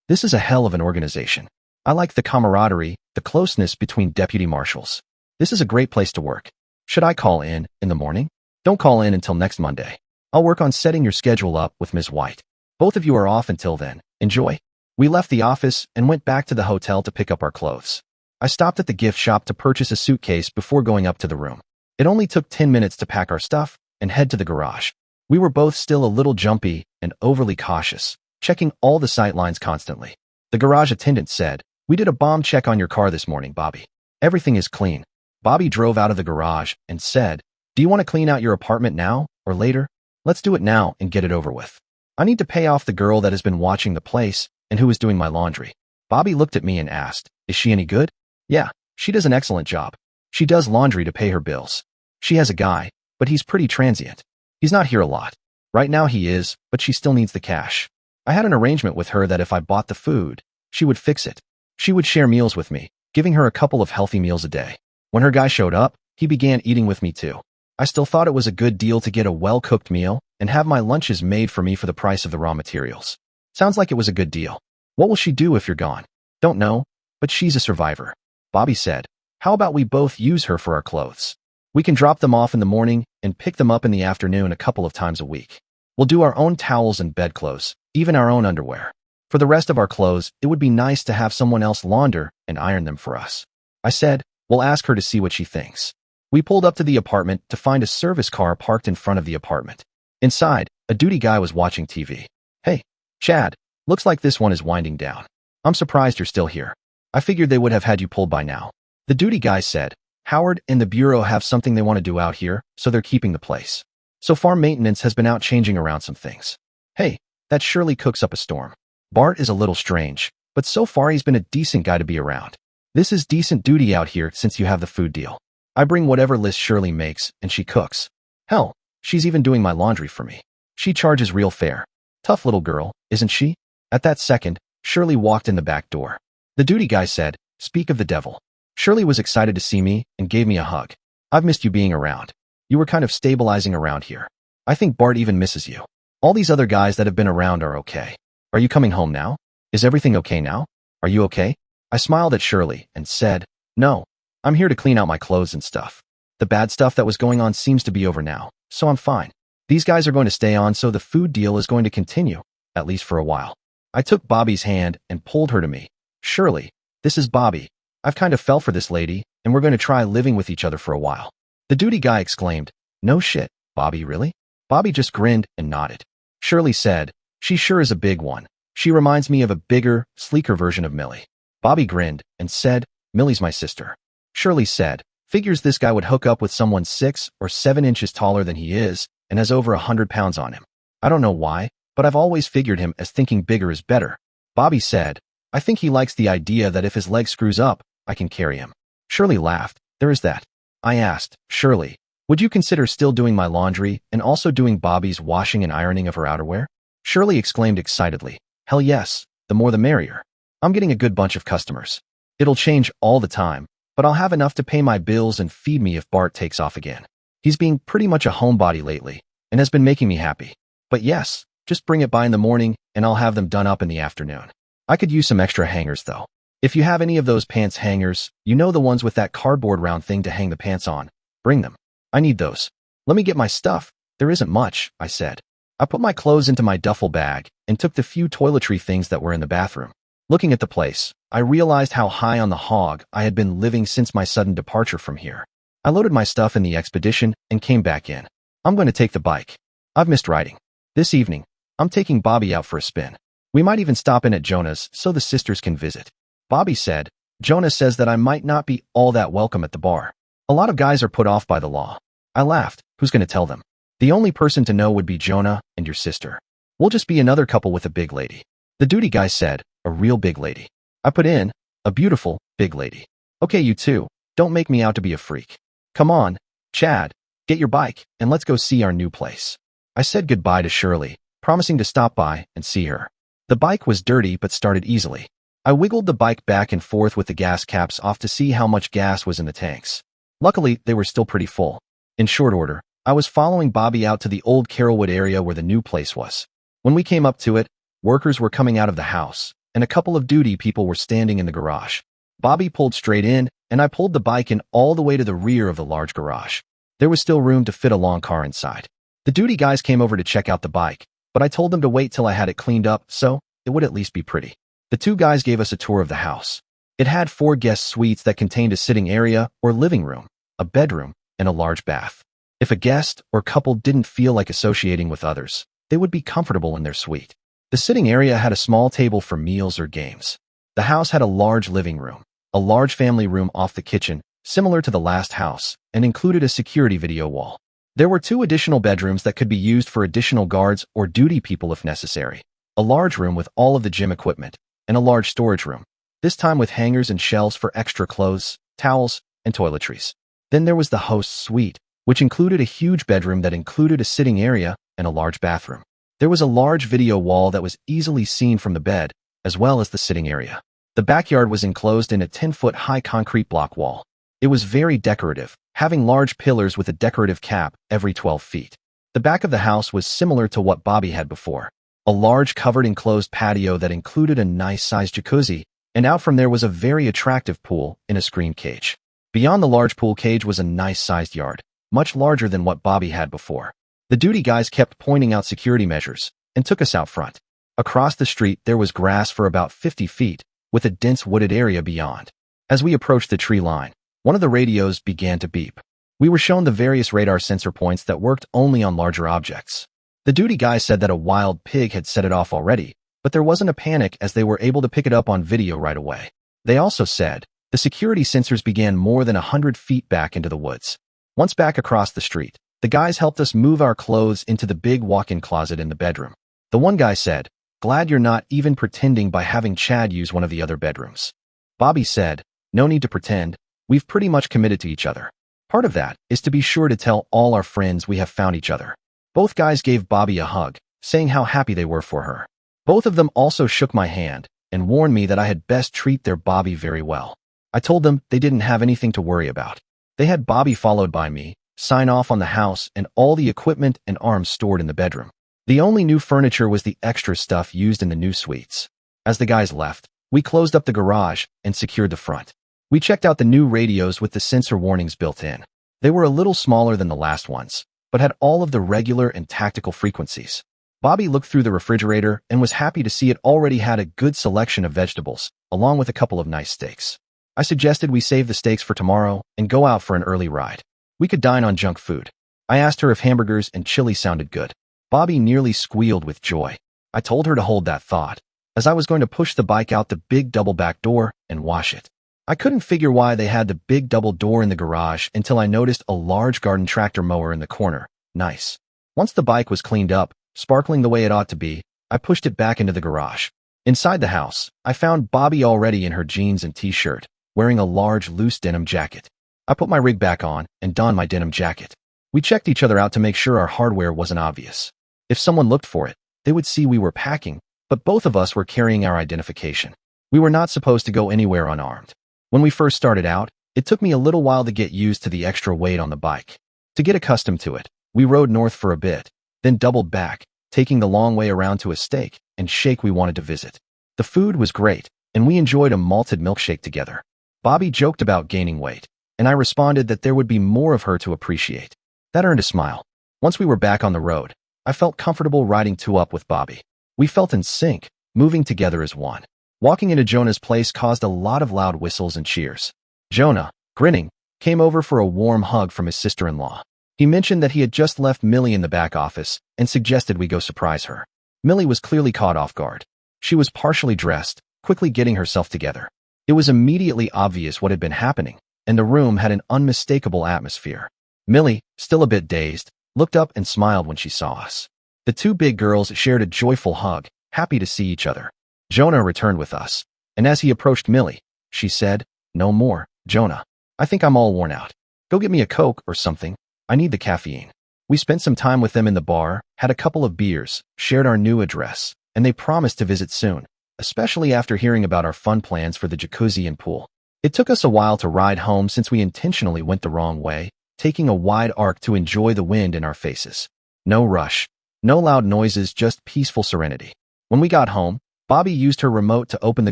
Speaker 1: This is a hell of an organization. I like the camaraderie, the closeness between deputy marshals. This is a great place to work. Should I call in the morning? Don't call in until next Monday. I'll work on setting your schedule up with Ms. White. Both of you are off until then. Enjoy. We left the office and went back to the hotel to pick up our clothes. I stopped at the gift shop to purchase a suitcase before going up to the room. It only took 10 minutes to pack our stuff and head to the garage. We were both still a little jumpy and overly cautious, checking all the sight lines constantly. The garage attendant said, we did a bomb check on your car this morning, Bobby. Everything is clean. Bobby drove out of the garage and said, do you want to clean out your apartment now or later? Let's do it now and get it over with. I need to pay off the girl that has been watching the place and who is doing my laundry. Bobby looked at me and asked, is she any good? Yeah, she does an excellent job. She does laundry to pay her bills. She has a guy, but he's pretty transient. He's not here a lot. Right now he is, but she still needs the cash. I had an arrangement with her that if I bought the food, she would fix it. She would share meals with me, giving her a couple of healthy meals a day. When her guy showed up, he began eating with me too. I still thought it was a good deal to get a well-cooked meal and have my lunches made for me for the price of the raw materials. Sounds like it was a good deal. What will she do if you're gone? Don't know, but she's a survivor. Bobby said, how about we both use her for our clothes? We can drop them off in the morning and pick them up in the afternoon a couple of times a week. We'll do our own towels and bedclothes, even our own underwear. For the rest of our clothes, it would be nice to have someone else launder and iron them for us. I said, we'll ask her to see what she thinks. We pulled up to the apartment to find a service car parked in front of the apartment. Inside, a duty guy was watching TV. Hey, Chad, looks like this one is winding down. I'm surprised you're still here. I figured they would have had you pulled by now. The duty guy said, Howard and the Bureau have something they want to do out here, so they're keeping the place. So far, maintenance has been out changing around some things. Hey, that surely cooks up a storm. Bart is a little strange, but so far he's been a decent guy to be around. This is decent duty out here since you have the food deal. I bring whatever list Shirley makes, and she cooks. Hell, she's even doing my laundry for me. She charges real fair. Tough little girl, isn't she? At that second, Shirley walked in the back door. The duty guy said, speak of the devil. Shirley was excited to see me and gave me a hug. I've missed you being around. You were kind of stabilizing around here. I think Bart even misses you. All these other guys that have been around are okay. Are you coming home now? Is everything okay now? Are you okay? I smiled at Shirley and said, no, I'm here to clean out my clothes and stuff. The bad stuff that was going on seems to be over now, so I'm fine. These guys are going to stay on, so the food deal is going to continue, at least for a while. I took Bobby's hand and pulled her to me. Shirley, this is Bobby. I've kind of fell for this lady, and we're going to try living with each other for a while. The duty guy exclaimed, no shit, Bobby, really? Bobby just grinned and nodded. Shirley said, she sure is a big one. She reminds me of a bigger, sleeker version of Millie. Bobby grinned and said, Millie's my sister. Shirley said, figures this guy would hook up with someone 6 or 7 inches taller than he is and has over 100 pounds on him. I don't know why, but I've always figured him as thinking bigger is better. Bobby said, I think he likes the idea that if his leg screws up, I can carry him. Shirley laughed. There is that. I asked, Shirley, would you consider still doing my laundry and also doing Bobby's washing and ironing of her outerwear? Shirley exclaimed excitedly, hell yes, the more the merrier. I'm getting a good bunch of customers. It'll change all the time, but I'll have enough to pay my bills and feed me if Bart takes off again. He's being pretty much a homebody lately and has been making me happy. But yes, just bring it by in the morning and I'll have them done up in the afternoon. I could use some extra hangers though. If you have any of those pants hangers, you know, the ones with that cardboard round thing to hang the pants on, bring them. I need those. Let me get my stuff. There isn't much, I said. I put my clothes into my duffel bag and took the few toiletry things that were in the bathroom. Looking at the place, I realized how high on the hog I had been living since my sudden departure from here. I loaded my stuff in the expedition and came back in. I'm going to take the bike. I've missed riding. This evening, I'm taking Bobby out for a spin. We might even stop in at Jonah's so the sisters can visit. Bobby said, Jonah says that I might not be all that welcome at the bar. A lot of guys are put off by the law. I laughed. Who's going to tell them? The only person to know would be Jonah and your sister. We'll just be another couple with a big lady. The duty guy said, a real big lady. I put in, a beautiful, big lady. Okay, you two, don't make me out to be a freak. Come on, Chad, get your bike and let's go see our new place. I said goodbye to Shirley, promising to stop by and see her. The bike was dirty but started easily. I wiggled the bike back and forth with the gas caps off to see how much gas was in the tanks. Luckily, they were still pretty full. In short order, I was following Bobby out to the old Carrollwood area where the new place was. When we came up to it, workers were coming out of the house, and a couple of duty people were standing in the garage. Bobby pulled straight in, and I pulled the bike in all the way to the rear of the large garage. There was still room to fit a long car inside. The duty guys came over to check out the bike, but I told them to wait till I had it cleaned up so it would at least be pretty. The two guys gave us a tour of the house. It had 4 guest suites that contained a sitting area or living room, a bedroom, and a large bath. If a guest or couple didn't feel like associating with others, they would be comfortable in their suite. The sitting area had a small table for meals or games. The house had a large living room, a large family room off the kitchen, similar to the last house, and included a security video wall. There were 2 additional bedrooms that could be used for additional guards or duty people if necessary. A large room with all of the gym equipment, and a large storage room, this time with hangers and shelves for extra clothes, towels, and toiletries. Then there was the host's suite, which included a huge bedroom that included a sitting area, and a large bathroom. There was a large video wall that was easily seen from the bed, as well as the sitting area. The backyard was enclosed in a 10-foot-high concrete block wall. It was very decorative, having large pillars with a decorative cap every 12 feet. The back of the house was similar to what Bobby had before. A large covered enclosed patio that included a nice-sized jacuzzi, and out from there was a very attractive pool in a screen cage. Beyond the large pool cage was a nice-sized yard, much larger than what Bobby had before. The duty guys kept pointing out security measures and took us out front. Across the street, there was grass for about 50 feet, with a dense wooded area beyond. As we approached the tree line, one of the radios began to beep. We were shown the various radar sensor points that worked only on larger objects. The duty guy said that a wild pig had set it off already, but there wasn't a panic as they were able to pick it up on video right away. They also said the security sensors began more than 100 feet back into the woods. Once back across the street, the guys helped us move our clothes into the big walk-in closet in the bedroom. The one guy said, "Glad you're not even pretending by having Chad use one of the other bedrooms." Bobby said, "No need to pretend. We've pretty much committed to each other. Part of that is to be sure to tell all our friends we have found each other." Both guys gave Bobby a hug, saying how happy they were for her. Both of them also shook my hand and warned me that I had best treat their Bobby very well. I told them they didn't have anything to worry about. They had Bobby followed by me, sign off on the house and all the equipment and arms stored in the bedroom. The only new furniture was the extra stuff used in the new suites. As the guys left, we closed up the garage and secured the front. We checked out the new radios with the sensor warnings built in. They were a little smaller than the last ones, but had all of the regular and tactical frequencies. Bobby looked through the refrigerator and was happy to see it already had a good selection of vegetables, along with a couple of nice steaks. I suggested we save the steaks for tomorrow and go out for an early ride. We could dine on junk food. I asked her if hamburgers and chili sounded good. Bobby nearly squealed with joy. I told her to hold that thought, as I was going to push the bike out the big double back door and wash it. I couldn't figure why they had the big double door in the garage until I noticed a large garden tractor mower in the corner. Nice. Once the bike was cleaned up, sparkling the way it ought to be, I pushed it back into the garage. Inside the house, I found Bobby already in her jeans and t-shirt, wearing a large loose denim jacket. I put my rig back on and donned my denim jacket. We checked each other out to make sure our hardware wasn't obvious. If someone looked for it, they would see we were packing, but both of us were carrying our identification. We were not supposed to go anywhere unarmed. When we first started out, it took me a little while to get used to the extra weight on the bike. To get accustomed to it, we rode north for a bit, then doubled back, taking the long way around to a steak and shake we wanted to visit. The food was great, and we enjoyed a malted milkshake together. Bobby joked about gaining weight, and I responded that there would be more of her to appreciate. That earned a smile. Once we were back on the road, I felt comfortable riding two up with Bobby. We felt in sync, moving together as one. Walking into Jonah's place caused a lot of loud whistles and cheers. Jonah, grinning, came over for a warm hug from his sister-in-law. He mentioned that he had just left Millie in the back office and suggested we go surprise her. Millie was clearly caught off guard. She was partially dressed, quickly getting herself together. It was immediately obvious what had been happening, and the room had an unmistakable atmosphere. Millie, still a bit dazed, looked up and smiled when she saw us. The two big girls shared a joyful hug, happy to see each other. Jonah returned with us, and as he approached Millie, she said, "No more, Jonah. I think I'm all worn out. Go get me a Coke or something. I need the caffeine." We spent some time with them in the bar, had a couple of beers, shared our new address, and they promised to visit soon, especially after hearing about our fun plans for the jacuzzi and pool. It took us a while to ride home since we intentionally went the wrong way, taking a wide arc to enjoy the wind in our faces. No rush, no loud noises, just peaceful serenity. When we got home, Bobby used her remote to open the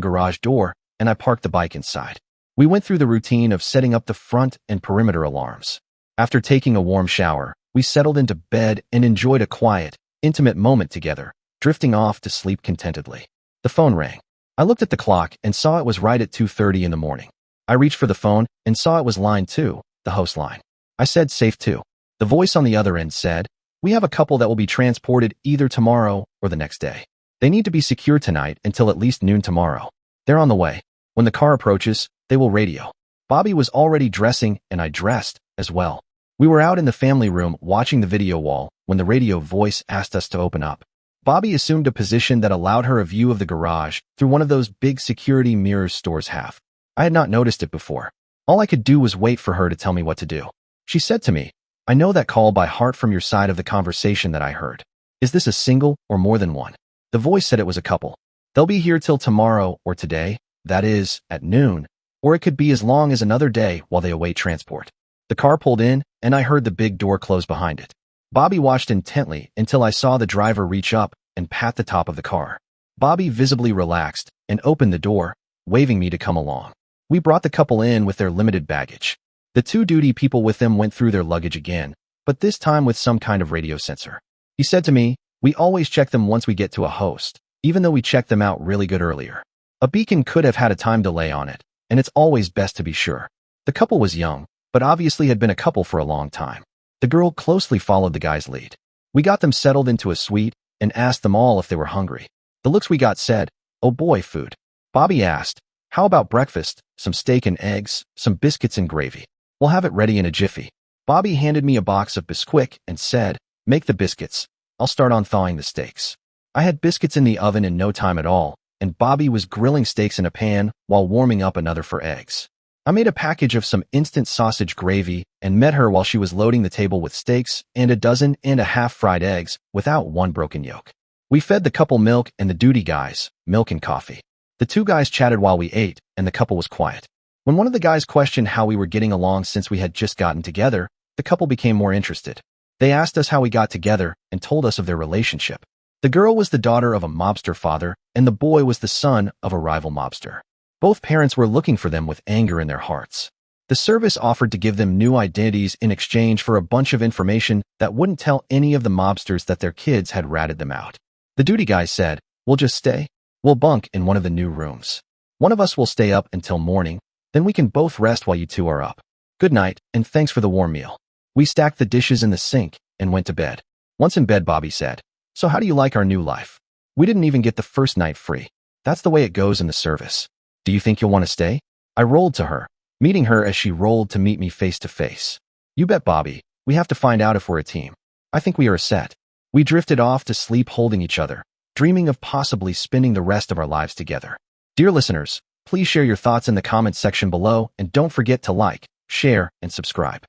Speaker 1: garage door, and I parked the bike inside. We went through the routine of setting up the front and perimeter alarms. After taking a warm shower, we settled into bed and enjoyed a quiet, intimate moment together, drifting off to sleep contentedly. The phone rang. I looked at the clock and saw it was right at 2:30 in the morning. I reached for the phone and saw it was line 2, the host line. I said safe 2. The voice on the other end said, "We have a couple that will be transported either tomorrow or the next day. They need to be secured tonight until at least noon tomorrow. They're on the way. When the car approaches, they will radio." Bobby was already dressing and I dressed as well. We were out in the family room watching the video wall when the radio voice asked us to open up. Bobby assumed a position that allowed her a view of the garage through one of those big security mirrors stores have. I had not noticed it before. All I could do was wait for her to tell me what to do. She said to me, "I know that call by heart from your side of the conversation that I heard. Is this a single or more than one? The voice said it was a couple. They'll be here till tomorrow or today, that is, at noon, or it could be as long as another day while they await transport. The car pulled in, and I heard the big door close behind it. Bobby watched intently until I saw the driver reach up and pat the top of the car. Bobby visibly relaxed and opened the door, waving me to come along. We brought the couple in with their limited baggage. The two duty people with them went through their luggage again, but this time with some kind of radio sensor. He said to me, "We always check them once we get to a host, even though we checked them out really good earlier. A beacon could have had a time delay on it, and it's always best to be sure." The couple was young, but obviously had been a couple for a long time. The girl closely followed the guy's lead. We got them settled into a suite and asked them all if they were hungry. The looks we got said, "Oh boy, food." Bobby asked, "How about breakfast? Some steak and eggs, some biscuits and gravy. We'll have it ready in a jiffy." Bobby handed me a box of Bisquick and said, "Make the biscuits. I'll start on thawing the steaks." I had biscuits in the oven in no time at all, and Bobby was grilling steaks in a pan while warming up another for eggs. I made a package of some instant sausage gravy and met her while she was loading the table with steaks and 12.5 fried eggs without one broken yolk. We fed the couple milk and the duty guys milk and coffee. The two guys chatted while we ate, and the couple was quiet. When one of the guys questioned how we were getting along since we had just gotten together, the couple became more interested. They asked us how we got together and told us of their relationship. The girl was the daughter of a mobster father, and the boy was the son of a rival mobster. Both parents were looking for them with anger in their hearts. The service offered to give them new identities in exchange for a bunch of information that wouldn't tell any of the mobsters that their kids had ratted them out. The duty guy said, "We'll just stay. We'll bunk in one of the new rooms. One of us will stay up until morning, then we can both rest while you two are up. Good night, and thanks for the warm meal." We stacked the dishes in the sink and went to bed. Once in bed, Bobby said, "So how do you like our new life? We didn't even get the first night free. That's the way it goes in the service. Do you think you'll want to stay?" I rolled to her, meeting her as she rolled to meet me face to face. "You bet, Bobby. We have to find out if we're a team. I think we are a set." We drifted off to sleep holding each other, dreaming of possibly spending the rest of our lives together. Dear listeners, please share your thoughts in the comments section below and don't forget to like, share, and subscribe.